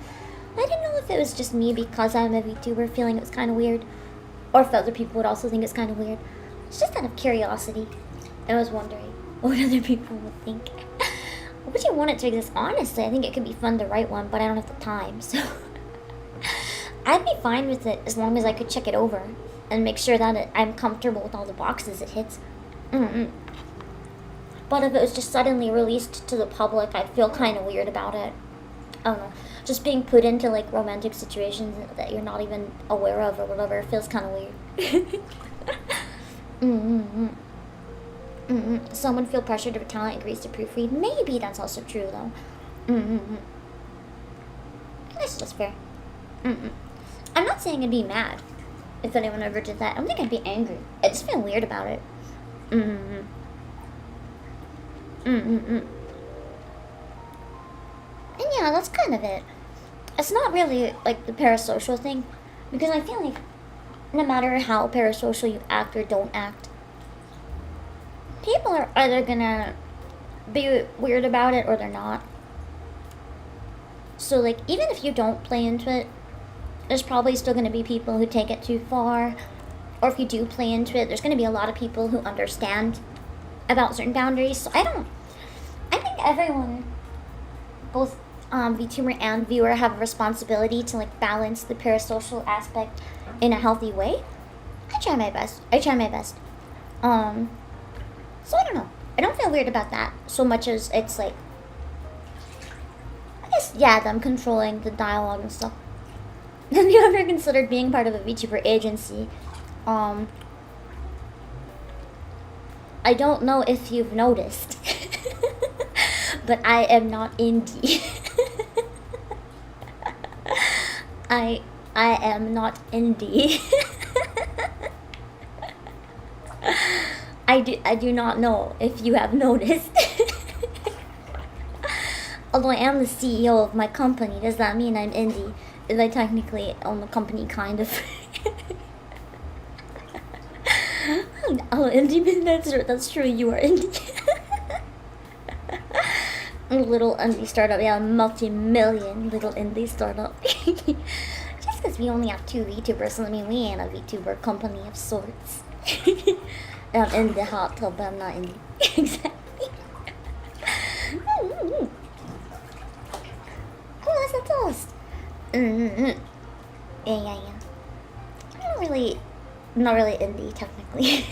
I didn't know if it was just me because I'm a VTuber feeling it was kind of weird, or if other people would also think it's kind of weird. It's just out of curiosity. I was wondering what other people would think. Would you want it to exist? Honestly, I think it could be fun to write one, but I don't have the time, so I'd be fine with it as long as I could check it over and make sure that I'm comfortable with all the boxes it hits. But if it was just suddenly released to the public, I'd feel kind of weird about it. I don't know. Just being put into like romantic situations that you're not even aware of or whatever feels kind of weird. Someone feel pressured if talent agrees to proofread. Maybe that's also true though. That's just fair. I'm not saying I'd be mad if anyone ever did that. I don't think I'd be angry. I just feel weird about it. And yeah, that's kind of it. It's not really like the parasocial thing, because I feel like no matter how parasocial you act or don't act, people are either gonna be weird about it or they're not. So like, even if you don't play into it, there's probably still gonna be people who take it too far. Or if you do play into it, there's gonna be a lot of people who understand about certain boundaries. So I think everyone, both VTuber and viewer, have a responsibility to like balance the parasocial aspect in a healthy way. I try my best. So I don't know. I don't feel weird about that so much as it's like, I guess, yeah, them controlling the dialogue and stuff. Have you ever considered being part of a VTuber agency? I don't know if you've noticed, but I am not indie. I am not indie. I do not know if you have noticed. Although I am the CEO of my company, does that mean I'm indie? Is I technically own the company, kind of? Oh, indie, that's true, you are indie. A little indie startup, yeah, multi-million little indie startup. Just because we only have 2 VTubers doesn't mean we ain't a VTuber company of sorts. I'm in the hot tub, but I'm not indie. Exactly. Oh, that's a toast. Yeah. I'm not really indie, technically.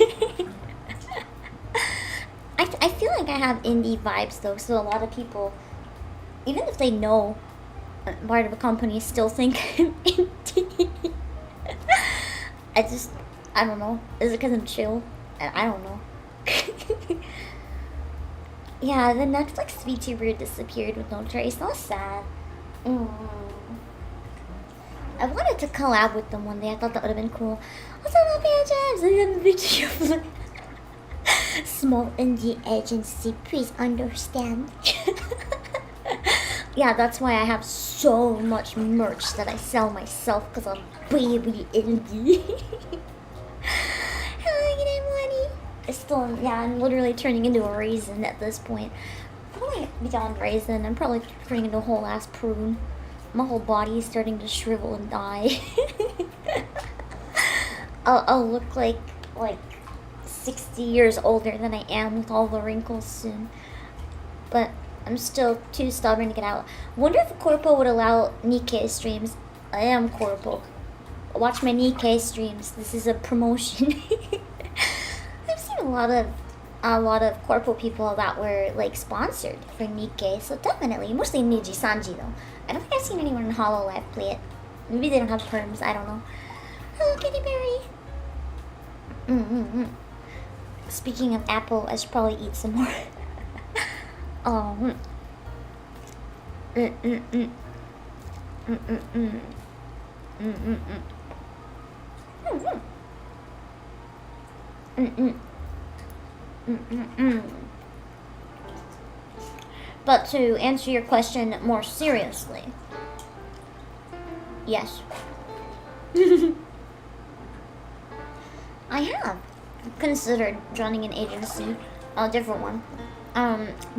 I feel like I have indie vibes, though, so a lot of people, even if they know I'm part of a company, still think I'm indie. I don't know. Is it because I'm chill? I don't know. Yeah, the Netflix VTuber disappeared with no trace. That was sad. I wanted to collab with them one day. I thought that would have been cool. What's up, my pages? I have a video of like small indie agency. Please understand. Yeah, that's why I have so much merch that I sell myself, because I'm baby indie. It's still, yeah, I'm literally turning into a raisin at this point. Probably beyond raisin, I'm probably turning into a whole ass prune. My whole body is starting to shrivel and die. I'll look like 60 years older than I am with all the wrinkles soon. But I'm still too stubborn to get out. Wonder if Corpo would allow Nikkei streams. I am Corpo. Watch my Nikkei streams. This is a promotion. I've seen a lot of Corpo people that were like sponsored for Nikkei, so definitely, mostly Niji Sanji though. I don't think I've seen anyone in HoloLive play it. Maybe they don't have perms, I don't know. Hello, Kitty Berry. Speaking of apple, I should probably eat some more. Oh. But to answer your question more seriously, yes. I have considered joining an agency, a different one,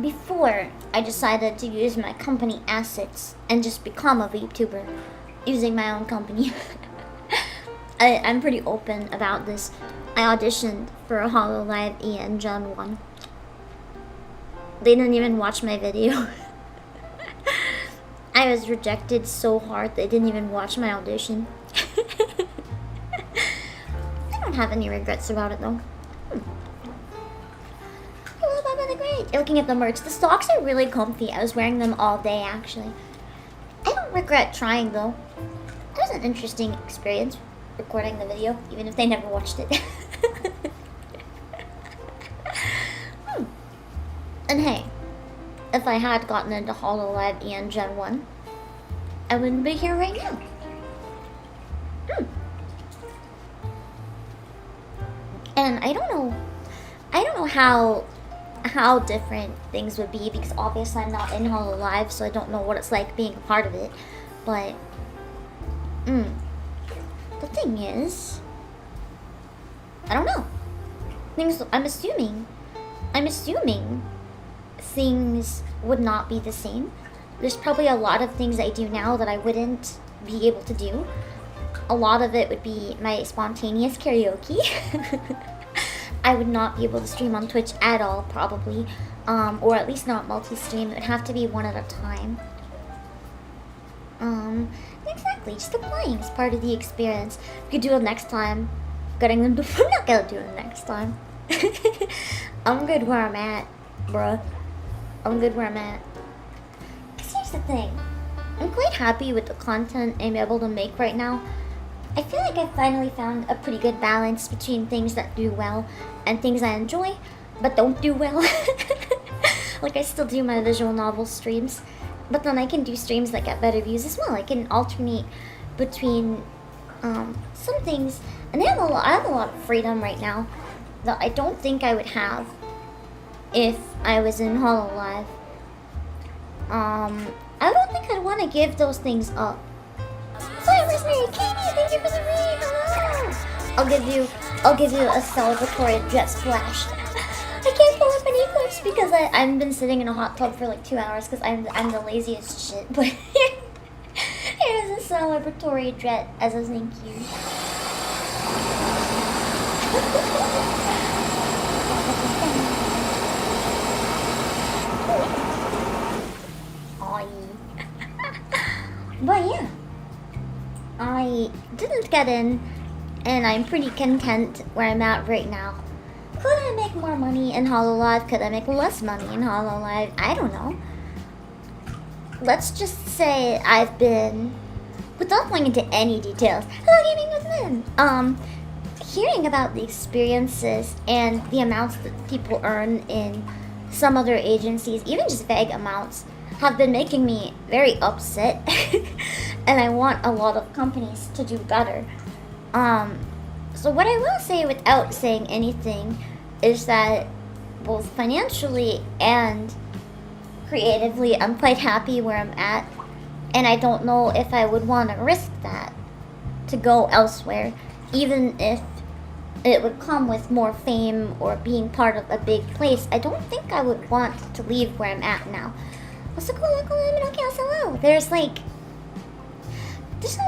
before I decided to use my company assets and just become a VTuber using my own company. I'm pretty open about this. I auditioned for a HoloLive EN Gen 1. They didn't even watch my video. I was rejected so hard they didn't even watch my audition. I don't have any regrets about it though. Hello, Baba the Great. Looking at the merch, the socks are really comfy. I was wearing them all day actually. I don't regret trying though. It was an interesting experience recording the video, even if they never watched it. And hey, if I had gotten into HoloLive EN Gen 1, I wouldn't be here right now. And I don't know how different things would be, because obviously I'm not in HoloLive, so I don't know what it's like being a part of it. But the thing is, I don't know. I'm assuming things would not be the same. There's probably a lot of things I do now that I wouldn't be able to do. A lot of it would be my spontaneous karaoke. I would not be able to stream on Twitch at all, probably. Or at least not multi-stream. It would have to be one at a time. Exactly, just applying is part of the experience. We could do it next time. Getting them to... I'm not gonna do it next time. I'm good where I'm at, bruh. I'm good where I'm at. Because here's the thing. I'm quite happy with the content I'm able to make right now. I feel like I finally found a pretty good balance between things that do well and things I enjoy, but don't do well. Like, I still do my visual novel streams, but then I can do streams that get better views as well. I can alternate between some things, and I have a lot of freedom right now that I don't think I would have if I was in Hololive. I don't think I'd want to give those things up. Sorry, Rosemary, Katie, thank you for the read. Hello. I'll give you a celebratory jet splash. I can't pull up any clips because I've been sitting in a hot tub for like 2 hours because I'm the laziest shit. But here's a celebratory jet as a thank you. But yeah, I didn't get in, and I'm pretty content where I'm at right now. Could I make more money in Hololive? Could I make less money in Hololive? I don't know. Let's just say I've been, without going into any details, hello gaming with men. Hearing about the experiences and the amounts that people earn in some other agencies, even just vague amounts, have been making me very upset. And I want a lot of companies to do better. So what I will say without saying anything is that both financially and creatively, I'm quite happy where I'm at. And I don't know if I would want to risk that to go elsewhere, even if it would come with more fame or being part of a big place. I don't think I would want to leave where I'm at now. What's the cool hello? There's a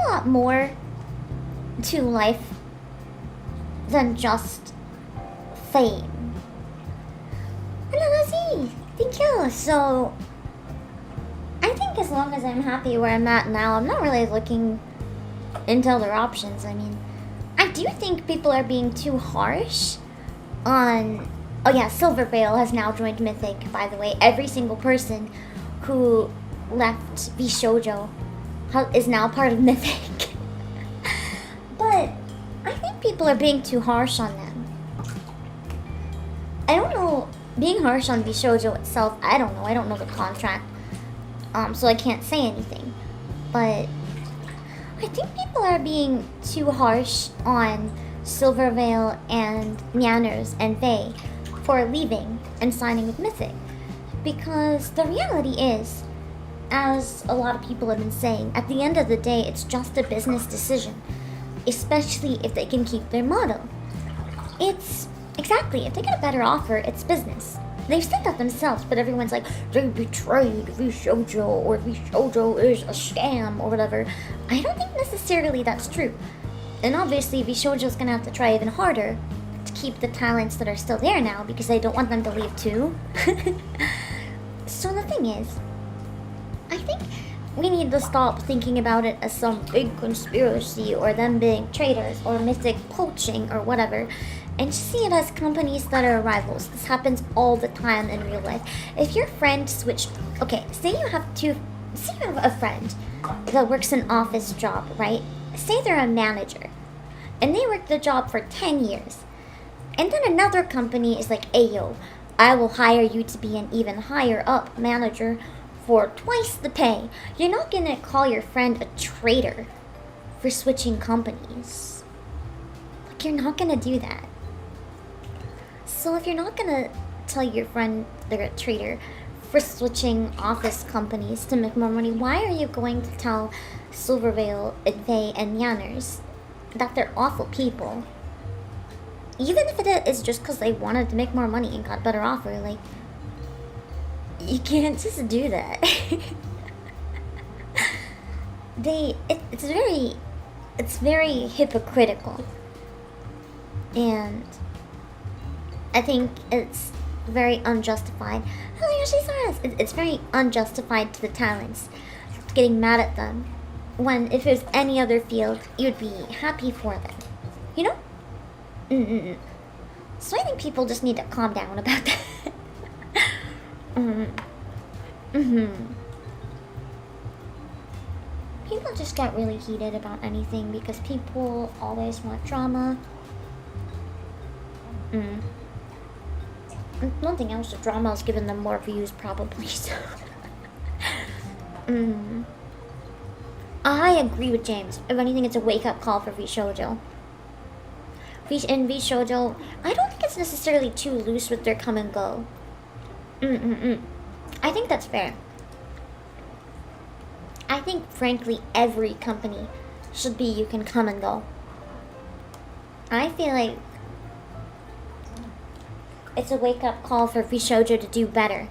lot more to life than just fame. Hello, Nazi. Thank you. So, I think as long as I'm happy where I'm at now, I'm not really looking into other options. I mean, I do think people are being too harsh on... Oh yeah, Silver Veil has now joined Mythic, by the way. Every single person who left VShojo is now part of Mythic. But I think people are being too harsh on them. I don't know, being harsh on VShojo itself, I don't know. I don't know the contract, so I can't say anything. But I think people are being too harsh on Silver Veil and Manners and Vey for leaving and signing with Mythic. Because the reality is, as a lot of people have been saying, at the end of the day, it's just a business decision. Especially if they can keep their motto. It's, exactly, if they get a better offer, it's business. They've said that themselves, but everyone's like, they betrayed VShojo, or VShojo is a scam, or whatever. I don't think necessarily that's true. And obviously, VShojo's gonna have to try even harder to keep the talents that are still there now, because they don't want them to leave too. So the thing is, I think we need to stop thinking about it as some big conspiracy or them being traitors or Mythic poaching or whatever, and just see it as companies that are rivals. This happens all the time in real life. If your friend switched, okay, say you have a friend that works an office job, right? Say they're a manager, and they work the job for 10 years, and then another company is like, ayo, I will hire you to be an even higher up manager for twice the pay. You're not gonna call your friend a traitor for switching companies. Like, you're not gonna do that. So if you're not gonna tell your friend they're a traitor for switching office companies to make more money, why are you going to tell Silverveil, Vey, and Yanners that they're awful people? Even if it is just because they wanted to make more money and got a better offer, like, you can't just do that. It's very hypocritical. And I think it's very unjustified. Oh, Yoshi-san, it's very unjustified to the talents, getting mad at them, when if it was any other field, you'd be happy for them. You know? So I think people just need to calm down about that. People just get really heated about anything because people always want drama. Nothing else, the drama is giving them more views probably, so. I agree with James. If anything, it's a wake-up call for Vshoujo. In Vshoujo, I don't think it's necessarily too loose with their come and go. I think that's fair. I think, frankly, every company should be you can come and go. I feel like it's a wake-up call for Vshoujo to do better.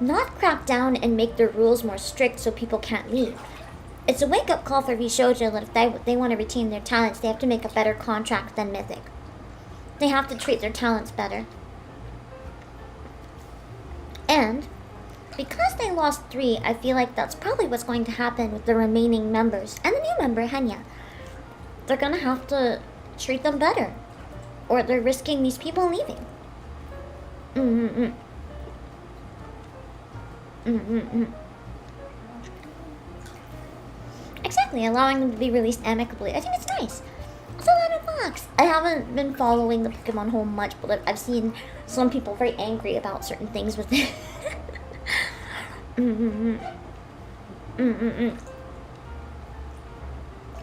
Not crack down and make their rules more strict so people can't leave. It's a wake-up call for Vshoujo that if they want to retain their talents, they have to make a better contract than Mythic. They have to treat their talents better. And because they lost 3, I feel like that's probably what's going to happen with the remaining members. And the new member, Henya. They're going to have to treat them better. Or they're risking these people leaving. Exactly, allowing them to be released amicably. I think it's nice. It's a lot of Fox. I haven't been following the Pokemon Home much, but I've seen some people very angry about certain things with it.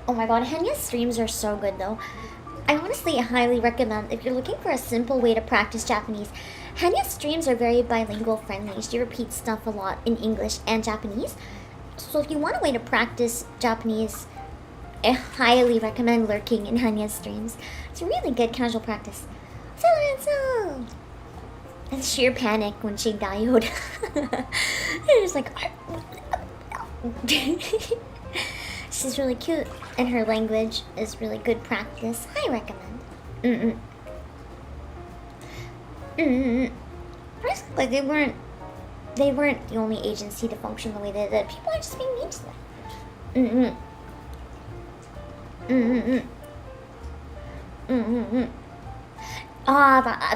Oh my god, Henya's streams are so good though. I honestly highly recommend, if you're looking for a simple way to practice Japanese, Henya's streams are very bilingual friendly. She repeats stuff a lot in English and Japanese. So if you want a way to practice Japanese, I highly recommend lurking in Henya's streams. It's a really good casual practice. So and sheer panic when she died. It's like she's really cute and her language is really good practice. I recommend. Like they weren't the only agency to function the way they did. People are just being mean to them.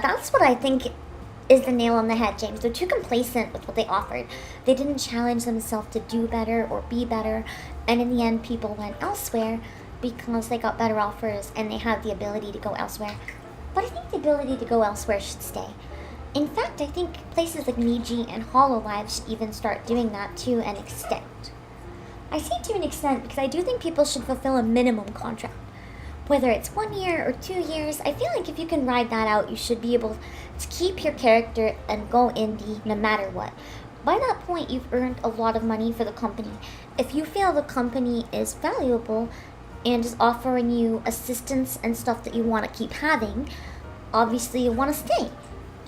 That's what I think is the nail on the head, James. They're too complacent with what they offered. They didn't challenge themselves to do better or be better, and in the end, people went elsewhere because they got better offers and they had the ability to go elsewhere. But I think the ability to go elsewhere should stay. In fact, I think places like Niji and Hololive should even start doing that to an extent. I say to an extent because I do think people should fulfill a minimum contract. Whether it's 1 year or 2 years, I feel like if you can ride that out, you should be able to keep your character and go indie no matter what. By that point, you've earned a lot of money for the company. If you feel the company is valuable and is offering you assistance and stuff that you want to keep having, obviously you want to stay.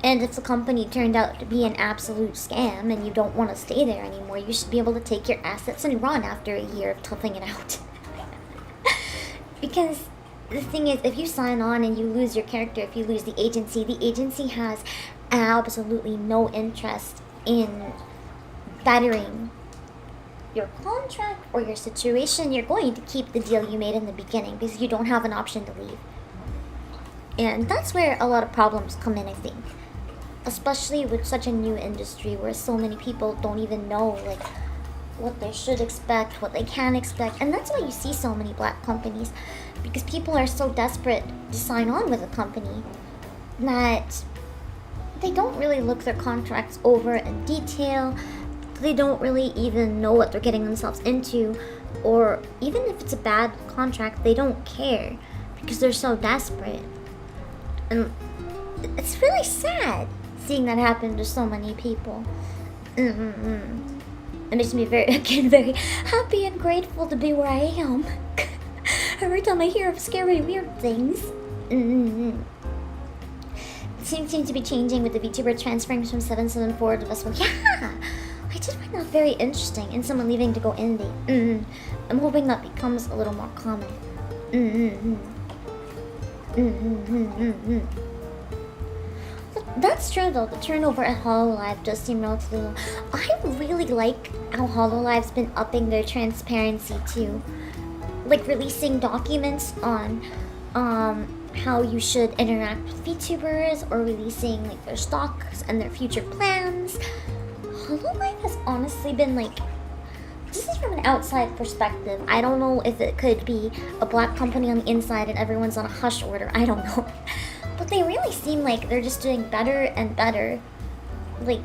And if the company turned out to be an absolute scam and you don't want to stay there anymore, you should be able to take your assets and run after a year of toughing it out. Because the thing is, if you sign on and you lose your character, if you lose the agency has absolutely no interest in bettering your contract or your situation. You're going to keep the deal you made in the beginning because you don't have an option to leave. And that's where a lot of problems come in, I think. Especially with such a new industry where so many people don't even know, like, what they should expect, what they can expect. And that's why you see so many black companies, because people are so desperate to sign on with a company that they don't really look their contracts over in detail. They don't really even know what they're getting themselves into, or even if it's a bad contract, they don't care because they're so desperate. And it's really sad seeing that happen to so many people. It makes me very happy and grateful to be where I am. Every time I hear of scary, weird things. Things seem to be changing with the Vtuber transferring from 774 to Vessel. Yeah! I did find that very interesting, and someone leaving to go indie. I'm hoping that becomes a little more common. That's true though, the turnover at Hololive does seem relatively low. I really like how Hololive's been upping their transparency too. Like releasing documents on how you should interact with VTubers, or releasing like their stocks and their future plans. Hololive has honestly been like, this is from an outside perspective. I don't know if it could be a black company on the inside and everyone's on a hush order. I don't know. But they really seem like they're just doing better and better. Like,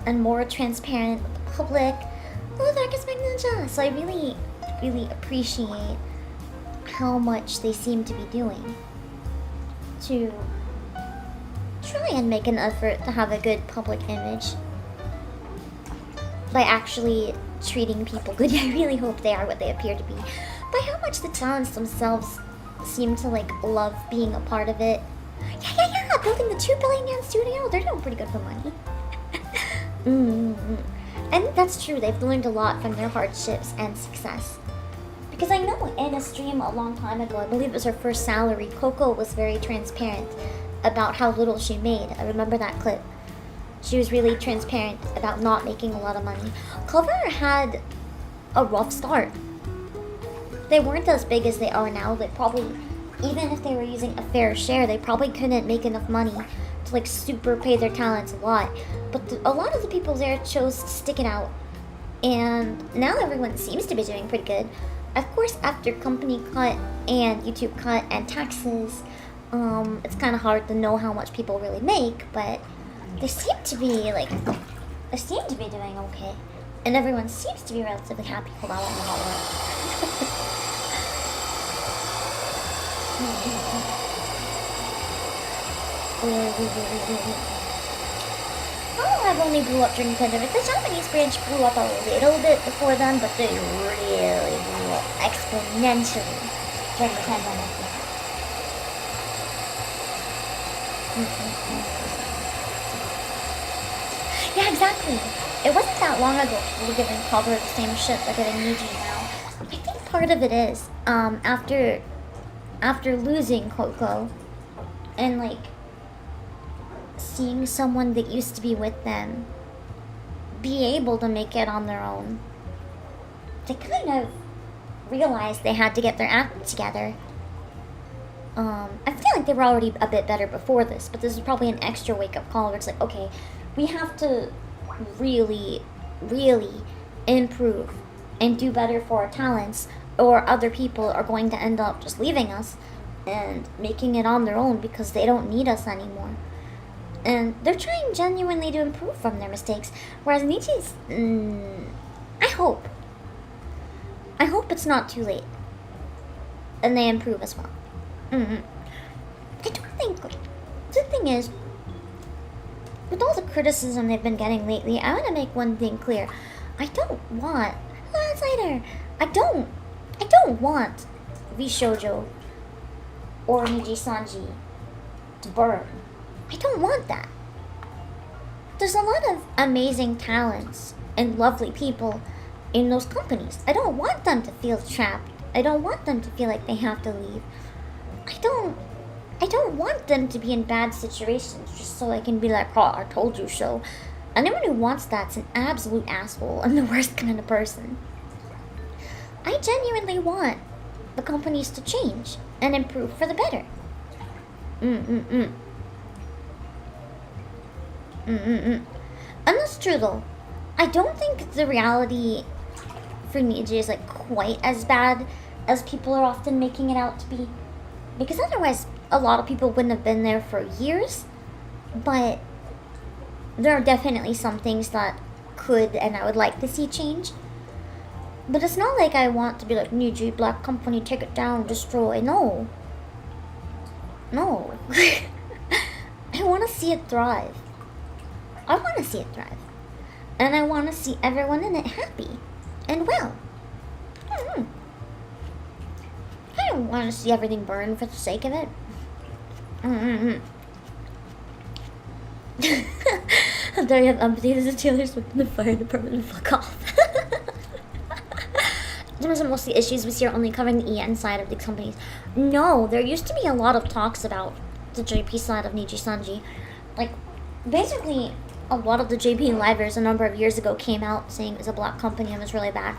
and more transparent with the public. Oh, there goes my ninja. So I really really appreciate how much they seem to be doing to try and make an effort to have a good public image by actually treating people good. I really hope they are what they appear to be. By how much the talents themselves seem to like love being a part of it. Yeah, building the 2 billion yen studio, they're doing pretty good for money. I think that's true. They've learned a lot from their hardships and success. Because I know in a stream a long time ago, I believe it was her first salary, Coco was very transparent about how little she made. I remember that clip. She was really transparent about not making a lot of money. Clover had a rough start. They weren't as big as they are now. They probably, even if they were using a fair share, they probably couldn't make enough money to like super pay their talents a lot. But a lot of the people there chose to stick it out. And now everyone seems to be doing pretty good. Of course, after company cut and YouTube cut and taxes, it's kind of hard to know how much people really make, but they seem to be doing okay. And everyone seems to be relatively happy. Hold on, let me hold on. Oh, I've only grew up during the pandemic. The Japanese branch grew up a little bit before then, but they really grew up exponentially during the pandemic. Yeah, exactly. It wasn't that long ago people were giving Cover the same shit they're giving Niji now. I think part of it is, after losing Coco, and like, seeing someone that used to be with them be able to make it on their own, they kind of realized they had to get their act together. I feel like they were already a bit better before this, but this is probably an extra wake-up call where it's like, okay, we have to really, really improve and do better for our talents, or other people are going to end up just leaving us and making it on their own because they don't need us anymore. And they're trying genuinely to improve from their mistakes, whereas Niji's, I hope it's not too late and they improve as well. I don't think, the thing is, with all the criticism they've been getting lately, I want to make one thing clear. I don't want Vshoujo or Niji Sanji to burn. I don't want that. There's a lot of amazing talents and lovely people in those companies. I don't want them to feel trapped. I don't want them to feel like they have to leave. I don't want them to be in bad situations just so I can be like, oh, I told you so. Anyone who wants that's an absolute asshole and the worst kind of person. I genuinely want the companies to change and improve for the better. And that's true though. I don't think the reality for Niji is like quite as bad as people are often making it out to be. Because otherwise, a lot of people wouldn't have been there for years. But there are definitely some things that could and I would like to see change. But it's not like I want to be like, Niji, black company, take it down, destroy. No. I want to see it thrive. And I want to see everyone in it happy and well. I don't want to see everything burn for the sake of it. How dare you have empathy? This is Taylor Swift in the fire department. Fuck off. Those are mostly issues we see are only covering the EN side of the companies. No, there used to be a lot of talks about the JP side of Niji Sanji. Like, basically, a lot of the JP livers a number of years ago came out saying it was a black company and it was really bad.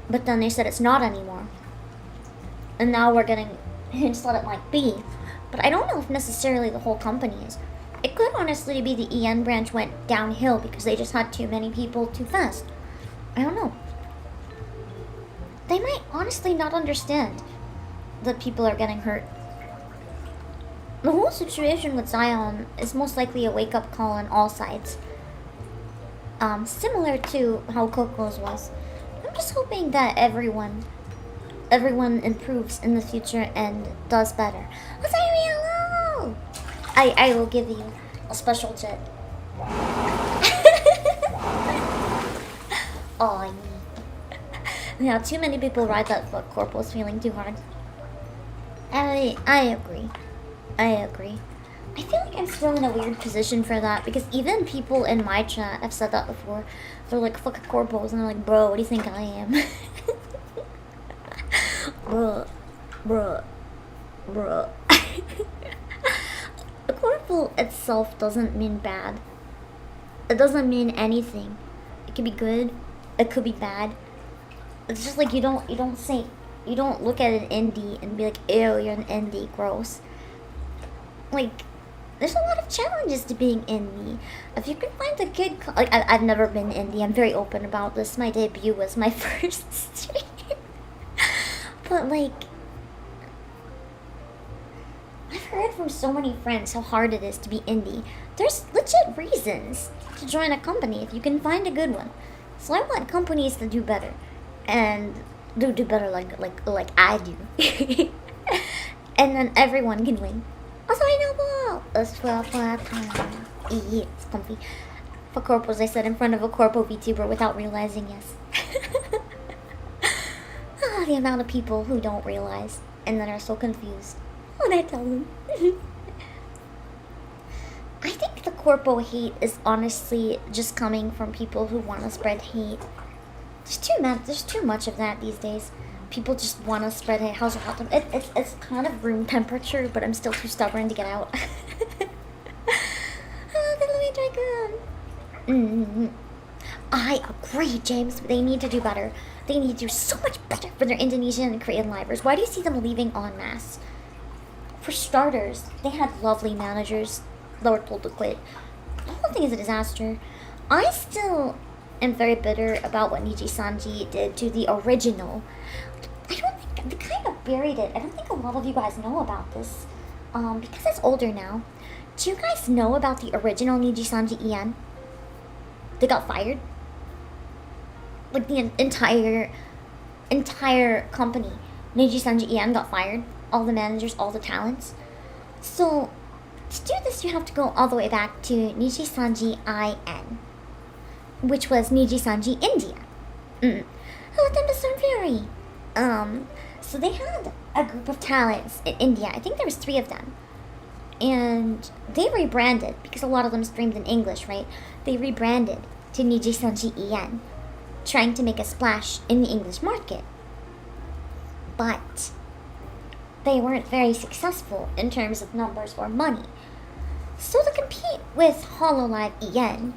But then they said it's not anymore. And now we're getting hints that it might be. But I don't know if necessarily the whole company is. It could honestly be the EN branch went downhill because they just had too many people too fast. I don't know. They might honestly not understand that people are getting hurt. The whole situation with Zion is most likely a wake-up call on all sides. Similar to how Coco's was. I'm just hoping that everyone improves in the future and does better. Oh, sorry, hello! I will give you a special jet. Oh, yeah, too many people ride that foot. Corporal's feeling too hard. I agree. I feel like I'm still in a weird position for that because even people in my chat have said that before. They're like, fuck corporals, and they're like, bro, what do you think I am? Bruh. A corporal itself doesn't mean bad. It doesn't mean anything. It could be good. It could be bad. It's just like you don't look at an indie and be like, ew, you're an indie, gross. Like, there's a lot of challenges to being indie. If you can find a good like, I've never been indie. I'm very open about this. My debut was my first stream. But like, I've heard from so many friends how hard it is to be indie. There's legit reasons to join a company if you can find a good one. So I want companies to do better, and do better like I do, and then everyone can win. Also, I know ball. It's 12 flat time. It's comfy. For corporals, I said in front of a corpo VTuber without realizing. Yes. The amount of people who don't realize and then are so confused when I tell them. I think the corpo hate is honestly just coming from people who want to spread hate. There's too much of that these days. People just want to spread hate. How's it hot? It's kind of room temperature, but I'm still too stubborn to get out. I agree, James. They need to do better. They need to do so much better for their Indonesian and Korean livers. Why do you see them leaving en masse? For starters, they had lovely managers that were told to quit. The whole thing is a disaster. I still am very bitter about what Niji Sanji did to the original. I don't think they kind of buried it. I don't think a lot of you guys know about this. Because it's older now. Do you guys know about the original Niji Sanji Ian? They got fired. Like the entire company, Niji Sanji Ian got fired. All the managers, all the talents. So to do this, you have to go all the way back to Niji Sanji IN, which was Niji Sanji India. Let them to Storm Fury. So they had a group of talents in India. I think there was 3 of them. And they rebranded, because a lot of them streamed in English, right? They rebranded to Niji Sanji IN, trying to make a splash in the English market. But they weren't very successful in terms of numbers or money. So to compete with Hololive EN,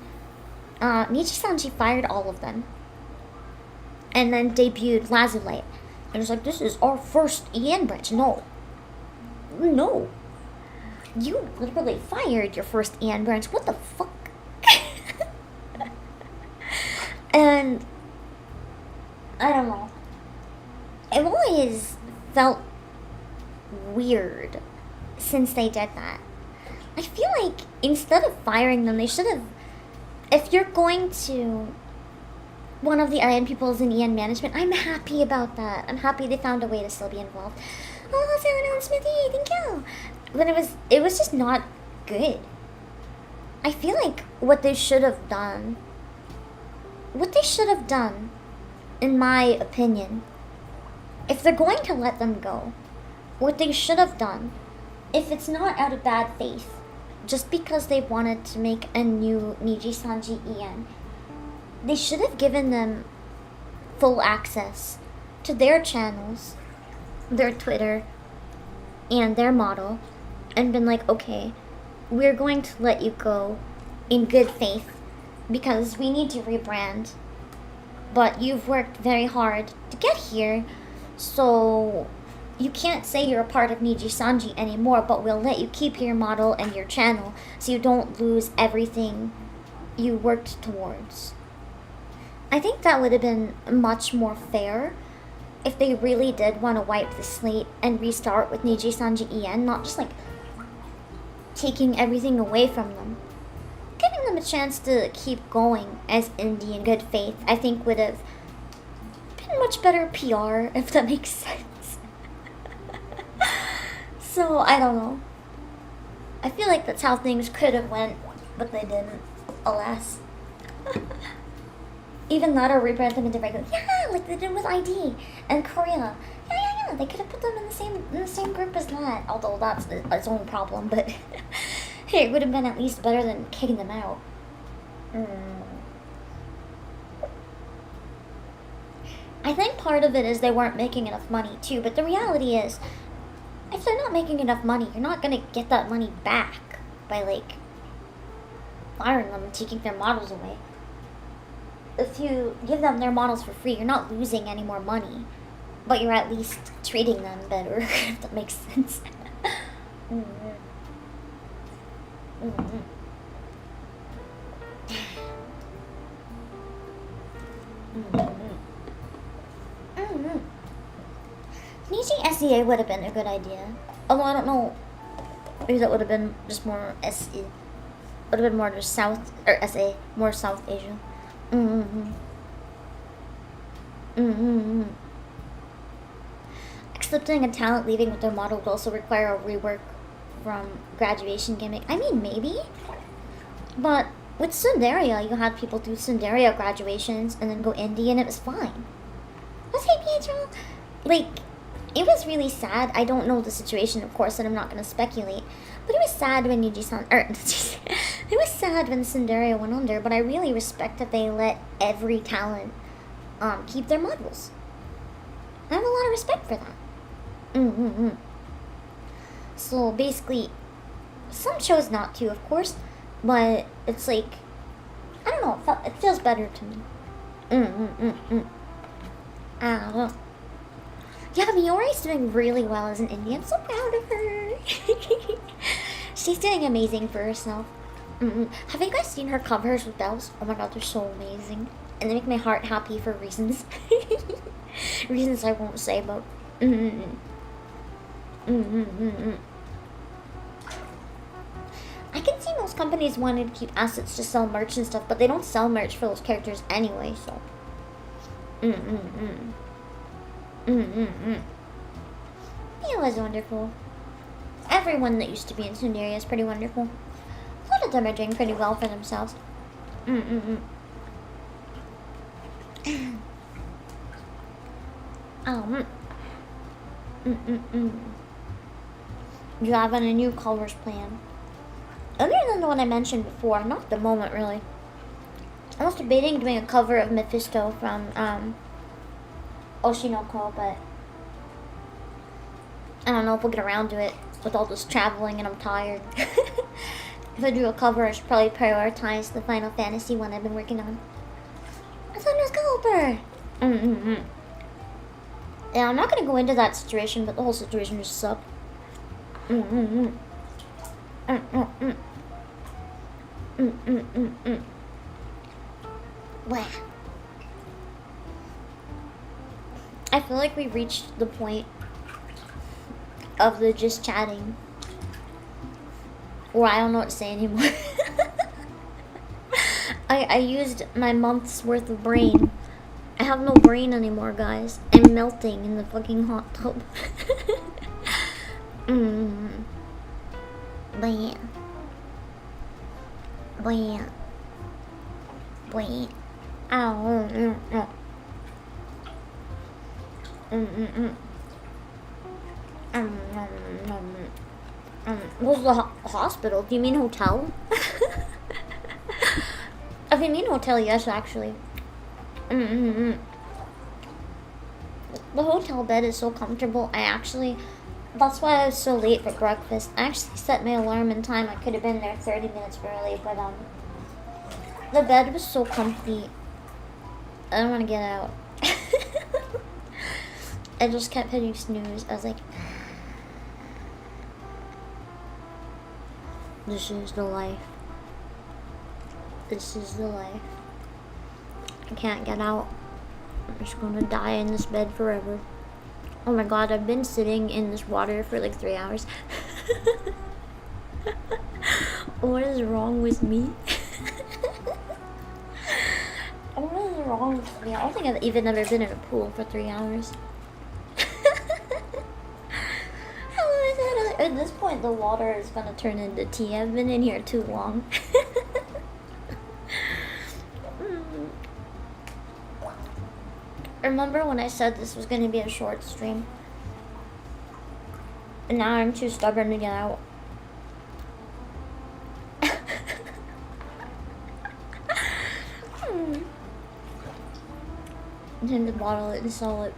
Niji Sanji fired all of them. And then debuted Lazulite. And it was like, this is our first EN branch. No. You literally fired your first EN branch. What the fuck? And I don't know. I've always felt weird since they did that. I feel like instead of firing them, they should have. If you're going to one of the IN people is in EN management, I'm happy about that. I'm happy they found a way to still be involved. Oh, Sarah and Smithy, thank you. But it was just not good. I feel like what they should have done, in my opinion, if they're going to let them go, what they should have done, if it's not out of bad faith, just because they wanted to make a new Niji Sanji EN, they should have given them full access to their channels, their Twitter, and their model, and been like, okay, we're going to let you go in good faith because we need to rebrand, but you've worked very hard to get here, so you can't say you're a part of Niji Sanji anymore, but we'll let you keep your model and your channel so you don't lose everything you worked towards. I think that would have been much more fair if they really did want to wipe the slate and restart with Niji Sanji EN, not just like taking everything away from them. Giving them a chance to keep going as indie in good faith, I think would have much better PR, if that makes sense. So, I don't know. I feel like that's how things could have went, but they didn't, alas. Even that or rebrand them into regular. Yeah, like they did with ID and Korea. Yeah. They could have put them in the same group as that. Although that's its own problem, but hey, it would have been at least better than kicking them out. I think part of it is they weren't making enough money too, but the reality is, if they're not making enough money, you're not gonna get that money back by like firing them and taking their models away. If you give them their models for free, you're not losing any more money, but you're at least treating them better, if that makes sense. Teaching SEA would have been a good idea. Although I don't know, maybe that would have been just more SE. Would have been more just South, or SA, more South Asia. Accepting a talent leaving with their model would also require a rework from graduation gimmick. I mean, maybe. But with Sundaria, you had people do Sundaria graduations and then go indie and it was fine. Let's say Pietro, like, it was really sad. I don't know the situation, of course, and I'm not going to speculate. But it was sad when Niji-san, it was sad when Sundaria went under, but I really respect that they let every talent keep their models. I have a lot of respect for that. So basically, some chose not to, of course, but it's like, I don't know, it feels better to me. I don't know. Yeah, Miori's doing really well as an indie. I'm so proud of her. She's doing amazing for herself. Have you guys seen her covers with bells? Oh my god, they're so amazing. And they make my heart happy for reasons. Reasons I won't say about. I can see most companies wanting to keep assets to sell merch and stuff, but they don't sell merch for those characters anyway, so. It was wonderful. Everyone that used to be in Sundaria is pretty wonderful. A lot of them are doing pretty well for themselves. Do you have any new colors planned? Other than the one I mentioned before, not at the moment really. I was debating doing a cover of Mephisto from Oshinoko, but I don't know if we'll get around to it with all this traveling and I'm tired. If I do a cover, I should probably prioritize the Final Fantasy one I've been working on. Thundersculper! Yeah, I'm not gonna go into that situation, but the whole situation just sucked. Wow. I feel like we reached the point of the just chatting where I don't know what to say anymore. I used my month's worth of brain. I have no brain anymore, guys. I'm melting in the fucking hot tub. Bam. Bam. Bam. Ow. What's the hospital? Do you mean hotel? If you mean hotel, yes, actually. The hotel bed is so comfortable. That's why I was so late for breakfast. I actually set my alarm in time. I could have been there 30 minutes early, but the bed was so comfy. I don't want to get out. I just kept hitting snooze. I was like, this is the life. This is the life. I can't get out. I'm just gonna die in this bed forever. Oh my god, I've been sitting in this water for like 3 hours. What is wrong with me? What is wrong with me? I don't think I've even ever been in a pool for 3 hours. At this point, the water is gonna turn into tea. I've been in here too long. Remember when I said this was gonna be a short stream? And now I'm too stubborn to get out. Time to bottle it and sell it.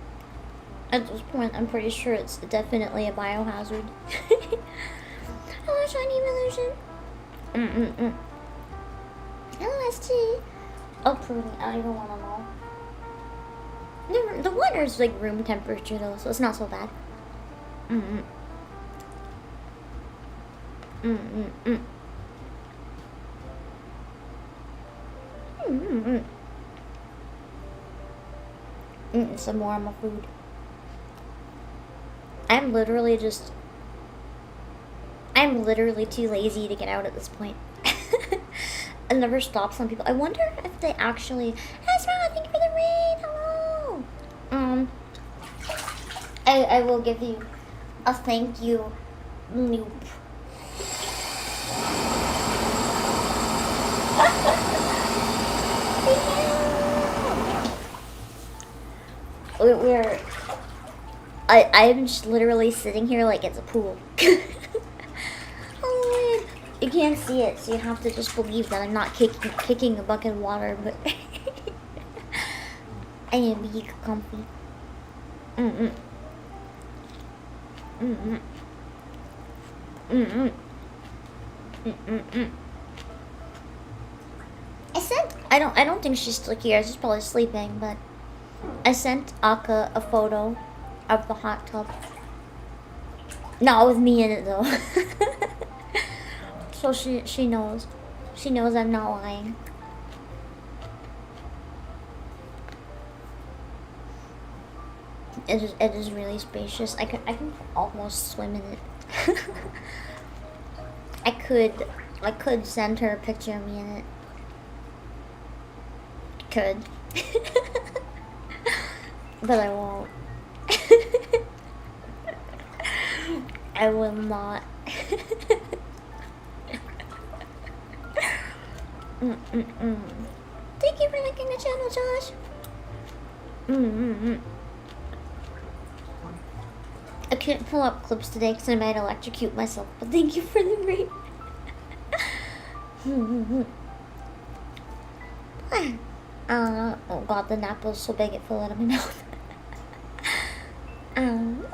At this point, I'm pretty sure it's definitely a biohazard. Hello, Shiny Evolution. Hello, ST. Oh, pruning. I don't even want to know. The water's like room temperature though, so it's not so bad. Some more of my food. I'm literally too lazy to get out at this point. I never stop some people. I wonder if they actually. Hey, Sarah, thank you for the raid. Hello. I will give you a thank you loop. I'm just literally sitting here like it's a pool. Oh, you can't see it, so you have to just believe that I'm not kicking a bucket of water, but I am being comfy. I don't think she's still here. She's probably sleeping, but I sent Aka a photo of the hot tub. Not with me in it though. So she knows. She knows I'm not lying. It is really spacious. I can almost swim in it. I could send her a picture of me in it. Could. But I won't. I will not. Thank you for liking the channel, Josh. I couldn't pull up clips today because I might electrocute myself, but thank you for the raid. Oh god, the nap was so big it fell out of my mouth. And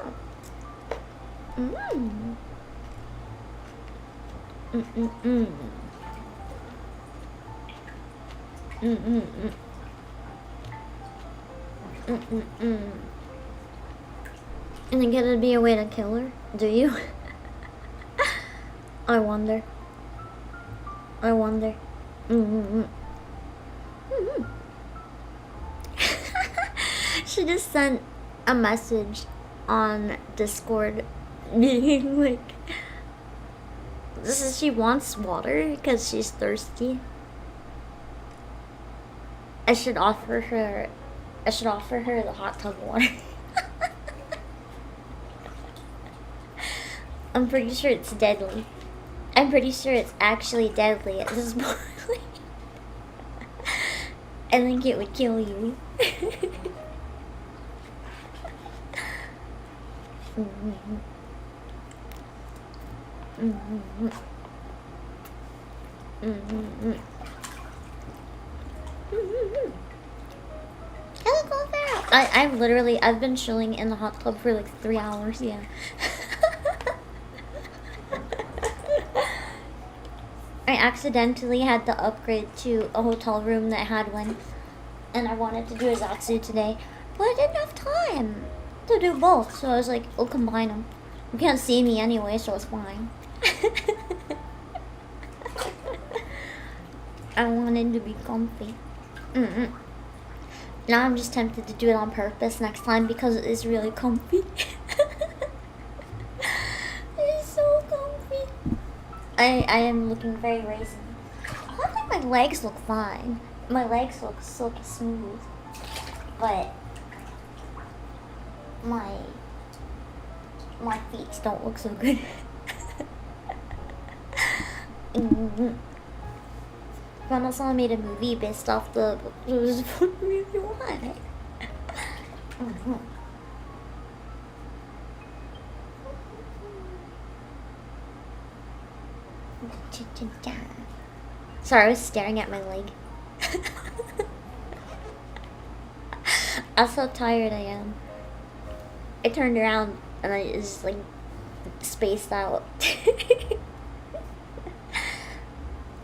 then gonna be a way to kill her? Do you? I wonder. She just sent a message on Discord being like, she wants water because she's thirsty. I should offer her the hot tub water. I'm pretty sure it's deadly. I'm pretty sure it's actually deadly at this point. I think it would kill you. I've been chilling in the hot tub for like 3 hours, yeah. I accidentally had to upgrade to a hotel room that had one, and I wanted to do a zatsu today, but I didn't have time to do both, so I was like, we'll combine them. You can't see me anyway, so it's fine. I wanted to be comfy. Now I'm just tempted to do it on purpose next time because it is really comfy. It is so comfy. I am looking very raisin. I think my legs look fine. My legs look silky smooth, but my feet don't look so good. Grandma saw made a movie based off the book. It was really one. Sorry, I was staring at my leg. That's how tired I am. I turned around and I just like spaced out.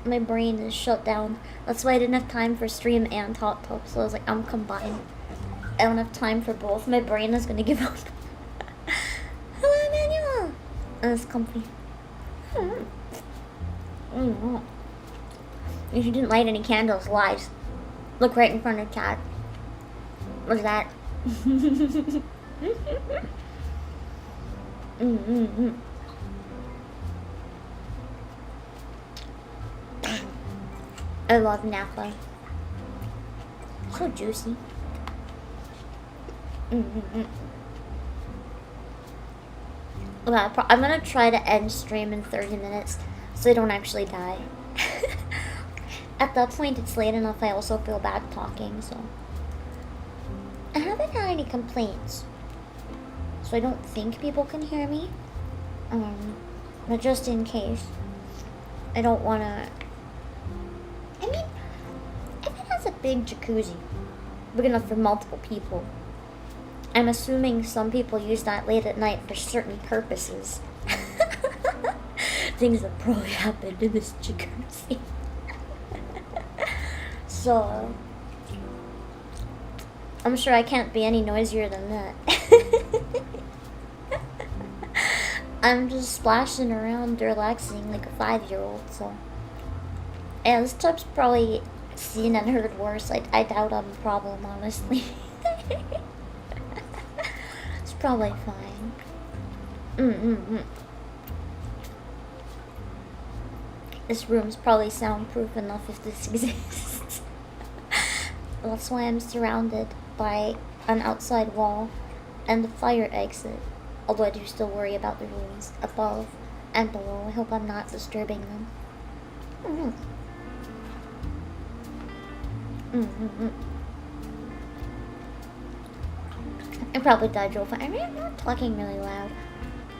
My brain is shut down. That's why I didn't have time for stream and hot tub. So I was like, I'm combined. I don't have time for both. My brain is gonna give up. Hello, Emmanuel. And it's comfy. If you didn't light any candles, lies. Look right in front of Chad. What's that? I love Napa. So juicy. Well, I'm gonna try to end stream in 30 minutes so I don't actually die. At that point, it's late enough. I also feel bad talking, so I haven't had any complaints, so I don't think people can hear me. But just in case, I don't wanna. I mean, if it has a big jacuzzi, big enough for multiple people, I'm assuming some people use that late at night for certain purposes. Things that probably happened in this jacuzzi. So, I'm sure I can't be any noisier than that. I'm just splashing around, relaxing like a 5-year-old, so. Yeah, this tub's probably seen and heard worse. I doubt I'm a problem, honestly. It's probably fine. This room's probably soundproof enough if this exists. That's why I'm surrounded by an outside wall and the fire exit. Although I do still worry about the rooms above and below. I hope I'm not disturbing them. I probably died real fast. I mean, I'm not talking really loud.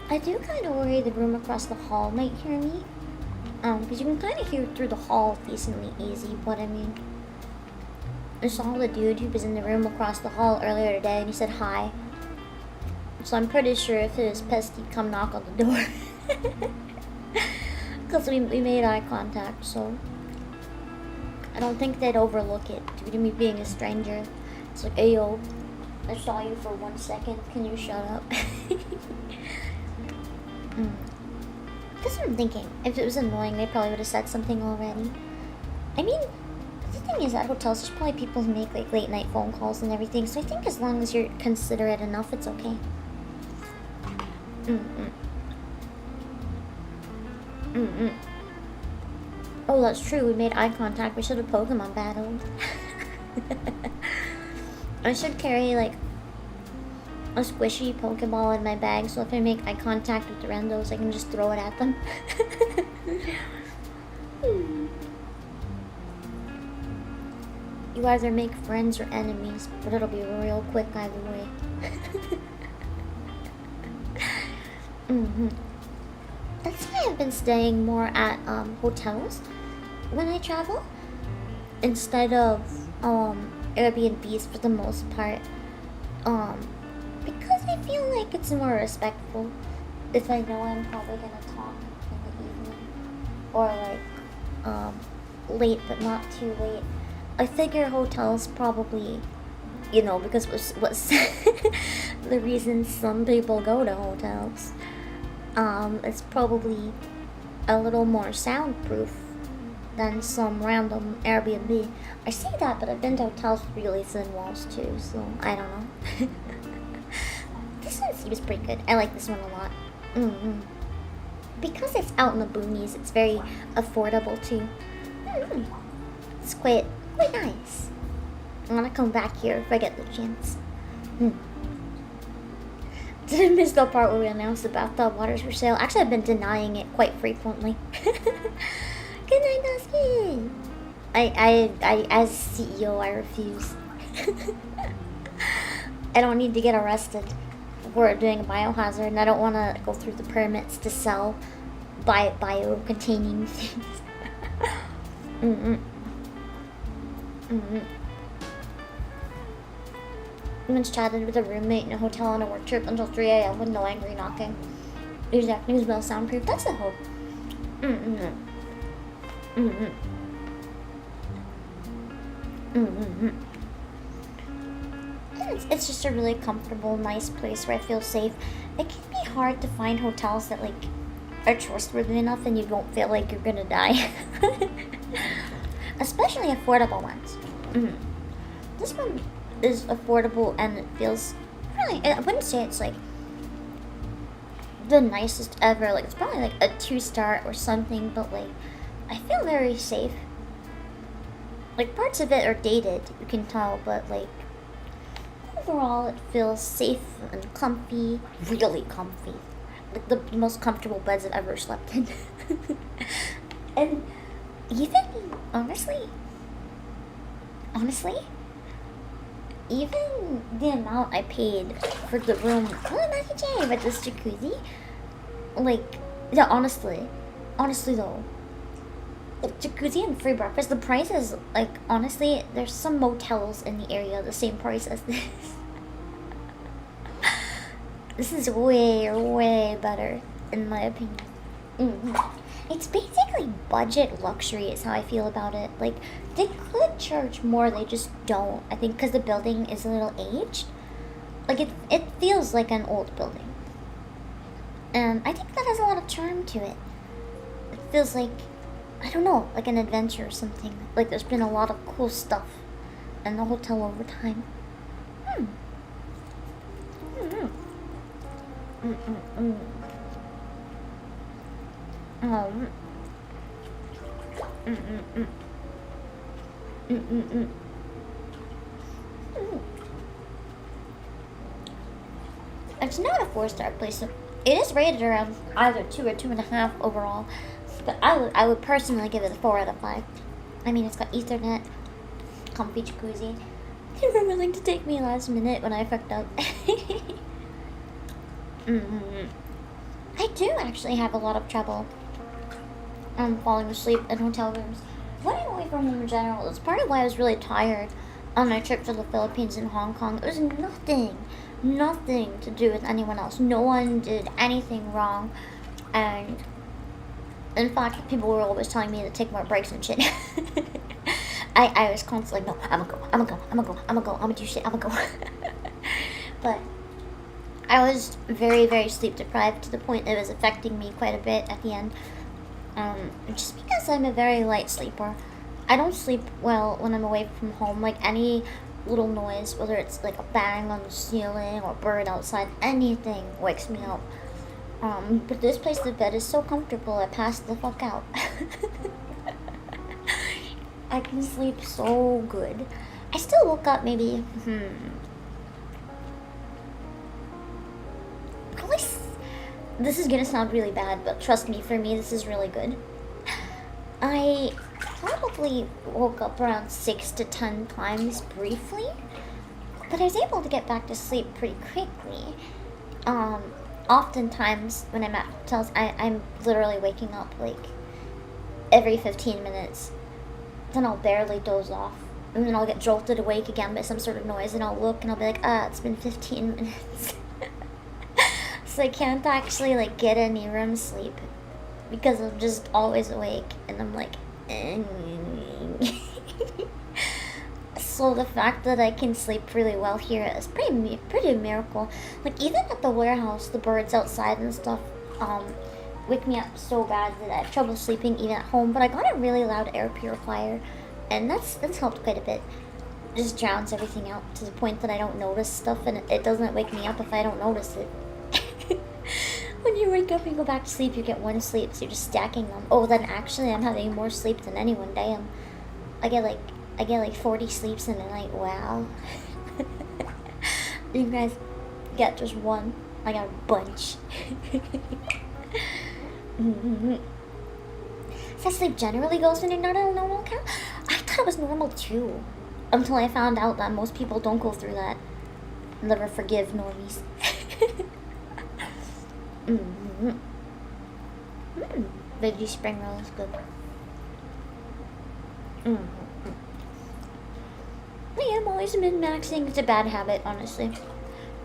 I do kind of worry the room across the hall might hear me. Because you can kind of hear through the hall decently easy, but I mean, I saw the dude who was in the room across the hall earlier today, and he said hi. So I'm pretty sure if it was pissed, he'd come knock on the door. Because we made eye contact, so I don't think they'd overlook it due to me being a stranger. It's like, hey yo, I saw you for 1 second, can you shut up? That's what I'm thinking. If it was annoying, they probably would have said something already. I mean, the thing is, at hotels, there's probably people who make like late night phone calls and everything, so I think as long as you're considerate enough, it's okay. Oh, that's true. We made eye contact. We should have Pokemon battled. I should carry like a squishy Pokeball in my bag, so if I make eye contact with the randos, I can just throw it at them. You either make friends or enemies, but it'll be real quick either way. That's why I've been staying more at hotels when I travel instead of Airbnbs for the most part. Because I feel like it's more respectful if I know I'm probably gonna talk in the evening or like late but not too late. I figure hotels probably, you know, because what's the reason some people go to hotels. It's probably a little more soundproof than some random Airbnb. I say that, but I've been to hotels with really thin walls too, so I don't know. This one seems pretty good. I like this one a lot. Because it's out in the boonies, it's very affordable too. It's quite quite nice. I want to come back here if I get the chance. Did I miss the part where we announced the bathtub waters for sale? Actually, I've been denying it quite frequently. Good night, Dusky. I, as CEO, I refuse. I don't need to get arrested for doing a biohazard, and I don't want to go through the permits to sell bio-containing things. Once chatted with a roommate in a hotel on a work trip until 3 a.m. with no angry knocking. Exactly, was well soundproof. That's the hope. It's just a really comfortable, nice place where I feel safe. It can be hard to find hotels that like are trustworthy enough and you don't feel like you're gonna die. Especially affordable ones. This one is affordable and it feels really, I wouldn't say it's like the nicest ever. Like it's probably like a 2-star or something, but like I feel very safe. Like parts of it are dated, you can tell, but like overall it feels safe and comfy, really comfy. Like the most comfortable beds I've ever slept in. And even honestly, even the amount I paid for the room, Matthew J, but this jacuzzi, like, yeah, honestly though, jacuzzi and free breakfast, the price is, like, honestly, there's some motels in the area the same price as this. This is way, way better, in my opinion. It's basically budget luxury is how I feel about it. Like, they could charge more, they just don't. I think because the building is a little aged. Like, it feels like an old building. And I think that has a lot of charm to it. It feels like, I don't know, like an adventure or something. Like there's been a lot of cool stuff in the hotel over time. It's not a 4-star place. It is rated around either 2 or 2.5 overall. But I would personally give it a 4 out of 5. I mean, it's got Ethernet, comfy jacuzzi. They were willing to take me last minute when I fucked up. I do actually have a lot of trouble falling asleep in hotel rooms. Running away from them in general is part of why I was really tired on my trip to the Philippines and Hong Kong. It was nothing to do with anyone else. No one did anything wrong. And in fact, people were always telling me to take more breaks and shit. I was constantly like, no, I'm gonna do shit, I'm gonna go. But I was very, very sleep deprived to the point it was affecting me quite a bit at the end. Just because I'm a very light sleeper. I don't sleep well when I'm away from home. Like any little noise, whether it's like a bang on the ceiling or a bird outside, anything wakes me up. But this place, the bed is so comfortable, I passed the fuck out. I can sleep so good. I still woke up maybe, this is gonna sound really bad, but trust me, for me, this is really good. I probably woke up around 6 to 10 times briefly, but I was able to get back to sleep pretty quickly. Oftentimes when I'm at hotels, I'm literally waking up like every 15 minutes. Then I'll barely doze off. And then I'll get jolted awake again by some sort of noise, and I'll look and I'll be like, it's been 15 minutes. So I can't actually like get any REM sleep because I'm just always awake and I'm like, So the fact that I can sleep really well here is pretty a miracle. Like even at the warehouse, the birds outside and stuff wake me up so bad that I have trouble sleeping even at home. But I got a really loud air purifier, and that's helped quite a bit. It just drowns everything out to the point that I don't notice stuff, and it doesn't wake me up if I don't notice it. When you wake up and go back to sleep, you get one sleep, so you're just stacking them. Oh, then actually I'm having more sleep than anyone. Damn. I get like I get like 40 sleeps in a night. Wow. You guys get just one. I got a bunch. Does that sleep generally goes in and out of a normal count? I thought it was normal too. Until I found out that most people don't go through that. Never forgive normies. Veggie spring roll is good. Yeah, I'm always min-maxing. It's a bad habit, honestly.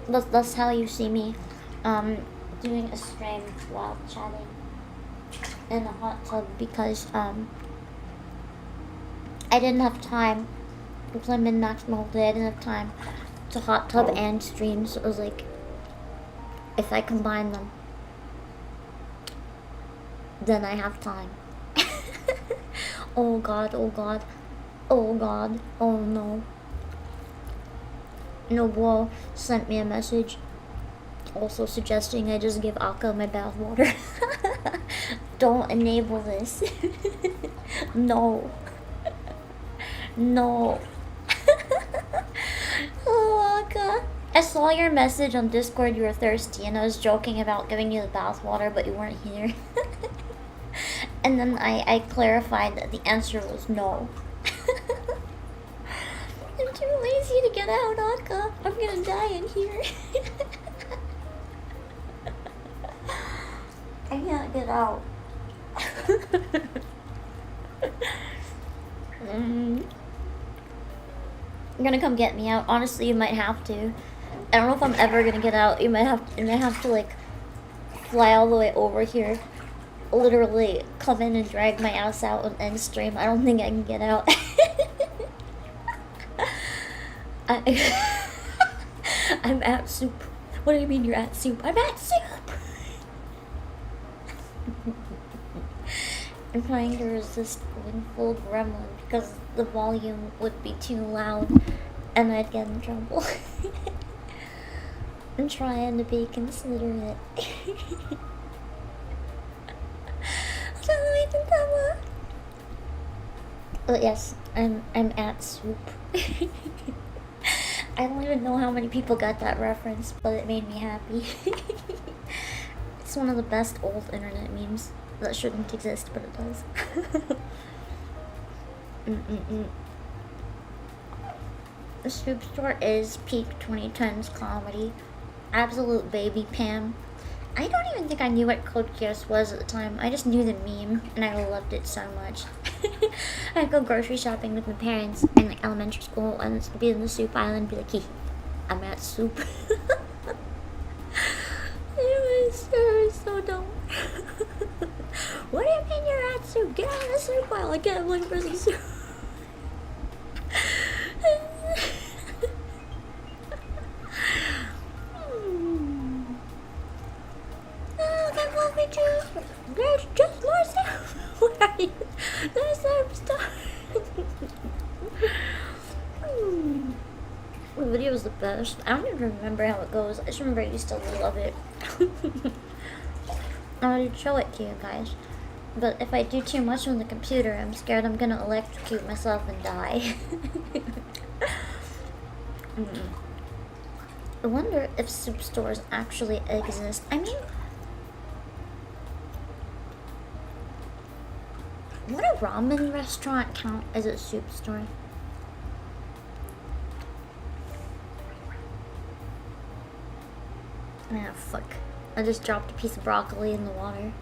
That's how you see me doing a stream while chatting in a hot tub, because I didn't have time. Because I min-maxed my whole day, I didn't have time to hot tub and stream, so it was like, if I combine them, then I have time. Oh god, oh god, oh god, oh no. Nobuo sent me a message also suggesting I just give Akka my bath water. Don't enable this. No. No. Oh, Akka. I saw your message on Discord, you were thirsty, and I was joking about giving you the bath water, but you weren't here. And then I clarified that the answer was no. I'm too lazy to get out, Akka. I'm gonna die in here. I can't get out. You're gonna come get me out. Honestly, you might have to. I don't know if I'm ever gonna get out. You might have to like fly all the way over here. Literally come in and drag my ass out and end stream. I don't think I can get out. I'm at soup. What do you mean you're at soup? I'm at soup! I'm trying to resist going full gremlin because the volume would be too loud and I'd get in trouble. I'm trying to be considerate. But yes, I'm at soup. I don't even know how many people got that reference, but it made me happy. It's one of the best old internet memes that shouldn't exist, but it does. The Soup Store is peak 2010s comedy. Absolute baby Pam. I don't even think I knew what Code Geass was at the time. I just knew the meme, and I loved it so much. I'd go grocery shopping with my parents in like elementary school, and be in the soup aisle and be like, "Hey, I'm at soup." It was so dumb. What do you mean you're at soup? Get out of the soup aisle! I can't look for some soup. That won't be true. There's just more stuff. What are you? There's some stuff. The video was the best. I don't even remember how it goes. I just remember I used to love it. I'll show it to you guys. But if I do too much on the computer, I'm scared I'm gonna electrocute myself and die. I wonder if soup stores actually exist. I mean, would a ramen restaurant count as a soup store? Ah, fuck. I just dropped a piece of broccoli in the water.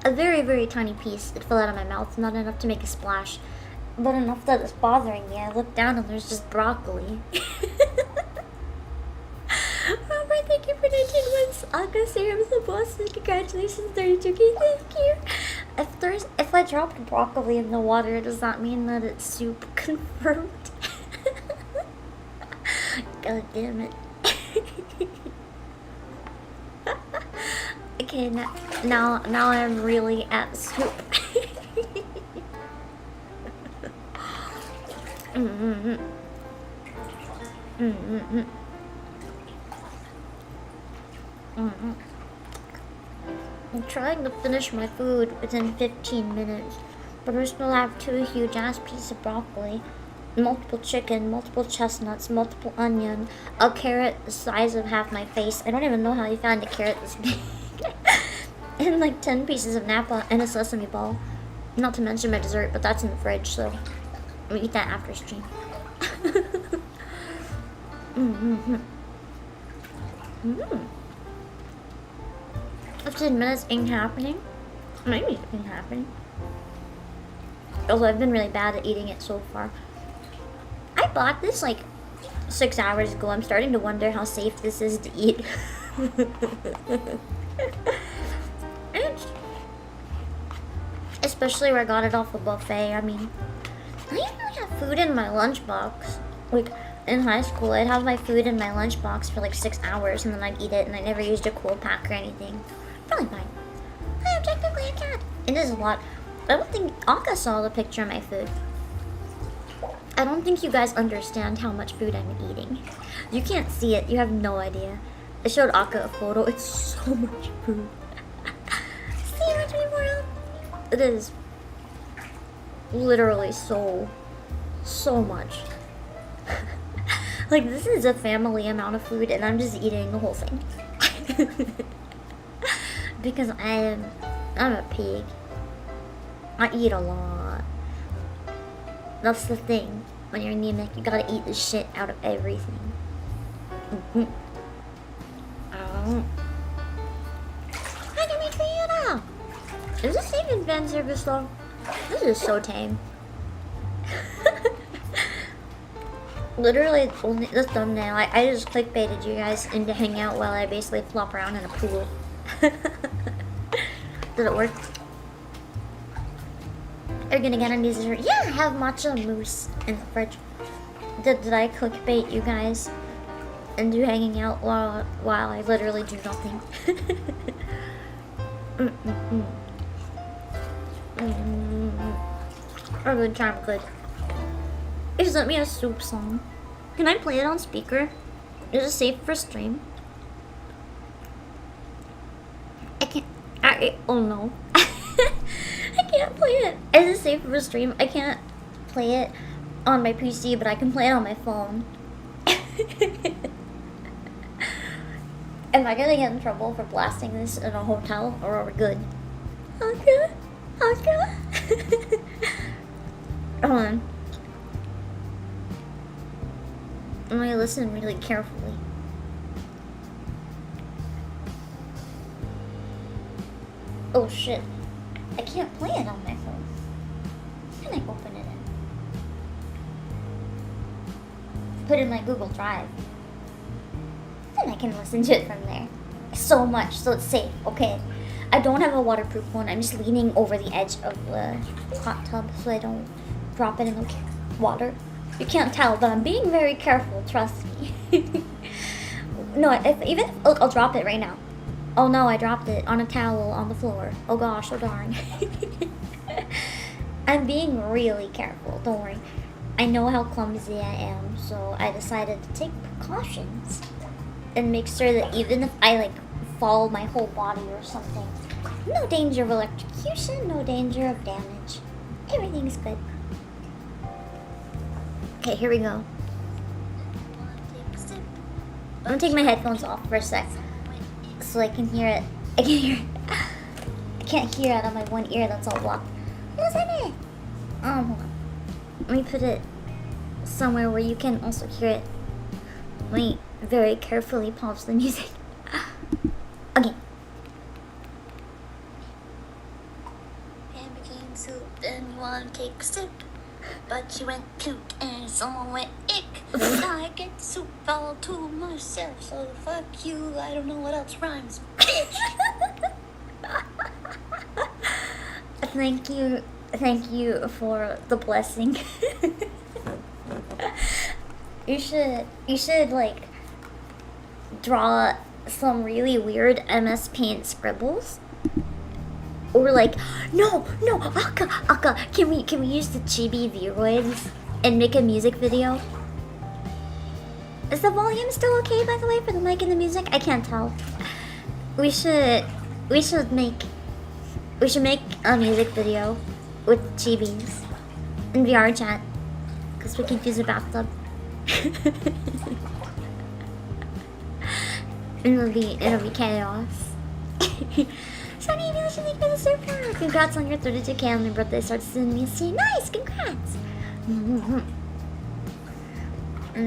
A very, very tiny piece. It fell out of my mouth. Not enough to make a splash, but enough that it's bothering me. I look down and there's just broccoli. Robert, thank you for 19 months. Aga Serum's the boss. Congratulations, 32K. Thank you. If I dropped broccoli in the water, does that mean that it's soup confirmed? God damn it. Okay, now I'm really at soup. I'm trying to finish my food within 15 minutes, But we still have 2 huge ass pieces of broccoli, multiple chicken, multiple chestnuts, multiple onion, a carrot the size of half my face. I don't even know how you found a carrot this big. And like 10 pieces of Napa and a sesame ball. Not to mention my dessert, but that's in the fridge, so we'll eat that after stream. Fifteen minutes ain't happening. Maybe it ain't happening. Although I've been really bad at eating it so far. I bought this like 6 hours ago. I'm starting to wonder how safe this is to eat. Especially where I got it off a buffet. I mean, I didn't really have food in my lunchbox. Like, in high school, I'd have my food in my lunchbox for like 6 hours and then I'd eat it, and I never used a cool pack or anything. Probably fine. I am technically a cat. It is a lot. I don't think Aka saw the picture of my food. I don't think you guys understand how much food I'm eating. You can't see it. You have no idea. I showed Aka a photo. It's so much food. See how much more? It is literally so much. Like, this is a family amount of food and I'm just eating the whole thing. Because I'm a pig. I eat a lot. That's the thing. When you're anemic, you gotta eat the shit out of everything. How can we clean it up? Is this even fan service though? This is so tame. Literally, only this thumbnail, I just clickbaited you guys into hang out while I basically flop around in a pool. Did it work? Are you gonna get on these? Yeah, I have matcha mousse in the fridge. Did I clickbait you guys into hanging out while I literally do nothing? Oh, good time, good. It sent me a soup song. Can I play it on speaker? Is it safe for stream? I can't. Oh no. I can't play it. Is it safe for stream? I can't play it on my PC, but I can play it on my phone. Am I gonna get in trouble for blasting this in a hotel, or are we good? Okay. Okay. Hold on. I'm gonna listen really carefully. Oh shit. I can't play it on my phone. Can I open it in? Put it in my Google Drive. Then I can listen to it from there. So much, so it's safe, okay? I don't have a waterproof one. I'm just leaning over the edge of the hot tub so I don't drop it in the water. You can't tell, but I'm being very careful, trust me. No, look, I'll drop it right now. Oh no, I dropped it on a towel on the floor. Oh gosh, oh darn. I'm being really careful, don't worry. I know how clumsy I am, so I decided to take precautions and make sure that even if I like fall my whole body or something, no danger of electrocution, no danger of damage. Everything's good. Okay, here we go. I'm gonna take my headphones off for a sec so I can hear it. I can't hear out of my one ear that's all blocked. Listen it. Hold on. Let me put it somewhere where you can also hear it. Let me very carefully pause the music. Okay. Pan became soup, then you want to take a sip. But she went puke and someone went ick. I get soup all to myself, so fuck you. I don't know what else rhymes, bitch. Thank you for the blessing. You should like draw some really weird MS Paint scribbles. Or like, no, Aka, can we use the chibi Vroids and make a music video? Is the volume still okay, by the way, for the mic and the music? I can't tell. We should make a music video with chibis in VR chat because we can use a bathtub. It'll be chaos. Sunny, you should make me the super. Congrats on your 32K on your birthday. Starts soon. You see, nice. Congrats. And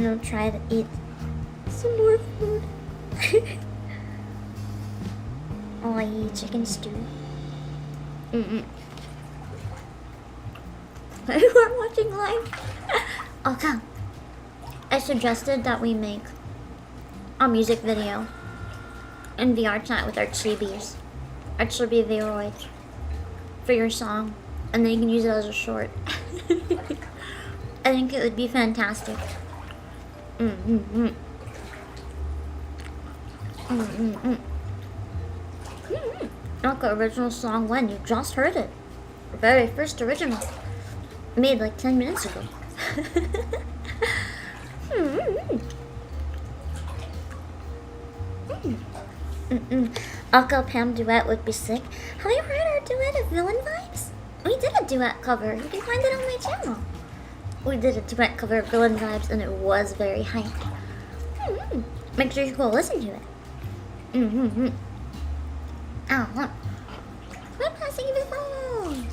I'll try to eat some more food. Oh, I eat chicken stew. You are watching live. Okay. I suggested that we make a music video in VR chat with our chibis. Our chibi Vroid for your song. And then you can use it as a short. I think it would be fantastic. Okay, original song when? You just heard it. Very first original. Made like 10 minutes ago. Aka Pam duet would be sick. Have you heard our duet of Villain Vibes? We did a duet cover. You can find it on my channel. We did a duet cover of Villain Vibes and it was very hype. Make sure you go listen to it. Oh, look. I'm passing you the phone.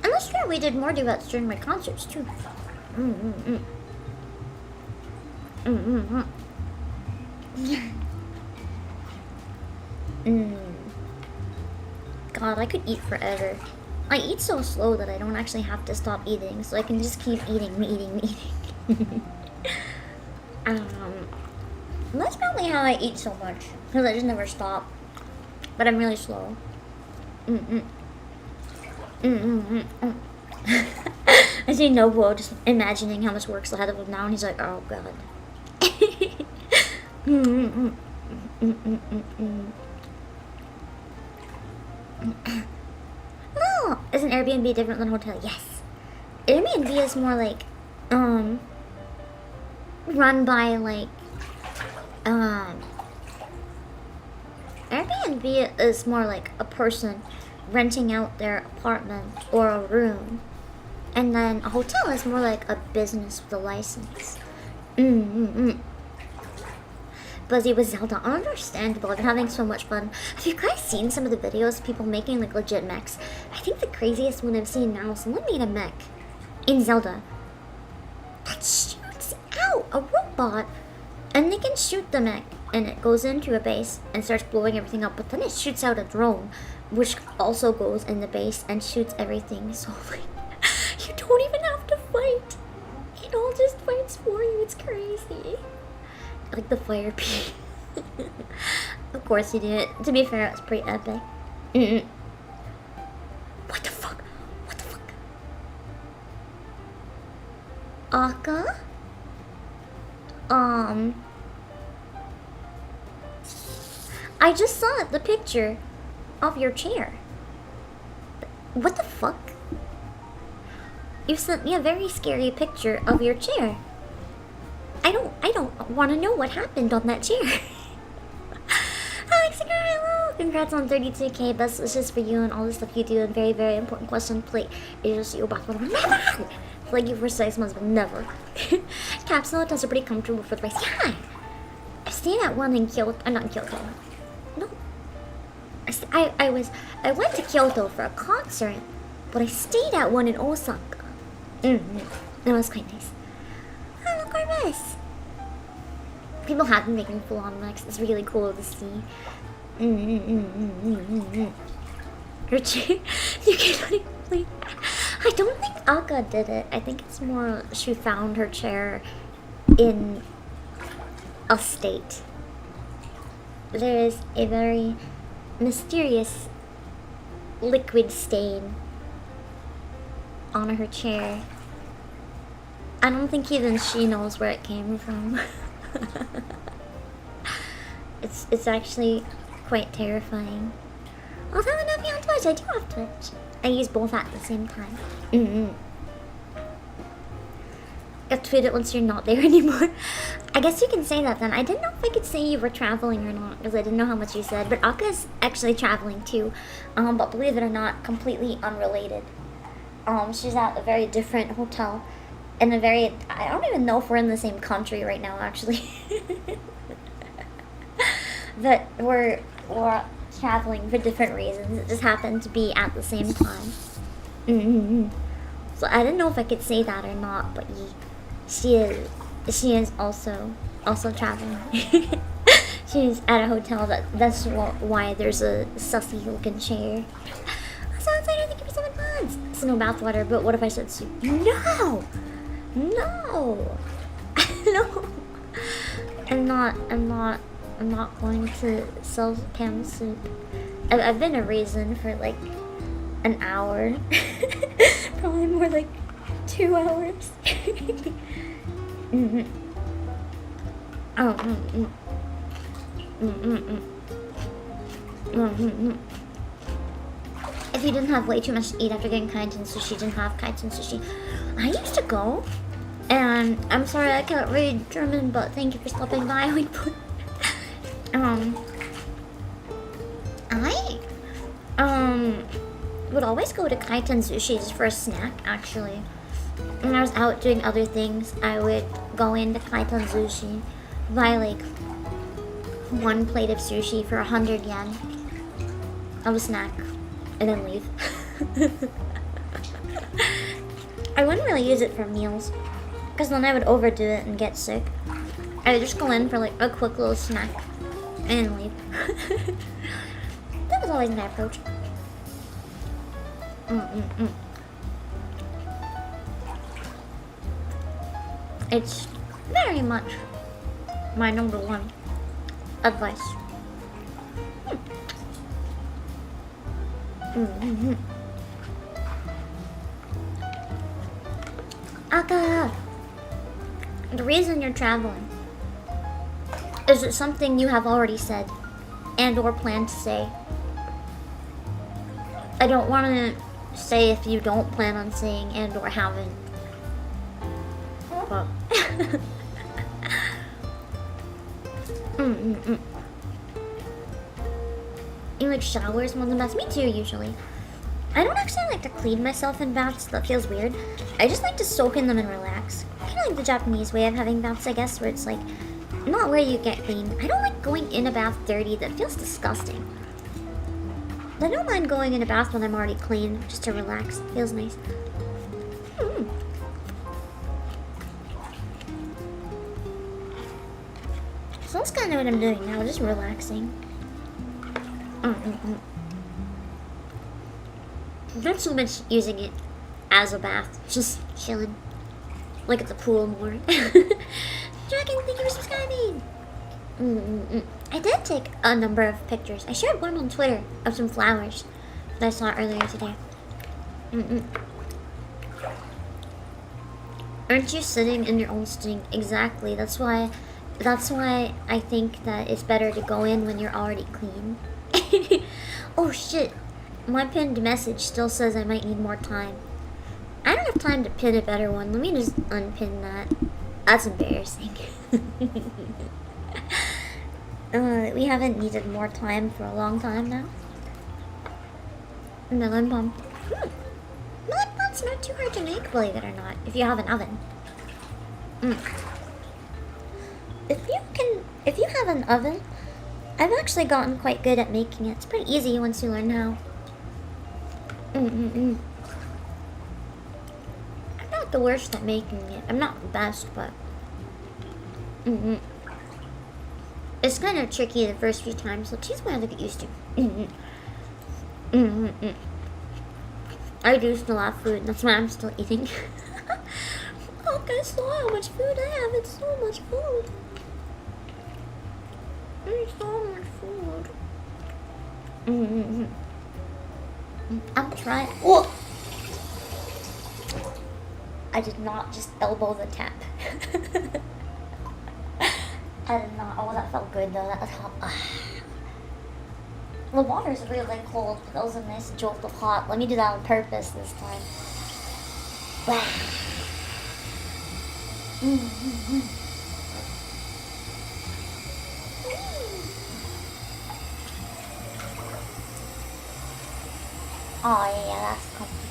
And that's true, we did more duets during my concerts too. God, I could eat forever. I eat so slow that I don't actually have to stop eating, so I can just keep eating. That's probably how I eat so much, because I just never stop. But I'm really slow. I see Nobuo just imagining how much work's ahead of him now, and he's like, oh god. No! Is an Airbnb different than a hotel? Yes. Airbnb is more like, run by like, Airbnb is more like a person renting out their apartment or a room. And then a hotel is more like a business with a license. Buzzy with Zelda, understandable. I've been having so much fun. Have you guys seen some of the videos of people making like legit mechs? I think the craziest one I've seen now, someone made a mech in Zelda that shoots out a robot, and they can shoot the mech and it goes into a base and starts blowing everything up, but then it shoots out a drone which also goes in the base and shoots everything. So like, you don't even have to fight. It all just fights for you. It's crazy. Like the fire pea. Of course he did. To be fair, it was pretty epic. What the fuck? What the fuck? Aka? I just saw the picture of your chair. What the fuck? You sent me a very scary picture of your chair. I don't want to know what happened on that chair. Alex, hello! Congrats on 32K. Best wishes for you and all the stuff you do. And very, very important question. Play. Is you back with never. Like you for 6 months, but never. Capsule hotels are pretty comfortable for the price. Yeah. I stayed at one in Kyoto. I'm not in Kyoto. No. I went to Kyoto for a concert, but I stayed at one in Osaka. It was quite nice. Oh, look at this. People have been making full-on mechs. It's really cool to see. Her chair. You cannot even play. I don't think Aka did it. I think it's more she found her chair in a state. There is a very mysterious liquid stain on her chair. I don't think even she knows where it came from. It's actually quite terrifying. Although I don't be on Twitch, I do have Twitch. I use both at the same time. It I'll tweet it once you're not there anymore. I guess you can say that then. I didn't know if I could say you were traveling or not because I didn't know how much you said. But Aka's actually traveling too. But believe it or not, completely unrelated. She's at a very different hotel. In a very... I don't even know if we're in the same country right now, actually. But we're traveling for different reasons. It just happened to be at the same time. So I didn't know if I could say that or not, but she is also traveling. She's at a hotel. That's why there's a sussy looking chair. I'm so excited! Thank you for 7 months. It's no bathwater, but what if I said soup? No, no. I'm not going to sell canned soup. I've been a raisin for like an hour. Probably more like 2 hours. If you didn't have way too much to eat after getting kaiten sushi, didn't have kaiten sushi. I used to go, and I'm sorry I can't read German, but thank you for stopping by. I would always go to kaiten sushi just for a snack, actually. When I was out doing other things, I would go into kaiten sushi, buy like 1 plate of sushi for 100 yen of a snack, and then leave. I wouldn't really use it for meals, because then I would overdo it and get sick. I would just go in for like a quick little snack, and then leave. That was always my approach. It's very much my #1 advice. Aka, the reason you're traveling, is it something you have already said and or plan to say? I don't want to say if you don't plan on saying and or haven't. But you like showers more than baths? Me too, usually. I don't actually like to clean myself in baths. That feels weird. I just like to soak in them and relax. Kind of like the Japanese way of having baths, I guess, where it's like not where you get clean. I don't like going in a bath dirty. That feels disgusting. I don't mind going in a bath when I'm already clean, just to relax. Feels nice. So that's kind of what I'm doing now, just relaxing. Not so much using it as a bath, just chilling. Like at the pool more. Dragon, thank you for subscribing! I did take a number of pictures. I shared one on Twitter of some flowers that I saw earlier today. Aren't you sitting in your own stink? Exactly. That's why I think that it's better to go in when you're already clean. Oh shit. My pinned message still says I might need more time. I don't have time to pin a better one. Let me just unpin that. That's embarrassing. We haven't needed more time for a long time now. Melon bomb. Melon bomb's not too hard to make, believe it or not, if you have an oven. If you have an oven, I've actually gotten quite good at making it. It's pretty easy once you learn how. I'm not the worst at making it. I'm not the best, but it's kind of tricky the first few times, so she's going to get used to. I do still have food. That's why I'm still eating. Oh, guys, saw how much food I have. It's so much food. There's so much food. I'm trying. Oh! I did not just elbow the tap. I did not. Oh, that felt good though. That felt. The water's really cold, but that was a nice jolt of hot. Let me do that on purpose this time. Wow. Oh yeah, that's comfy.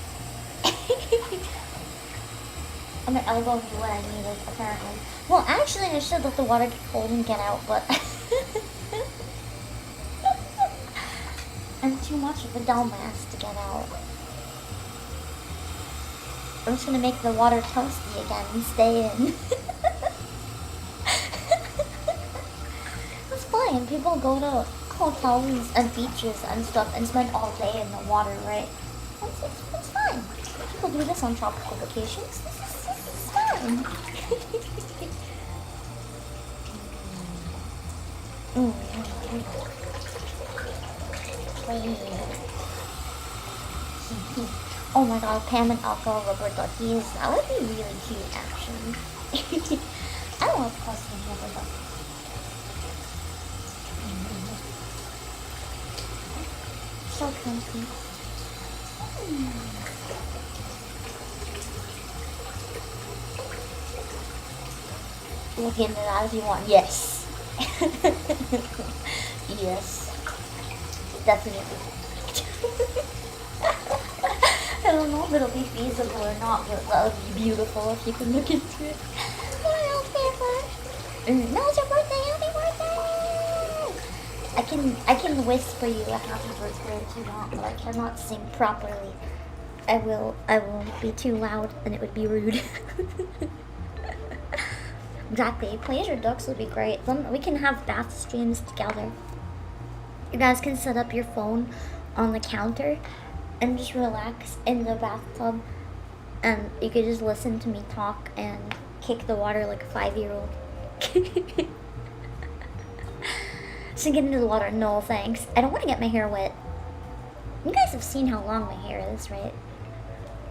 I'm gonna elbow you what I needed, apparently. Well, actually, I should let the water get cold and get out, but I'm too much of a dumbass to get out. I'm just gonna make the water toasty again and stay in. It's fine. People go to hotels and beaches and stuff and spend all day in the water, right? It's fine. People do this on tropical vacations. This is fine. Oh my god, Pam and Alka rubber duckies. That would be really cute, actually. I love custom rubber duckies. So comfy. Look into that if you want. Yes. Yes. Definitely. I don't know if it'll be feasible or not, but that would be beautiful if you could look into it. Hello, Pepper. No, it's your birthday. Happy birthday! I can whisper you a happy birthday if you want, but I cannot sing properly. I will be too loud and it would be rude. Exactly. Playasia ducks would be great. We can have bath streams together. You guys can set up your phone on the counter and just relax in the bathtub, and you could just listen to me talk and kick the water like a 5-year-old. So get into the water. No thanks. I don't want to get my hair wet. You guys have seen how long my hair is, right?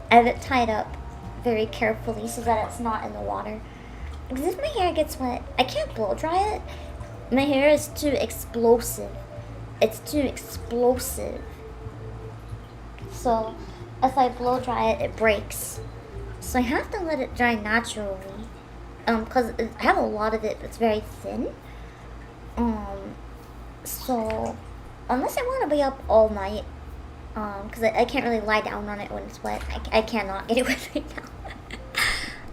I have it tied up very carefully so that it's not in the water. Because if my hair gets wet, I can't blow dry it. My hair is too explosive. It's too explosive. So if I blow dry it, it breaks. So I have to let it dry naturally. Because I have a lot of it that's very thin. So unless I want to be up all night, because I can't really lie down on it when it's wet. I cannot get it wet right now.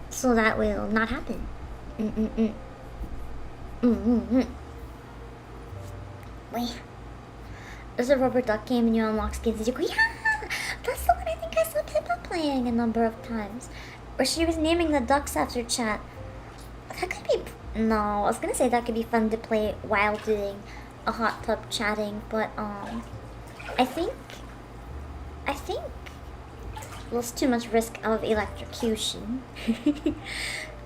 So that will not happen. Wait. There's a rubber duck game and you unlock skins. Did you go? Yeah! That's the one I think I saw Pippa playing a number of times. Or she was naming the ducks after chat. That could be... No, I was gonna say that could be fun to play while doing a hot tub chatting, but, I think there's too much risk of electrocution.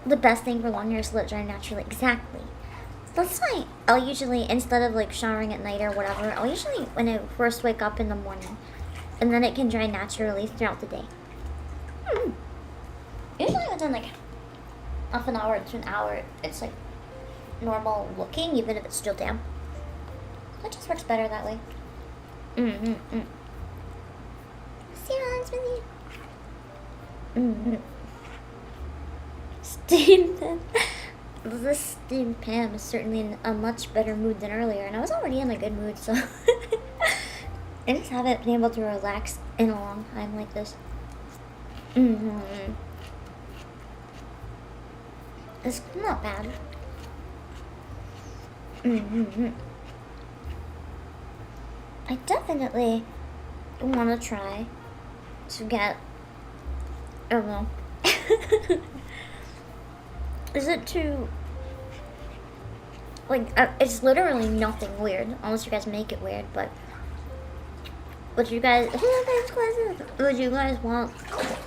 The best thing for long hair is to let dry naturally. Exactly. That's why I'll usually, instead of like showering at night or whatever, I'll usually, when I first wake up in the morning, and then it can dry naturally throughout the day. Usually within like half an hour to an hour, it's like normal looking, even if it's still damp. It just works better that way. See you, with you. Steam Pam. This Steam Pam is certainly in a much better mood than earlier, and I was already in a good mood, so I just haven't been able to relax in a long time like this. It's not bad. I definitely want to try to get, I don't know. Is it too, like, it's literally nothing weird, unless you guys make it weird, but would you guys want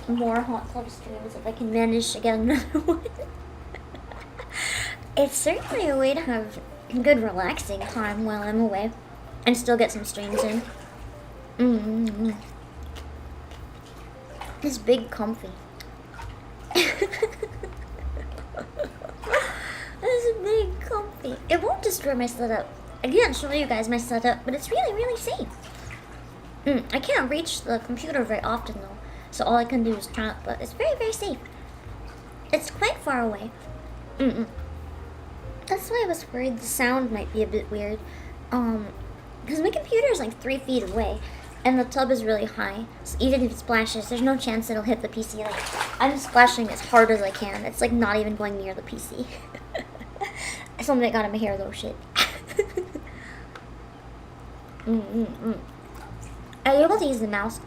more hot tub streams if I can manage to get another one? It's certainly a way to have good relaxing time while I'm away and still get some streams in. It's big comfy. It's big comfy. It won't destroy my setup. I can't show you guys my setup, but it's really, really safe. I can't reach the computer very often though, so all I can do is try it, but it's very, very safe. It's quite far away, That's why I was worried the sound might be a bit weird. Because my computer is like 3 feet away, and the tub is really high. So even if it splashes, there's no chance it'll hit the PC. Like, I'm splashing as hard as I can. It's like not even going near the PC. Something got in my hair though, shit. Are you able to use the mouse?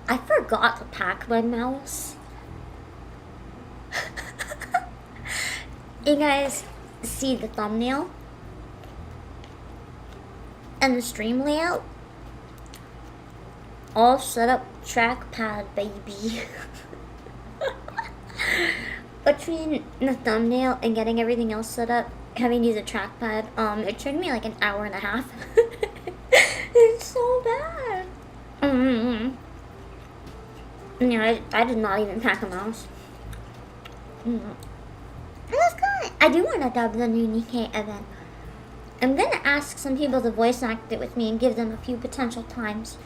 I forgot to pack my mouse. You guys see the thumbnail and the stream layout? All set up trackpad, baby. Between the thumbnail and getting everything else set up, having to use a trackpad, it took me like an hour and a half. It's so bad. Yeah, I did not even pack a mouse. That's good. I do want to dub the new Nikkei event. I'm gonna ask some people to voice act it with me and give them a few potential times,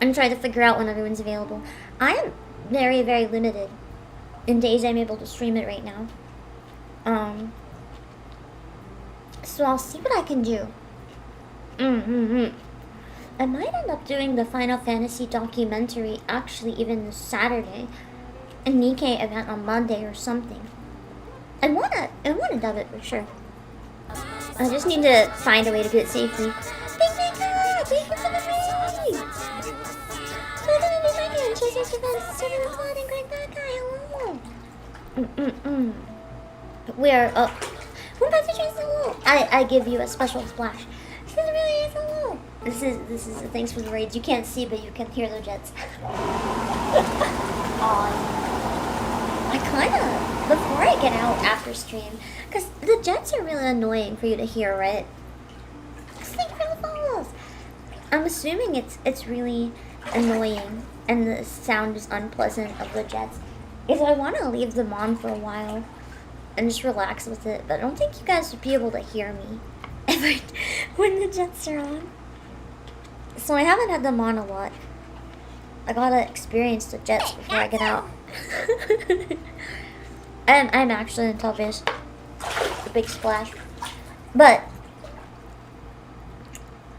and try to figure out when everyone's available. I am very, very limited in days I'm able to stream it right now. So I'll see what I can do. I might end up doing the Final Fantasy documentary actually even this Saturday, a Nikkei event on Monday or something. I wanna dub it for sure. I just need to find a way to do it safely. Thank you for the raid! So I'm gonna do my game, Chasers Defense, Server Blood, and Greg Bad Guy, hello! We're up. Who about to chase the hello? I give you a special splash. This is really hello. This is the things for the raids. You can't see, but you can hear the jets. I kinda, before I get out after stream, because the jets are really annoying for you to hear, right? I'm assuming it's really annoying and the sound is unpleasant of the jets. If I want to leave them on for a while and just relax with it, but I don't think you guys would be able to hear me when the jets are on. So I haven't had them on a lot. I gotta experience the jets before I get out. And I'm actually in Television, the big splash, but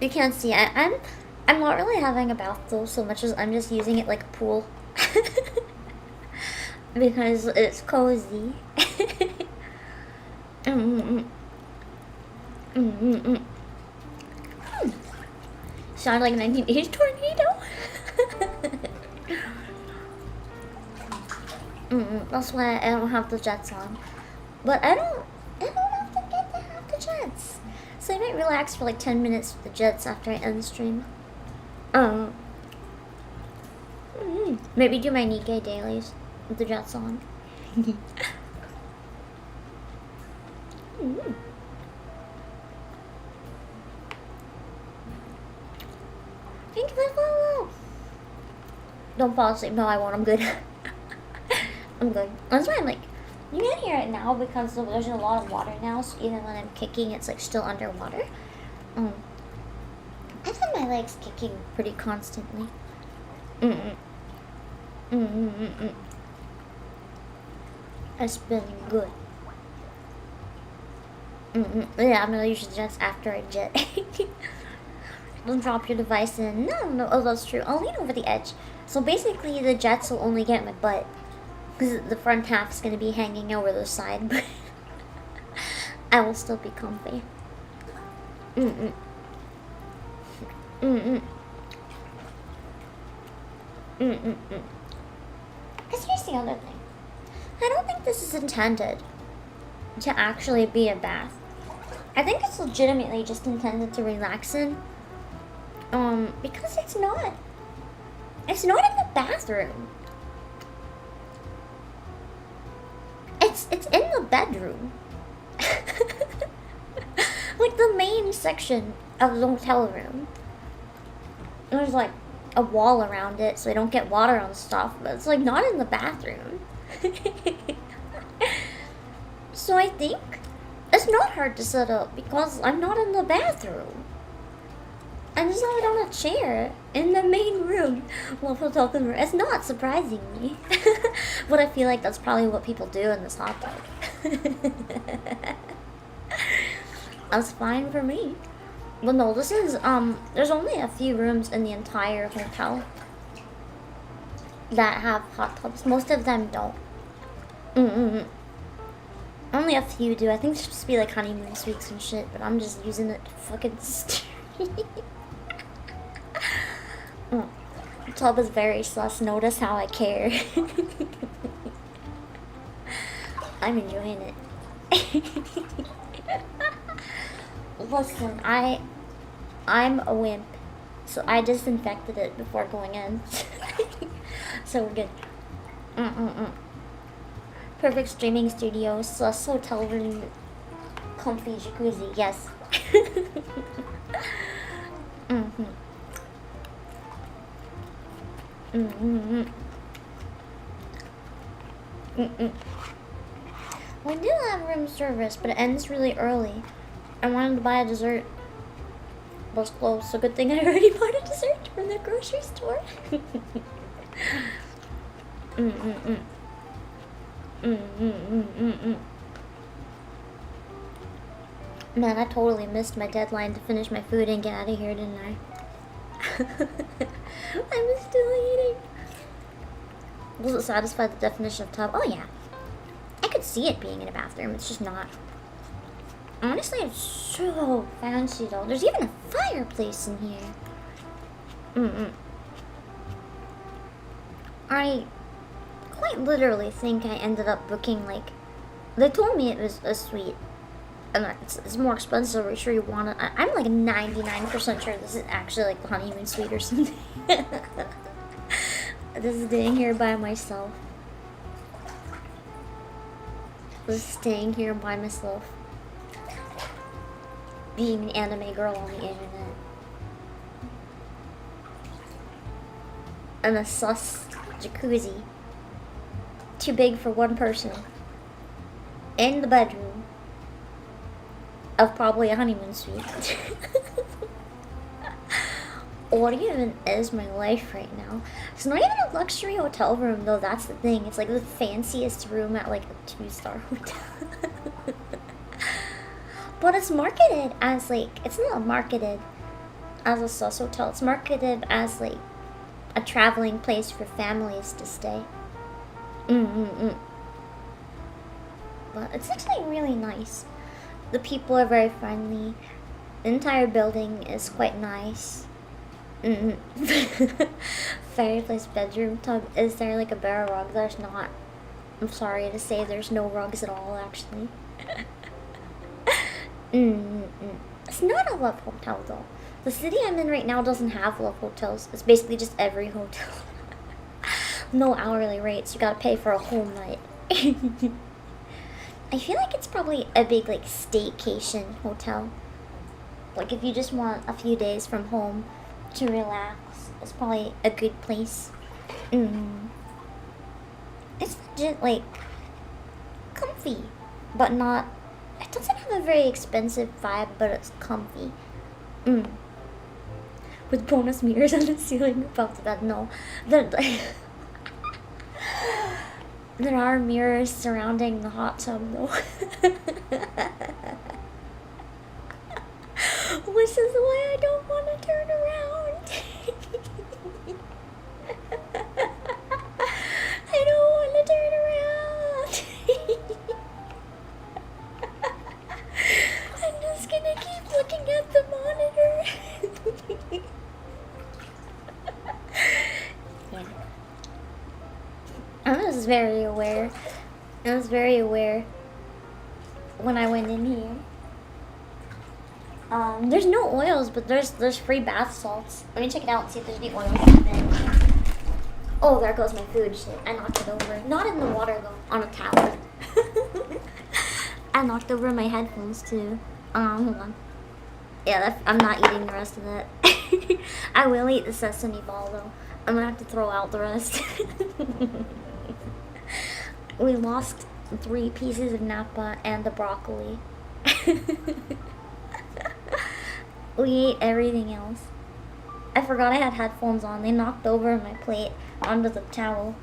you can't see. I'm not really having a bath though, so much as I'm just using it like a pool because it's cozy. Sound like a 1980s tornado. That's why I don't have the jets on. But I don't have to get to have the jets. So I might relax for like 10 minutes with the jets after I end the stream. Maybe do my Nikkei dailies with the jets on. Thank you for the follow. Don't fall asleep. No, I won't. I'm good. I'm good. That's why I'm like, you can hear it now because there's a lot of water now, so even when I'm kicking, it's like still underwater. I've had my legs kicking pretty constantly. It's been good. Yeah, I'm gonna use the jets after I jet. Don't drop your device in. No. Oh, that's true. I'll lean over the edge. So basically, the jets will only get my butt. Because the front half's going to be hanging over the side, but I will still be comfy. Because here's the other thing. I don't think this is intended to actually be a bath. I think it's legitimately just intended to relax in. Because it's not. It's not in the bathroom. It's in the bedroom. Like the main section of the hotel room. There's like a wall around it so I don't get water on stuff, but it's like not in the bathroom. So I think it's not hard to set up because I'm not in the bathroom. I'm just not on a chair in the main room. It's not surprisingly. But I feel like that's probably what people do in this hot tub. That's fine for me. But no, this is, there's only a few rooms in the entire hotel that have hot tubs. Most of them don't. Only a few do. I think it's supposed to be like honeymoon suites and shit, but I'm just using it to fucking The tub is very sus. Notice how I care. I'm enjoying it. Listen, I'm a wimp, so I disinfected it before going in. So we're good. Perfect streaming studio, sus hotel room, comfy jacuzzi, yes. We do have room service, but it ends really early. I wanted to buy a dessert, but it's closed, so good thing I already bought a dessert from the grocery store. Man, I totally missed my deadline to finish my food and get out of here, didn't I? I'm still eating. Does it satisfy the definition of tub? Oh yeah. I could see it being in a bathroom, it's just not. Honestly, it's so fancy though. There's even a fireplace in here. I quite literally think I ended up booking, like, they told me it was a suite, and it's more expensive. Are you sure you want it? I'm like 99% sure this is actually like the honeymoon suite or something. This is staying here by myself. This is staying here by myself. Being an anime girl on the internet. And a sus jacuzzi. Too big for one person. In the bedroom. Of probably a honeymoon suite. What even is my life right now? It's not even a luxury hotel room though, that's the thing. It's like the fanciest room at like a 2-star hotel. But it's marketed as like, it's not marketed as a sus hotel. It's marketed as like a traveling place for families to stay. But it's actually really nice. The people are very friendly. The entire building is quite nice. Fireplace, bedroom, tub. Is there like a bare rug? There's not. I'm sorry to say there's no rugs at all actually. It's not a love hotel though. The city I'm in right now doesn't have love hotels. It's basically just every hotel. No hourly rates. You gotta pay for a whole night. I feel like it's probably a big like staycation hotel. Like if you just want a few days from home to relax, it's probably a good place. It's legit like comfy, but not. It doesn't have a very expensive vibe, but it's comfy. With bonus mirrors on the ceiling above the bed. No, there are mirrors surrounding the hot tub though. Which is why I don't want to turn around. I don't want to turn around. I'm just gonna keep looking at the monitor. I was very aware. When I went in here. There's no oils, but there's free bath salts. Let me check it out and see if there's any oils in it. Oh, there goes my food. Shit, I knocked it over. Not in the water though, on a towel. I knocked over my headphones too. Hold on. Yeah, I'm not eating the rest of that. I will eat the sesame ball though. I'm gonna have to throw out the rest. We lost 3 pieces of napa and the broccoli. We ate everything else. I forgot I had headphones on. They knocked over my plate onto the towel.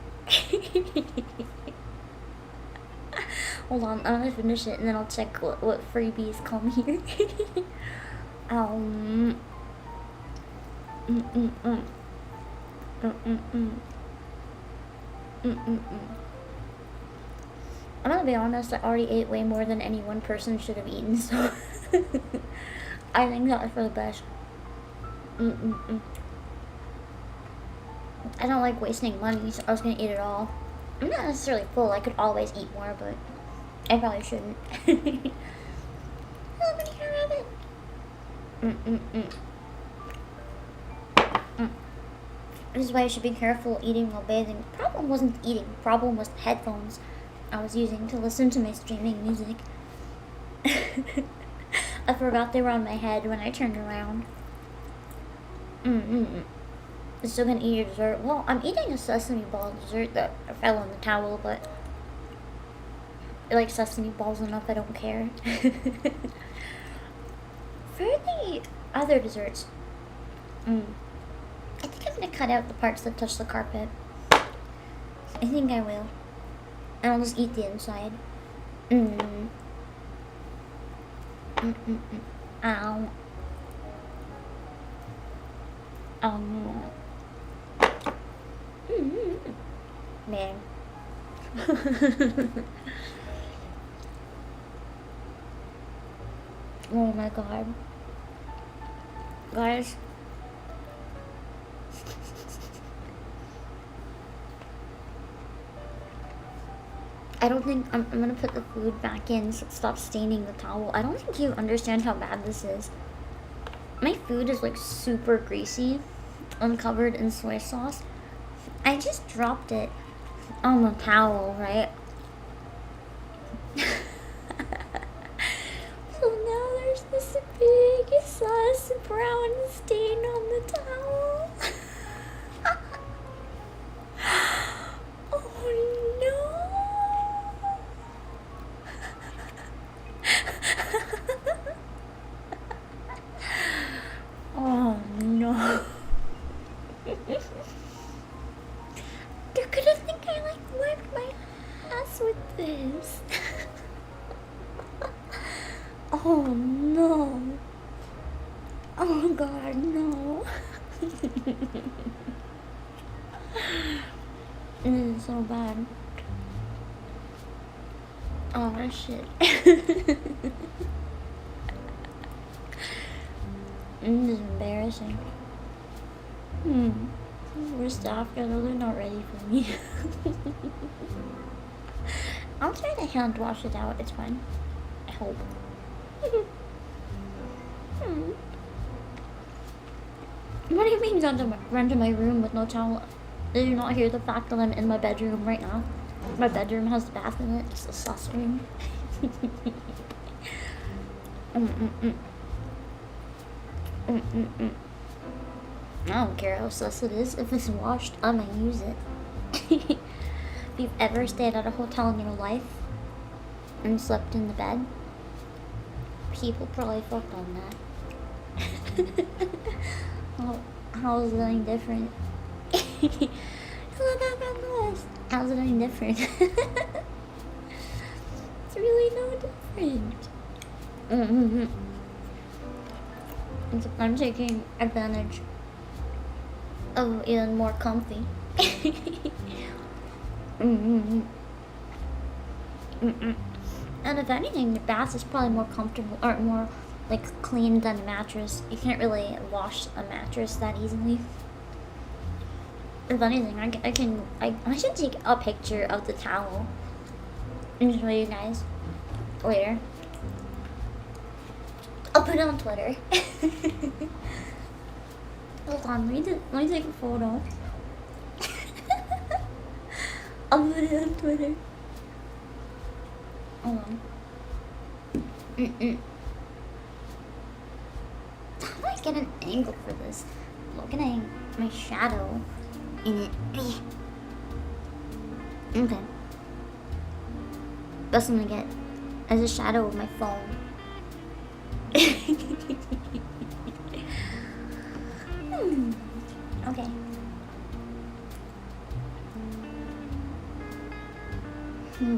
Hold on, I'm gonna finish it and then I'll check what freebies come here. Mm, mm, mm. Mm, mm, mm. Mm, mm, mm. I'm gonna be honest, I already ate way more than any one person should have eaten, so I think that was for the best. Mm, mm, mm. I don't like wasting money, so I was gonna eat it all. I'm not necessarily full, I could always eat more, but I probably shouldn't. Hello, Bunny Hair Rabbit! Mm, mm, mm. Mm. This is why you should be careful eating while bathing. The problem wasn't eating, the problem was the headphones I was using to listen to my streaming music. I forgot they were on my head when I turned around. I'm still gonna eat your dessert. Well, I'm eating a sesame ball dessert that fell on the towel, but I like sesame balls enough, I don't care. For the other desserts, I think I'm gonna cut out the parts that touch the carpet. I think I will. And I'll just eat the inside. Ow. Man. Oh my god. Guys. I don't think I'm gonna put the food back in so it stops staining the towel. I don't think you understand how bad this is. My food is like super greasy, uncovered in soy sauce. I just dropped it on the towel, right? So now there's this big sauce brown stain on the towel. Oh no. Oh no. They're gonna think I like wiped my ass with this. Oh no. Oh god, no. This is so bad. Oh shit. This is embarrassing. We're staffed, although they're not ready for me. I'll try to hand wash it out, it's fine. I hope. What do you mean run to my room with no towel? Did you not hear the fact that I'm in my bedroom right now? My bedroom has the bath in it, it's a sus room. I don't care how sus it is. If it's washed, I'm gonna use it. If you've ever stayed at a hotel in your life and slept in the bed, people probably fucked on that. How is it any different? Hello, background noise. How's it any different? It's really no different. I'm taking advantage of even more comfy. And if anything, the bath is probably more comfortable or more like clean than a mattress. You can't really wash a mattress that easily. If anything, I should take a picture of the towel and show you guys later. I'll put it on Twitter. Hold on, let me take a photo. I'll put it on Twitter. Hold on. How do I get an angle for this? Look at my shadow in it. Okay. That's what I'm gonna get as a shadow of my phone. Okay. Okay,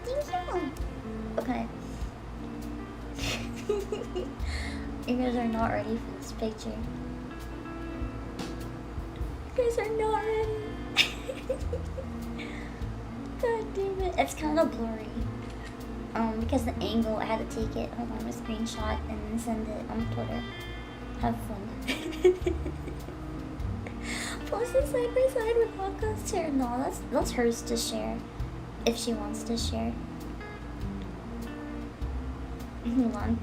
thank you. Okay. You guys are not ready for this picture. You guys are not ready. God damn it. It's kind of blurry. Because the angle, I had to take it. Hold on, a screenshot and then send it on Twitter. Have fun. Post it side by side with Haka's chair. No, that's hers to share. If she wants to share. Hold on.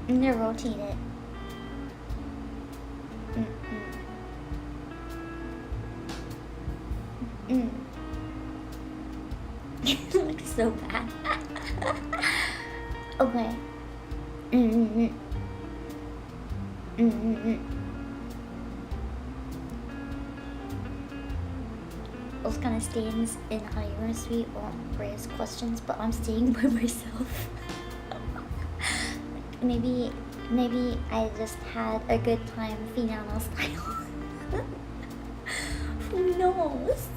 I'm gonna rotate it. It looks so bad. Okay. I was gonna stay in higher suite or raise questions, but I'm staying by myself. Maybe I just had a good time Finano style. Who knows?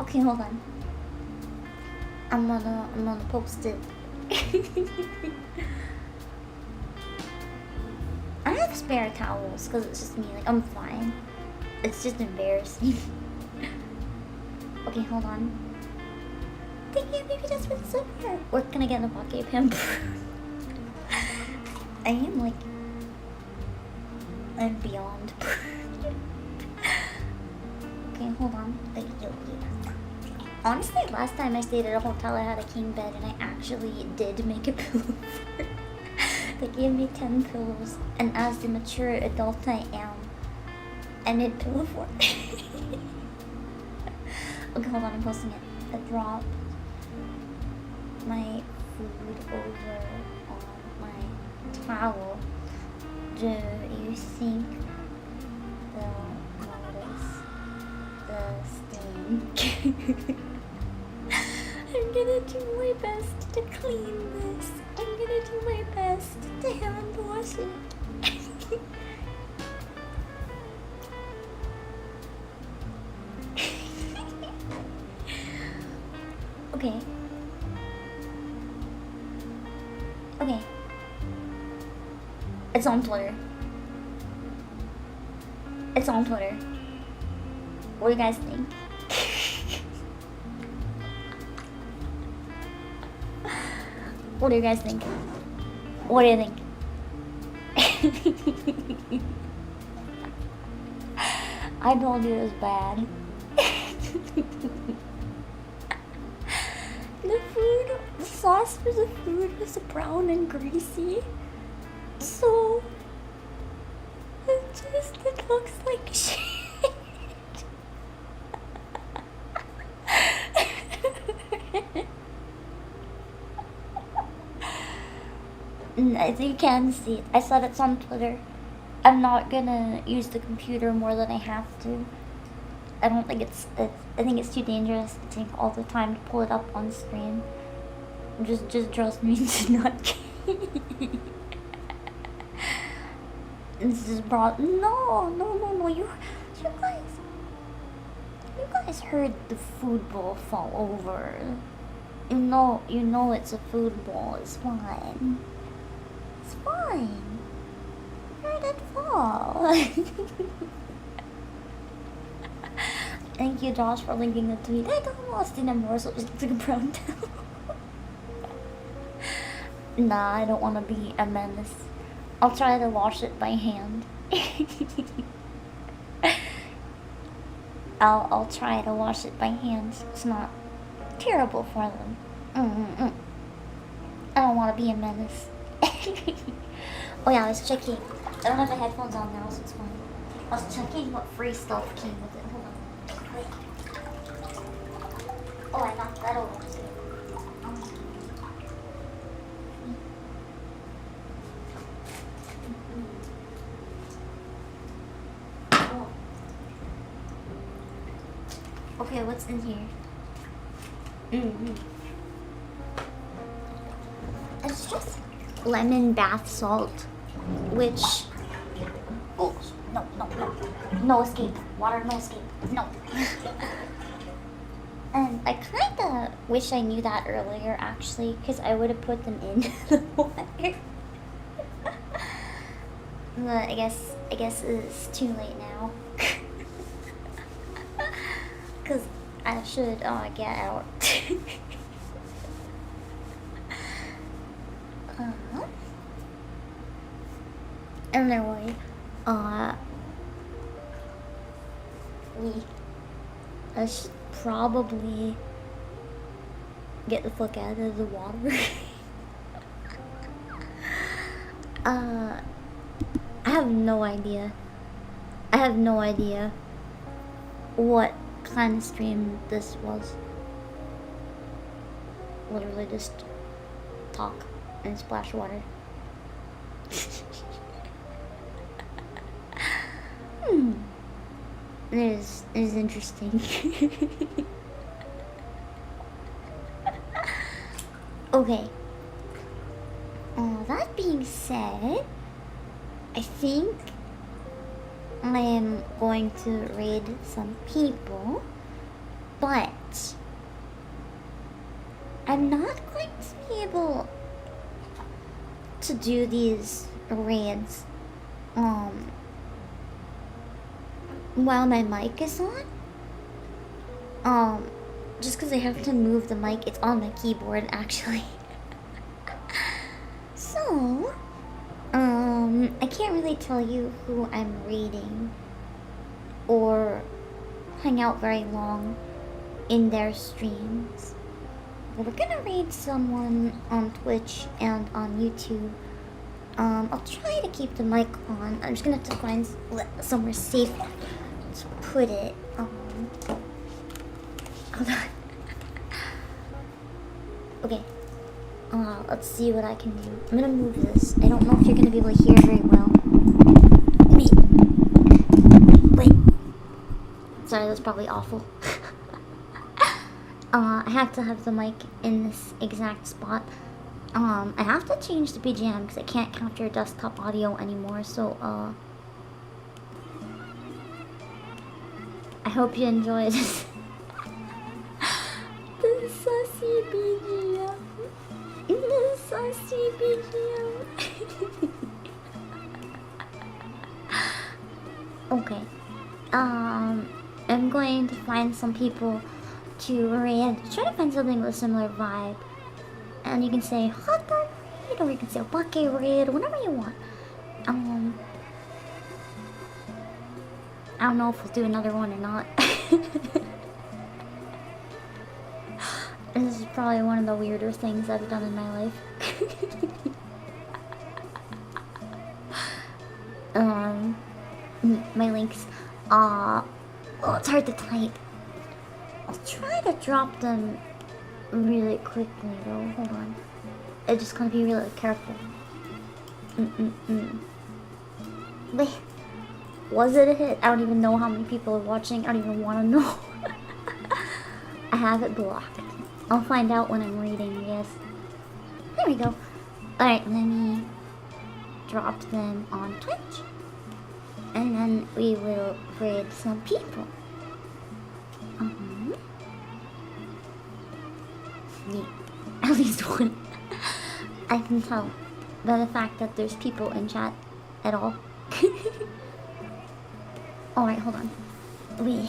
Okay, hold on. I'm gonna post it. I have spare towels because it's just me. Like, I'm fine. It's just embarrassing. Okay, hold on. Thank you, baby, just for the super. Where can I get an Obake pimp? I am like, I'm beyond. Okay, hold on. Honestly, last time I stayed at a hotel, I had a king bed, and I actually did make a pillow fort. They gave me 10 pillows, and as the mature adult I am, I made pillow fort. Okay, hold on, I'm posting it. I dropped my food over on my towel. Do you think they'll notice the stain? I'm gonna do my best to clean this. I'm gonna do my best to hand wash it. Okay. Okay. It's on Twitter. It's on Twitter. What do you guys think? What do you guys think? What do you think? I told you it was bad. The sauce for the food was brown and greasy. So, it looks like shit. You can see it. I said it's on Twitter. I'm not gonna use the computer more than I have to. I don't think I think it's too dangerous to take all the time to pull it up on screen. Just trust me, it's not. This is brought. No. You guys heard the food bowl fall over. You know it's a food bowl. It's fine. It's fine. Heard it fall. Thank you, Josh, for linking the tweet. I got lost in a morsel just took a brown towel. Nah, I don't want to be a menace. I'll try to wash it by hand. I'll try to wash it by hand. It's not terrible for them. I don't want to be a menace. Oh yeah, I was checking. I don't have the headphones on now, so it's fine. I was checking what free stuff came with it. Hold on. Wait. Oh, I knocked that over too. Oh. Okay, what's in here? It's just lemon bath salt, which No, no, no. No escape. Water, no escape. No. And I kinda wish I knew that earlier, actually, because I would have put them in the water. But I guess it's too late now. Because I should get out. Anyway, I should probably get the fuck out of the water. I have no idea. I have no idea what kind of stream this was. Literally just talk and splash water. It is interesting. Okay. That being said, I think I am going to raid some people, but I'm not going to be able to do these raids while my mic is on. Just because I have to move the mic. It's on my keyboard, actually. So, I can't really tell you who I'm raiding or hang out very long in their streams. But we're gonna raid someone on Twitch and on YouTube. I'll try to keep the mic on. I'm just gonna have to find somewhere safe to put it. Hold on. Okay. Let's see what I can do. I'm gonna move this. I don't know if you're gonna be able to hear very well. Wait. Sorry, that's probably awful. I have to have the mic in this exact spot. I have to change the BGM because I can't capture desktop audio anymore, so, I hope you enjoy this. The sassy BGM. The sassy BGM. Okay. I'm going to find some people to raid. Try to find something with a similar vibe. And you can say hot dog raid, or you can say Obake raid, whatever you want. I don't know if we'll do another one or not. This is probably one of the weirder things I've done in my life. My links. Oh, it's hard to type. I'll try to drop them really quickly though. Hold on. I just gotta be really careful. Wait. Was it a hit? I don't even know how many people are watching. I don't even want to know. I have it blocked. I'll find out when I'm reading, yes. There we go. Alright, let me drop them on Twitch. And then we will raid some people. Yeah, at least one. I can tell by the fact that there's people in chat at all. Alright, hold on. Okay.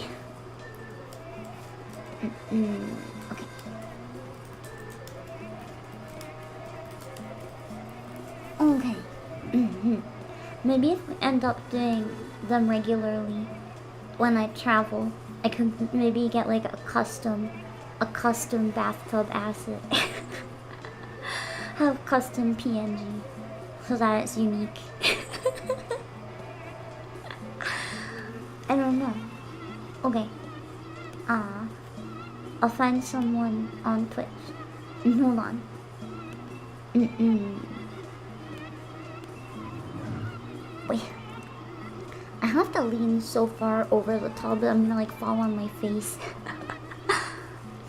Okay. Maybe if we end up doing them regularly when I travel, I could maybe get like a custom bathtub asset. Have custom PNG so that it's unique. I don't know. Okay. I'll find someone on Twitch. Hold on. Wait. I have to lean so far over the tub that I'm gonna like fall on my face.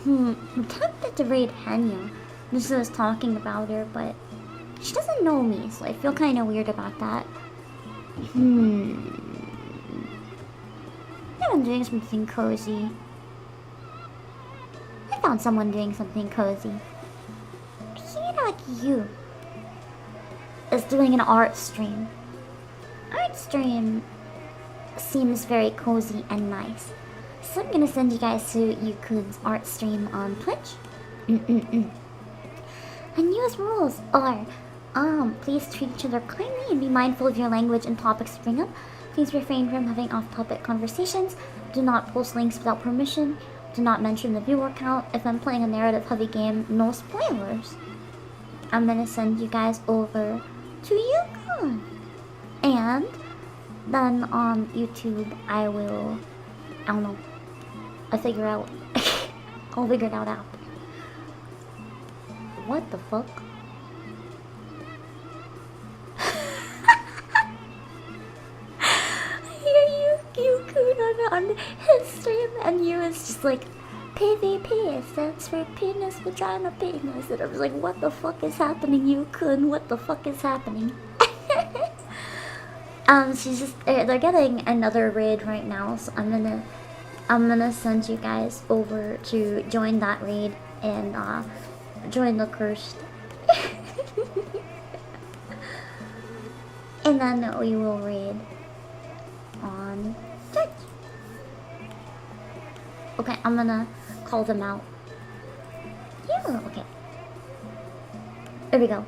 I'm tempted to raid Hanya. Just was talking about her, but she doesn't know me, so I feel kind of weird about that. someone doing something cozy. I found someone doing something cozy. Hiragi is doing an art stream. Art stream seems very cozy and nice. So I'm gonna send you guys to Yukun's art stream on Twitch. And US rules are, please treat each other kindly and be mindful of your language and topics to bring up. Please refrain from having off-topic conversations. Do not post links without permission. Do not mention the viewer count. If I'm playing a narrative-heavy game, no spoilers. I'm gonna send you guys over to Yukon. And then on YouTube, I don't know. I'll figure it out after. What the fuck? I hear Yukun on his stream, and you is just like, PvP stands for penis, vagina, penis. And I was like, what the fuck is happening, Yukun? What the fuck is happening? She's just, they're getting another raid right now, so I'm gonna send you guys over to join that raid and, join the cursed. And then we will raid on Twitch. Okay, I'm gonna call them out. Yeah, okay. There we go.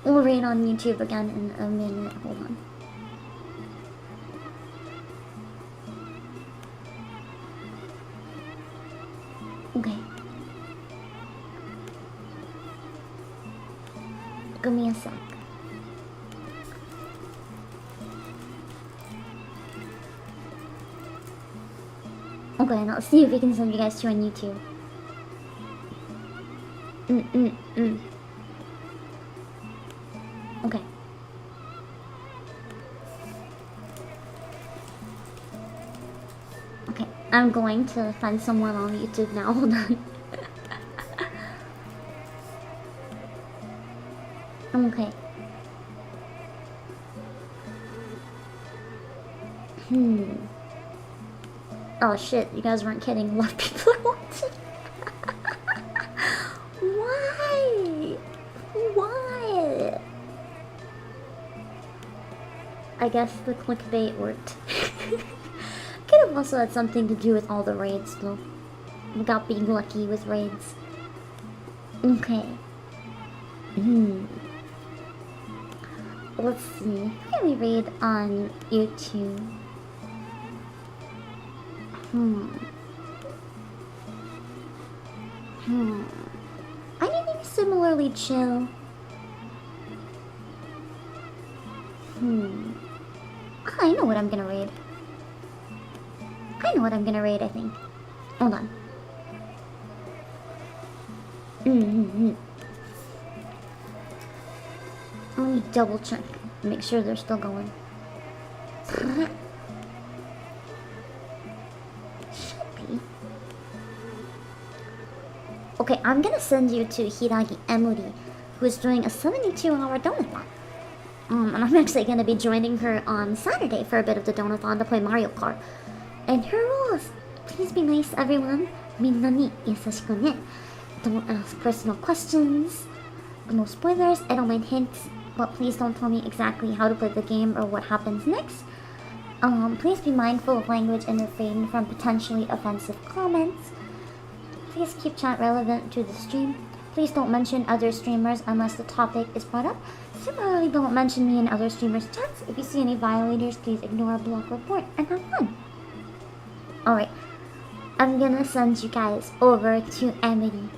We'll raid on YouTube again in a minute. Hold on. Okay. Give me a sec. Okay, now let's see if we can send you guys to on YouTube. Okay. Okay, I'm going to find someone on YouTube now. Hold on. Okay. Oh shit, you guys weren't kidding. A lot of people are watching. Why? Why? I guess the clickbait worked. Could have also had something to do with all the raids though. Without being lucky with raids. Okay. Let's see. How can we raid on YouTube? Anything similarly chill? I know what I'm gonna raid. I think. Hold on. Let me double check. Make sure they're still going. Should be. Okay, I'm gonna send you to Hiragi Emuri, who is doing a 72-hour donathon. And I'm actually gonna be joining her on Saturday for a bit of the donathon to play Mario Kart. And her rules: please be nice, everyone. Minna ni yasashiku ne. Don't ask personal questions. No spoilers. I don't mind hints, but please don't tell me exactly how to play the game or what happens next. Please be mindful of language and refrain from potentially offensive comments. Please keep chat relevant to the stream. Please don't mention other streamers unless the topic is brought up. Similarly, don't mention me in other streamers' chats. If you see any violators, please ignore, block, report, and have fun. Alright, I'm gonna send you guys over to Emily.